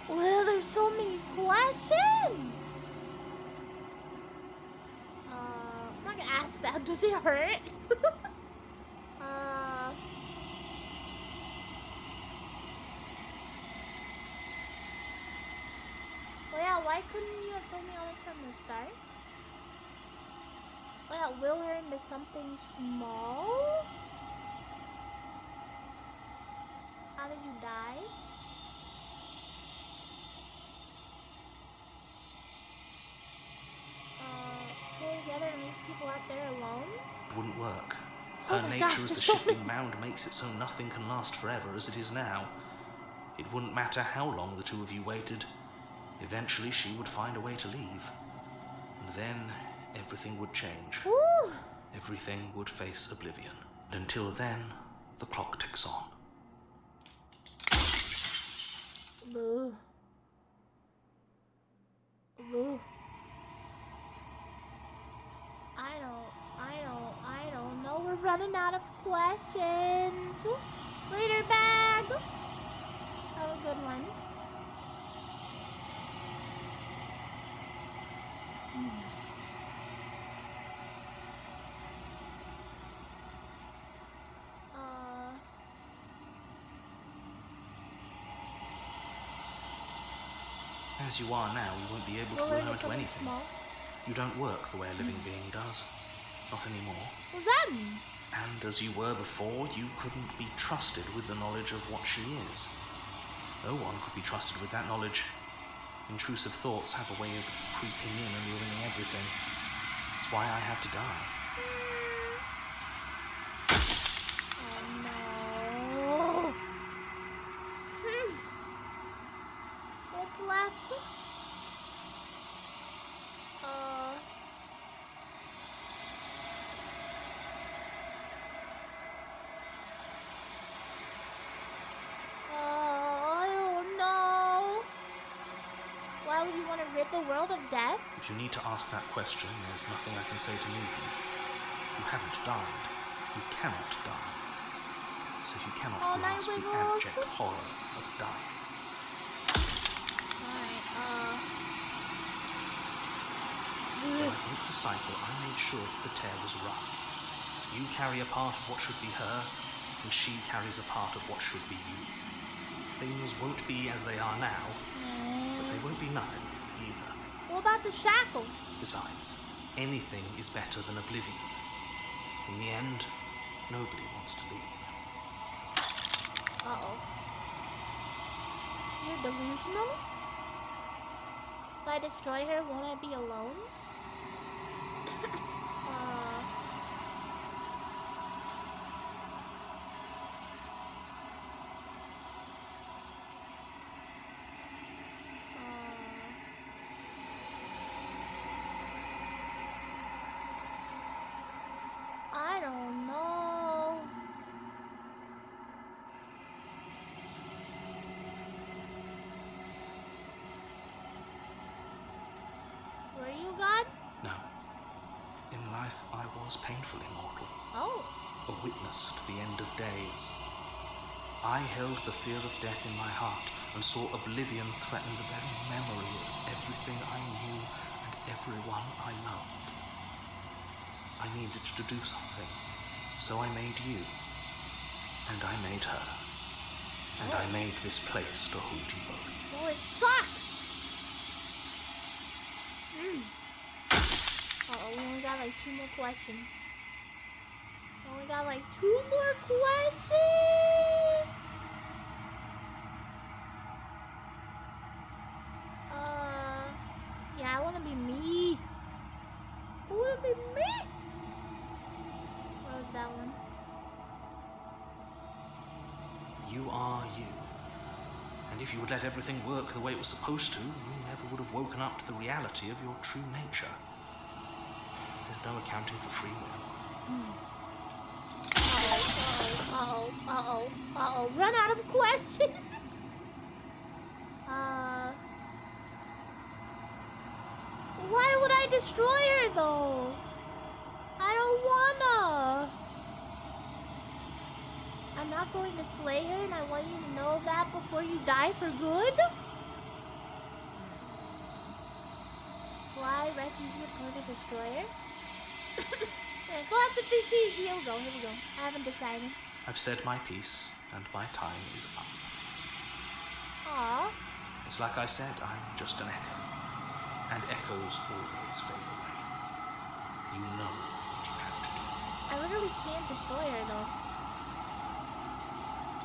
Well, there's so many questions. I'm not gonna ask that. Does it hurt? Well, yeah, why couldn't you have told me all this from the start? Well, yeah, will her into something small? How did you die? Stay together and leave people out there alone? It wouldn't work. Oh Her my nature gosh, as the there's so shifting many- mound makes it so nothing can last forever as it is now. It wouldn't matter how long the two of you waited. Eventually she would find a way to leave. And then everything would change. Woo! Everything would face oblivion. And until then, the clock ticks on. Boo. Boo. I don't know. We're running out of questions. Later, bag. Have a good one. As you are now, you won't be able to Will will her her into into something anything. small? You don't work the way a living being does. Not anymore. What's that mean? And as you were before, you couldn't be trusted with the knowledge of what she is. No one could be trusted with that knowledge. Intrusive thoughts have a way of creeping in and ruining everything. That's why I had to die. Oh no. What's left? I don't know. Why would you want to rid the world of death? If you need to ask that question, there's nothing I can say to move you. You haven't died. You cannot die. So you cannot All night grasp the wiggles. abject horror of dying. Alright, When I broke the cycle, I made sure that the tear was rough. You carry a part of what should be her, and she carries a part of what should be you. Things won't be as they are now, but they won't be nothing either. What about the shackles? Besides, anything is better than oblivion. In the end, nobody wants to leave. Uh-oh. You're delusional? If I destroy her, won't I be alone? I don't know. Were you God? No. In life, I was painfully mortal. Oh. A witness to the end of days. I held the fear of death in my heart and saw oblivion threaten the very memory of everything I knew and everyone I loved. I needed to do something, so I made you, and I made her, and I made this place to hold you both. Well, it sucks. Uh-oh, we only got like 2 more questions. We only got like 2 more questions. Yeah, I want to be me. I want to be me. Where was that one? You are you, And if you would let everything work the way it was supposed to, you never would have woken up to the reality of your true nature. There's no accounting for free will. Uh-oh. Run out of questions. Why would I destroy her, though? I don't wanna. I'm not going to slay her, and I want you to know that before you die for good. Fly, rest easy, going to destroy her. Yeah, so after this, here we go. I haven't decided. I've said my piece, and my time is up. Aww. It's like I said, I'm just an echo. And echoes always fade away. You know what you have to do. I literally can't destroy her, though.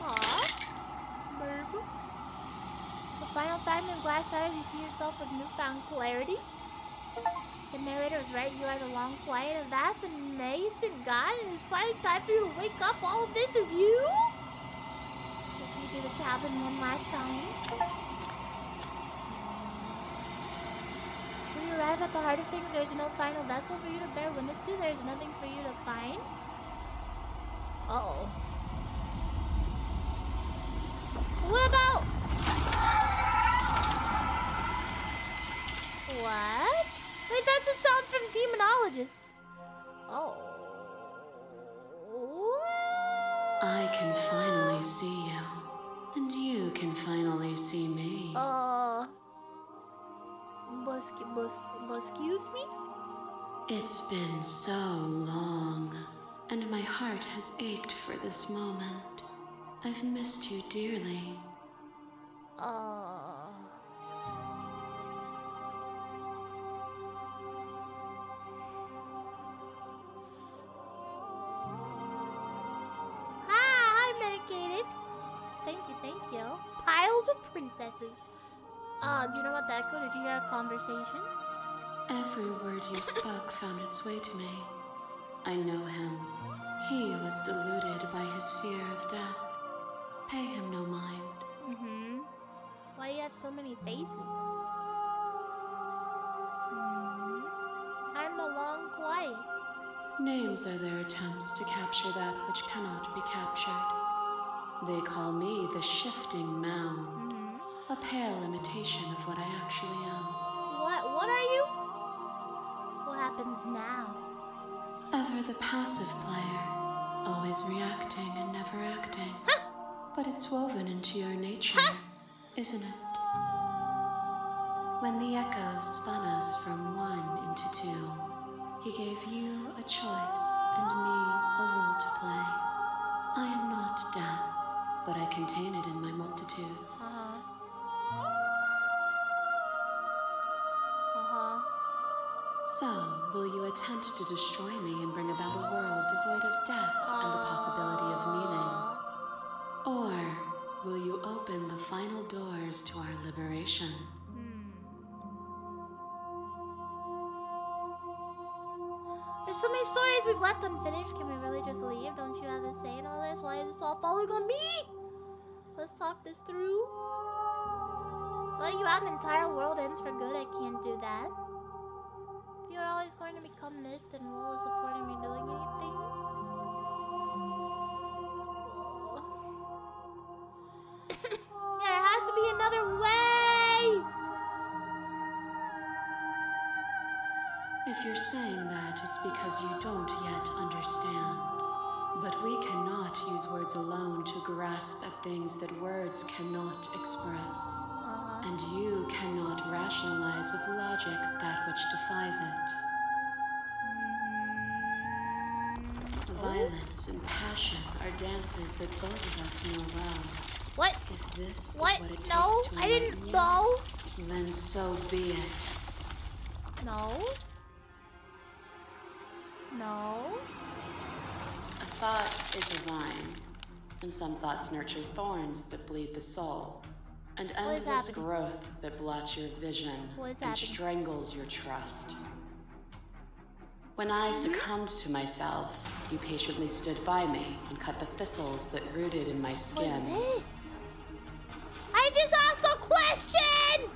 Aww. Burger. The final fragment glass shatters, you see yourself with newfound clarity. The narrator is right, you are the long, quiet, and vast, and nascent God, and it's finally time for you to wake up. All of this is you? We'll see you do the cabin one last time. When you arrive at the heart of things, there is no final vessel for you to bear witness to. There is nothing for you to find. Uh-oh. What about... What? Wait, that's a sound from Demonologist. Oh. I can finally see you, and you can finally see me. Excuse me? It's been so long, and my heart has ached for this moment. I've missed you dearly. Hi, medicated. Thank you. Piles of princesses. Do you know what that could? Did you hear a conversation? Every word you spoke found its way to me. I know him. He was deluded by his fear of death. Pay him no mind. Why you have so many faces? I'm the long quiet. Names are their attempts to capture that which cannot be captured. They call me the shifting mound, a pale imitation of what I actually am. What are you? What happens now? Ever the passive player, always reacting and never acting. But it's woven into your nature, isn't it? When the echo spun us from one into two, he gave you a choice and me a role to play. I am not death, but I contain it in my multitudes. So, will you attempt to destroy me and bring about a world devoid of death and the possibility of meaning? Or will you open the final doors to our liberation? There's so many stories we've left unfinished. Can we really just leave? Don't you have a say in all this? Why is this all falling on me? Let's talk this through. Let you out, an entire world ends for good. I can't do that. If you're always going to become this, then what was the point of me doing anything? Yeah, there has to be another way! If you're saying that, it's because you don't yet understand. But we cannot use words alone to grasp at things that words cannot express. And you cannot rationalize with logic that which defies it. Violence and passion are dances that both of us know well. What? If this is What? what it takes No, to I didn't enlighten you, know. then so be it. No. No. A thought is a vine, and some thoughts nurture thorns that bleed the soul, and What is endless happening? growth that blots your vision What is and happening? strangles your trust. When I succumbed to myself, you patiently stood by me and cut the thistles that rooted in my What skin. is this? I just asked a question!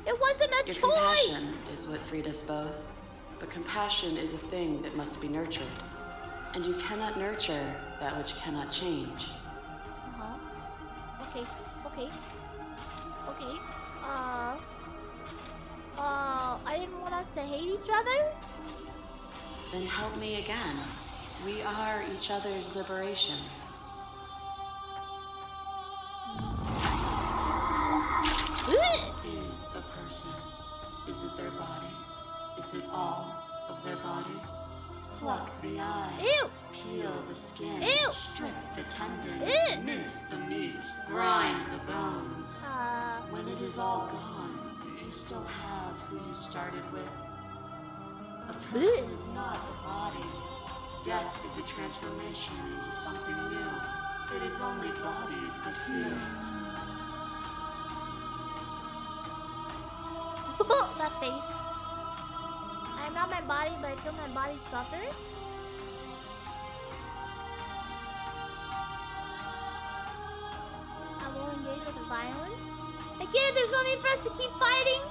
It wasn't a Your choice! compassion is what freed us both. But compassion is a thing that must be nurtured. And you cannot nurture that which cannot change. Okay. I didn't want us to hate each other? Then help me again. We are each other's liberation. Is a person? Is it their body? Is it all of their body? Pluck the eyes. Ew. Peel the skin. Ew. Strip the tendons. Ew. Mince the meat. Grind the bones. When it is all gone, do you still have who you started with? A person is not a body. Death is a transformation into something new. It is only bodies that feel it. that face. I'm not my body, but I feel my body suffer. I won't engage with the violence. Again, there's no need for us to keep fighting.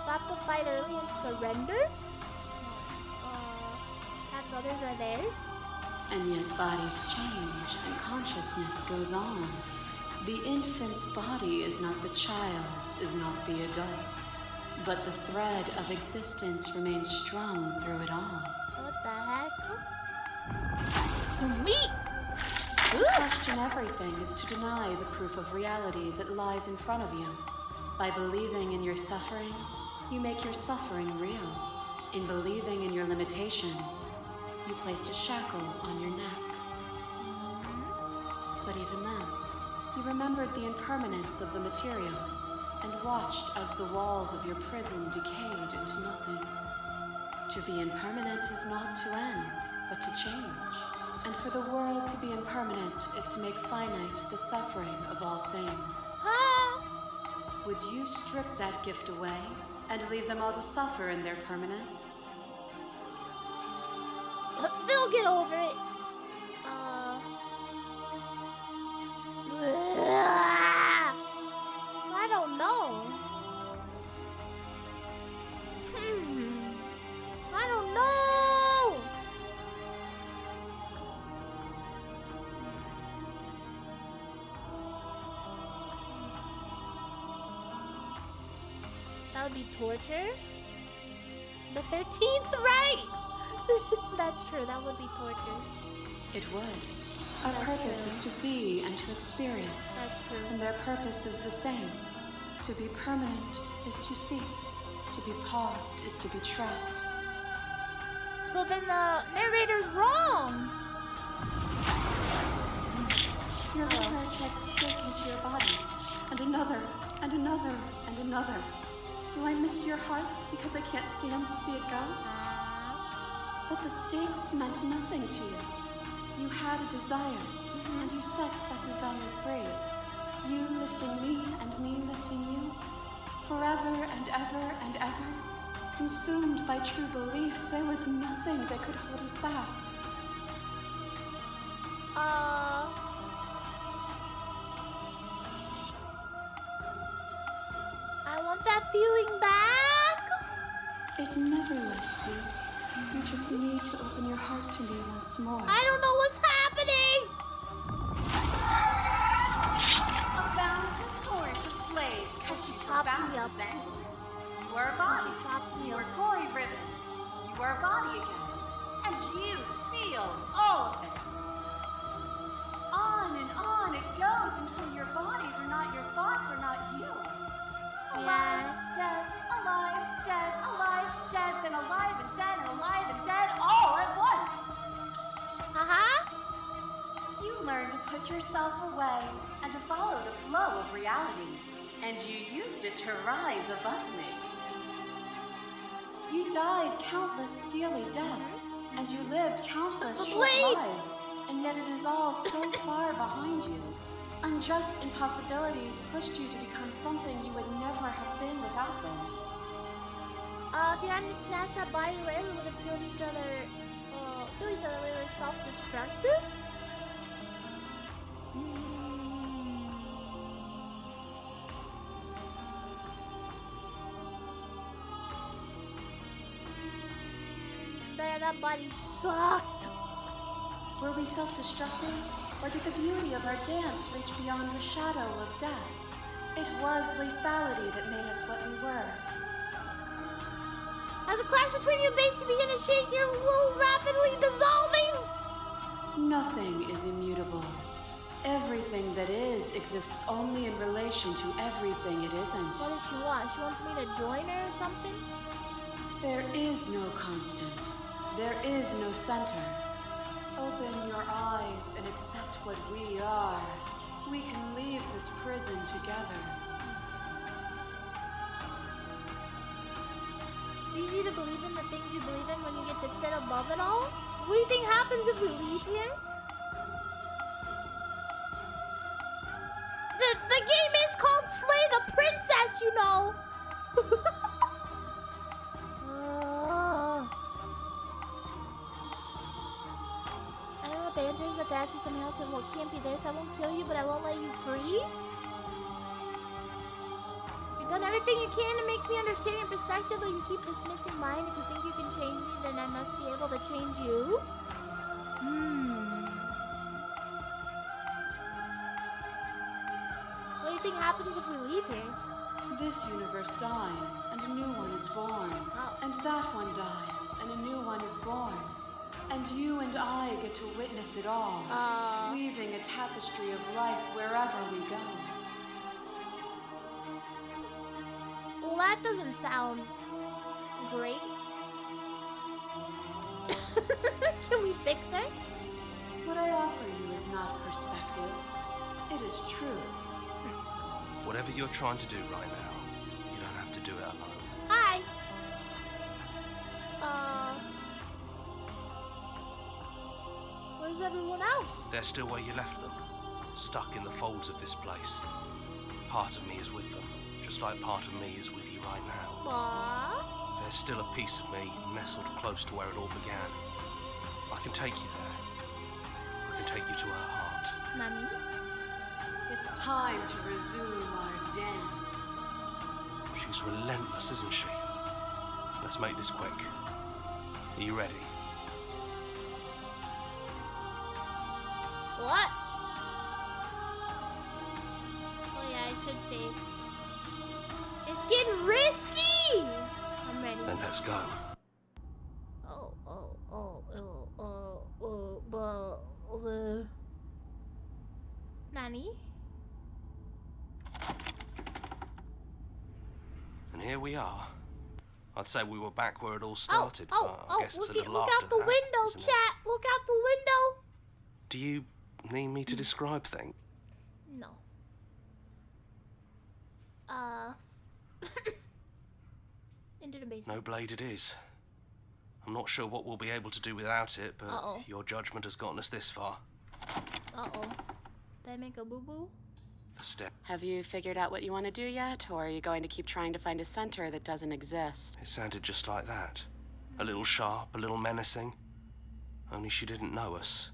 Stop the fight early and surrender. Perhaps others are theirs. And yet bodies change and consciousness goes on. The infant's body is not the child's, is not the adult's, but the thread of existence remains strung through it all. What the heck? Me! To question everything is to deny the proof of reality that lies in front of you. By believing in your suffering, you make your suffering real. In believing in your limitations, you placed a shackle on your neck. But even then, you remembered the impermanence of the material and watched as the walls of your prison decayed into nothing. To be impermanent is not to end, but to change. And for the world to be impermanent is to make finite the suffering of all things. Would you strip that gift away and leave them all to suffer in their permanence? They'll get over it. I don't know. I don't know. That would be torture. The 13th, right? That's true, that would be torture. It would. Our purpose is to be and to experience. That's true. And their purpose is the same. To be permanent is to cease. To be paused is to be trapped. So then the narrator's wrong. Your heart takes a stake into your body. And another, and another, and another. Do I miss your heart because I can't stand to see it go? But the stakes meant nothing to you. You had a desire, and you set that desire free. You lifting me and me lifting you. Forever and ever and ever. Consumed by true belief, there was nothing that could hold us back. I want that feeling back. It never left you. You just need to open your heart to me once more. I don't know what's happening. A boundless torrent of blades cuts you chopped from me up. boundless angles. You are a body. She chopped me You are up. gory ribbons. You are a body again. And you feel all of it. On it goes until your bodies are not your thoughts, are not you. Alive, dead, alive, dead, alive, dead, then alive and dead and alive and dead all at once. You learned to put yourself away and to follow the flow of reality, and you used it to rise above me. You died countless steely deaths, and you lived countless short lives, and yet it is all so far behind you. Unjust impossibilities pushed you to become something you would never have been without them. If you hadn't snatched that body away, we would have killed each other. We were self-destructive. that body sucked. Were we self-destructing, or did the beauty of our dance reach beyond the shadow of death? It was lethality that made us what we were. As the cracks between your veins begin to shake, your wound rapidly dissolving. Nothing is immutable. Everything that is exists only in relation to everything it isn't. What does she want? She wants me to join her or something? There is no constant. There is no center. Open your eyes and accept what we are. We can leave this prison together. It's easy to believe in the things you believe in when you get to sit above it all. What do you think happens if we leave here? The game is called Slay the Princess, you know. I don't know what the answer is, but to ask you something else, and what can't be this. I won't kill you, but I won't let you free. You've done everything you can to make me understand your perspective, but you keep dismissing mine. If you think you can change me, then I must be able to change you. What do you think happens if we leave here? This universe dies, and a new one is born. Oh. And that one dies, and a new one is born. And you and I get to witness it all, weaving a tapestry of life wherever we go. Well, that doesn't sound great. Can we fix it? What I offer you is not perspective, it is truth. Whatever you're trying to do right now, you don't have to do it alone. Hi. Where's everyone else? They're still where you left them, stuck in the folds of this place. Part of me is with them, just like part of me is with you right now. Aww. There's still a piece of me nestled close to where it all began. I can take you there. I can take you to her heart. Nani? It's time to resume our dance. She's relentless, isn't she? Let's make this quick. Are you ready? What? Oh yeah, I should save. It's getting risky! I'm ready. Then let's go. Nani? And here we are. I'd say we were back where it all started. I guess it's look a little out after the that, window, isn't it? chat. Look out the window. Do you need me to describe things? No. Into the basement. No blade it is. I'm not sure what we'll be able to do without it, but your judgment has gotten us this far. Did I make a boo-boo? The step. Have you figured out what you want to do yet, or are you going to keep trying to find a center that doesn't exist? It sounded just like that. A little sharp, a little menacing. Only she didn't know us.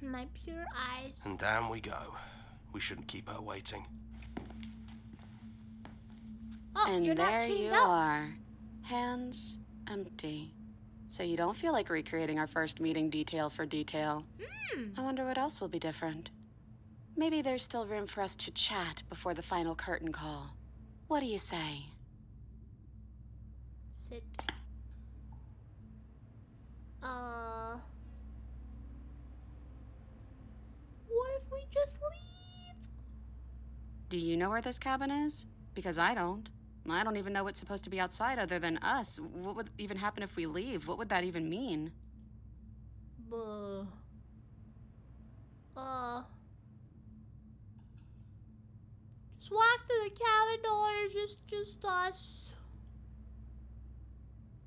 My pure eyes. And down we go. We shouldn't keep her waiting. Oh, And you're not there you chained up. are, hands empty. So you don't feel like recreating our first meeting detail for detail. I wonder what else will be different. Maybe there's still room for us to chat before the final curtain call. What do you say? Sit. What if we just leave? Do you know where this cabin is? Because I don't. I don't even know what's supposed to be outside other than us. What would even happen if we leave? What would that even mean? Just walk to the cabin doors, just us.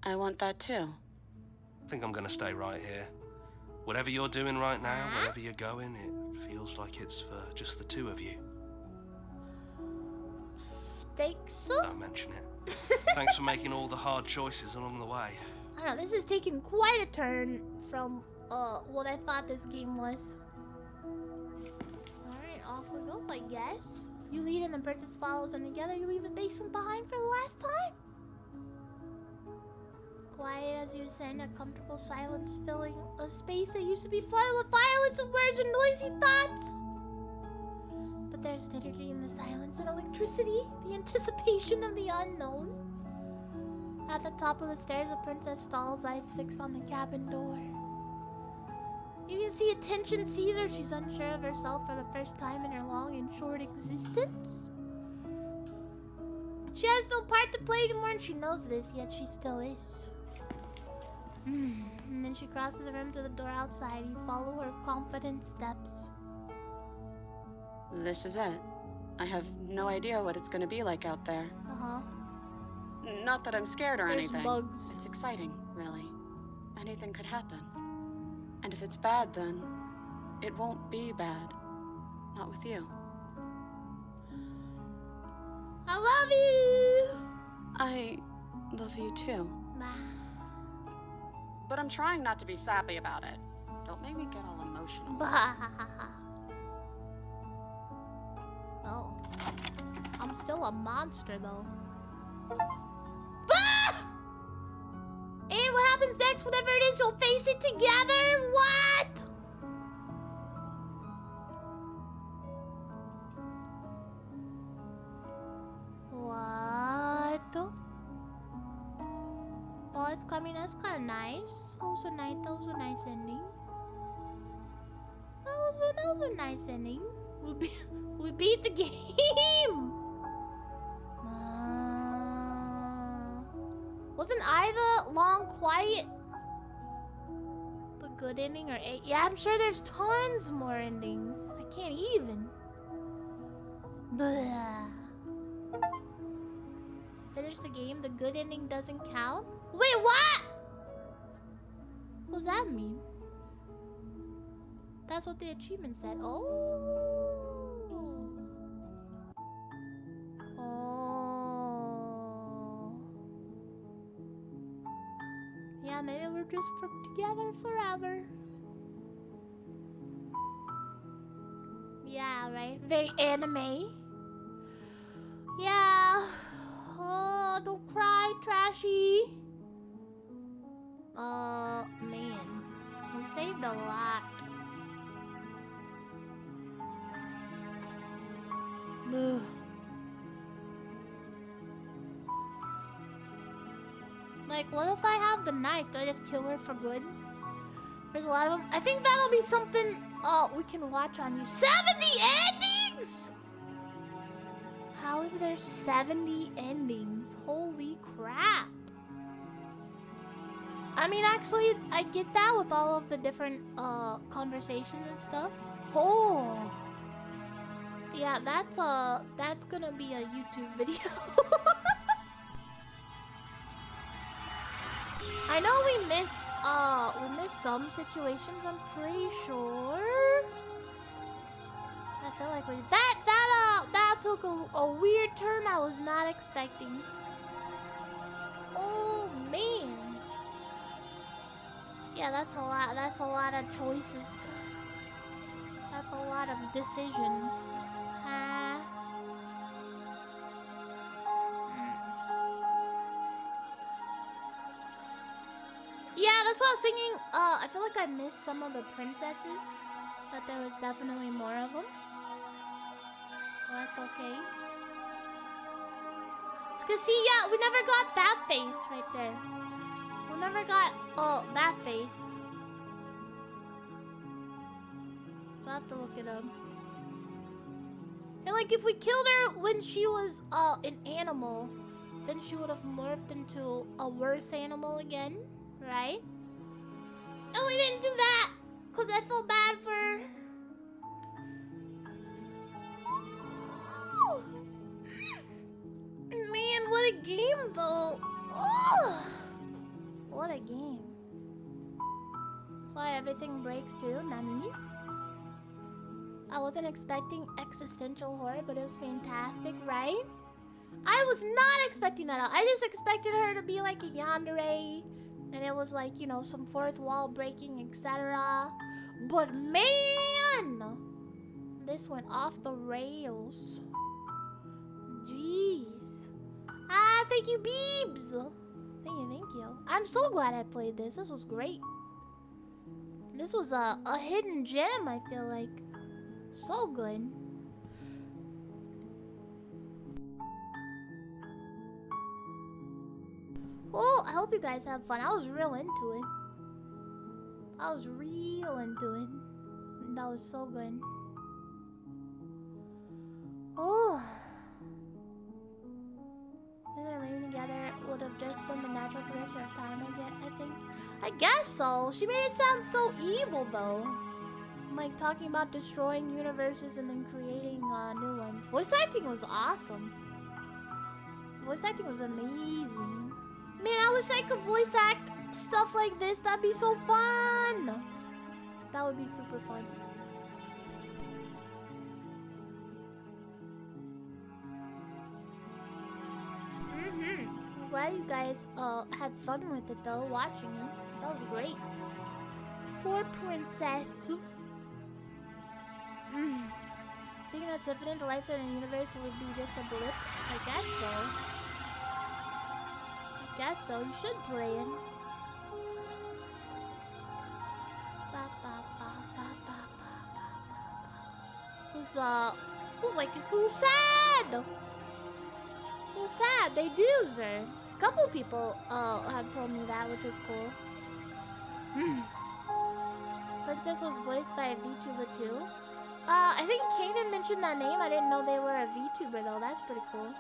I want that too. I think I'm gonna stay right here. Whatever you're doing right now, wherever you're going, it feels like it's for just the two of you. Think so? Don't mention it. Thanks for making all the hard choices along the way. I don't know, this is taking quite a turn from what I thought this game was. Alright, off we go, I guess. You lead and the princess follows, and together you leave the basement behind for the last time. It's quite as you ascend, a comfortable silence filling a space that used to be flooded with violence of words and noisy thoughts. But there's energy in the silence and electricity, the anticipation of the unknown. At the top of the stairs, the princess stalls, eyes fixed on the cabin door. You can see attention sees her. She's unsure of herself for the first time in her long and short existence. She has no part to play anymore, and she knows this, yet she still is. And then she crosses the room to the door outside. You follow her confident steps. This is it. I have no idea what it's gonna be like out there. Not that I'm scared or anything. There's bugs. It's exciting, really. Anything could happen. And if it's bad, then it won't be bad. Not with you. I love you! I love you too. But I'm trying not to be sappy about it. Don't make me get all emotional. Oh. I'm still a monster, though. And what happens next? Whatever it is, you'll face it together? What? What? Well, it's coming. That's kind of nice. That was a nice ending. That was a nice ending. We beat the game. Wasn't either long quiet the good ending or eight? Yeah, I'm sure there's tons more endings. I can't even. Blah. Finish the game. The good ending doesn't count. Wait, what? What does that mean? That's what the achievement said. Oh. Yeah, maybe we're just together forever. Yeah, right? Very anime. Yeah. Oh, don't cry, Trashy. Man. We saved a lot. Ugh. Like, what if I have the knife? Do I just kill her for good? There's a lot of them. I think that'll be something we can watch on you. 70 endings?! How is there 70 endings? Holy crap. I mean, actually, I get that with all of the different conversations and stuff. Oh. Yeah, that's gonna be a YouTube video. I know we missed some situations, I'm pretty sure. I feel like we did. That took a weird turn I was not expecting. Oh man. Yeah, that's a lot of choices. That's a lot of decisions. Yeah, that's what I was thinking. I feel like I missed some of the princesses, but there was definitely more of them. Well, that's okay. It's 'cause see, yeah, we never got that face right there. We never got that face. So I have to look it up. And like, if we killed her when she was an animal, then she would have morphed into a worse animal again. Right? And we didn't do that because I felt bad for her. Man, what a game though. Oh, what a game. Sorry, everything breaks too, Nani. I wasn't expecting existential horror, but it was fantastic, right? I was not expecting that. I just expected her to be like a yandere. And it was like, you know, some fourth wall breaking, etc. But man, this went off the rails. Jeez. Ah, thank you, Beebs. Thank you. I'm so glad I played this. This was great. This was a hidden gem, I feel like. So good. Well, I hope you guys have fun. I was real into it. I was real into it. That was so good. Oh. They're living together would have just been the natural progression of time, I think. I guess so. She made it sound so evil, though. Like, talking about destroying universes and then creating new ones. Voice acting was awesome. Voice acting was amazing. Man, I wish I could voice act stuff like this. That'd be so fun. That would be super fun. I'm glad you guys had fun with it though, watching it. That was great. Poor princess. Being that's infinite, the lifespan in the universe would be just a blip. I guess so. I guess so. You should play it. Who's sad? Who's sad? They do, sir. A couple people have told me that, which was cool. Princess was voiced by a VTuber too. I think Kaden mentioned that name. I didn't know they were a VTuber though. That's pretty cool.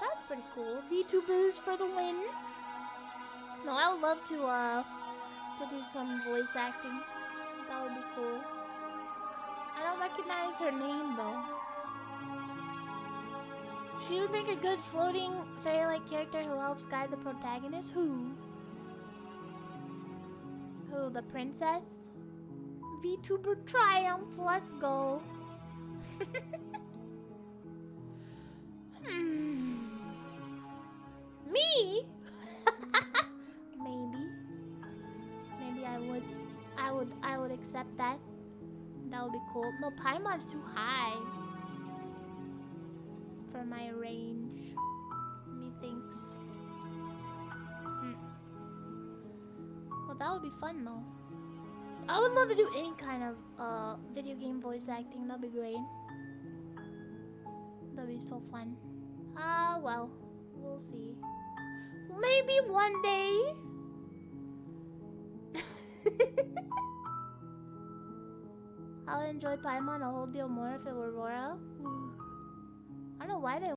That's pretty cool. VTubers for the win. No, I would love to do some voice acting. That would be cool. I don't recognize her name though. She would make a good floating fairy-like character who helps guide the protagonist. Who? Who? The princess? VTuber Triumph. Let's go. Me? Maybe I would accept that. That would be cool. No, Paimon's too high for my range. Methinks. Well, that would be fun though. I would love to do any kind of video game voice acting. That'd be great. That'd be so fun. Well, we'll see. Maybe one day. I would enjoy Paimon a whole deal more if it were Aurora. I don't know why they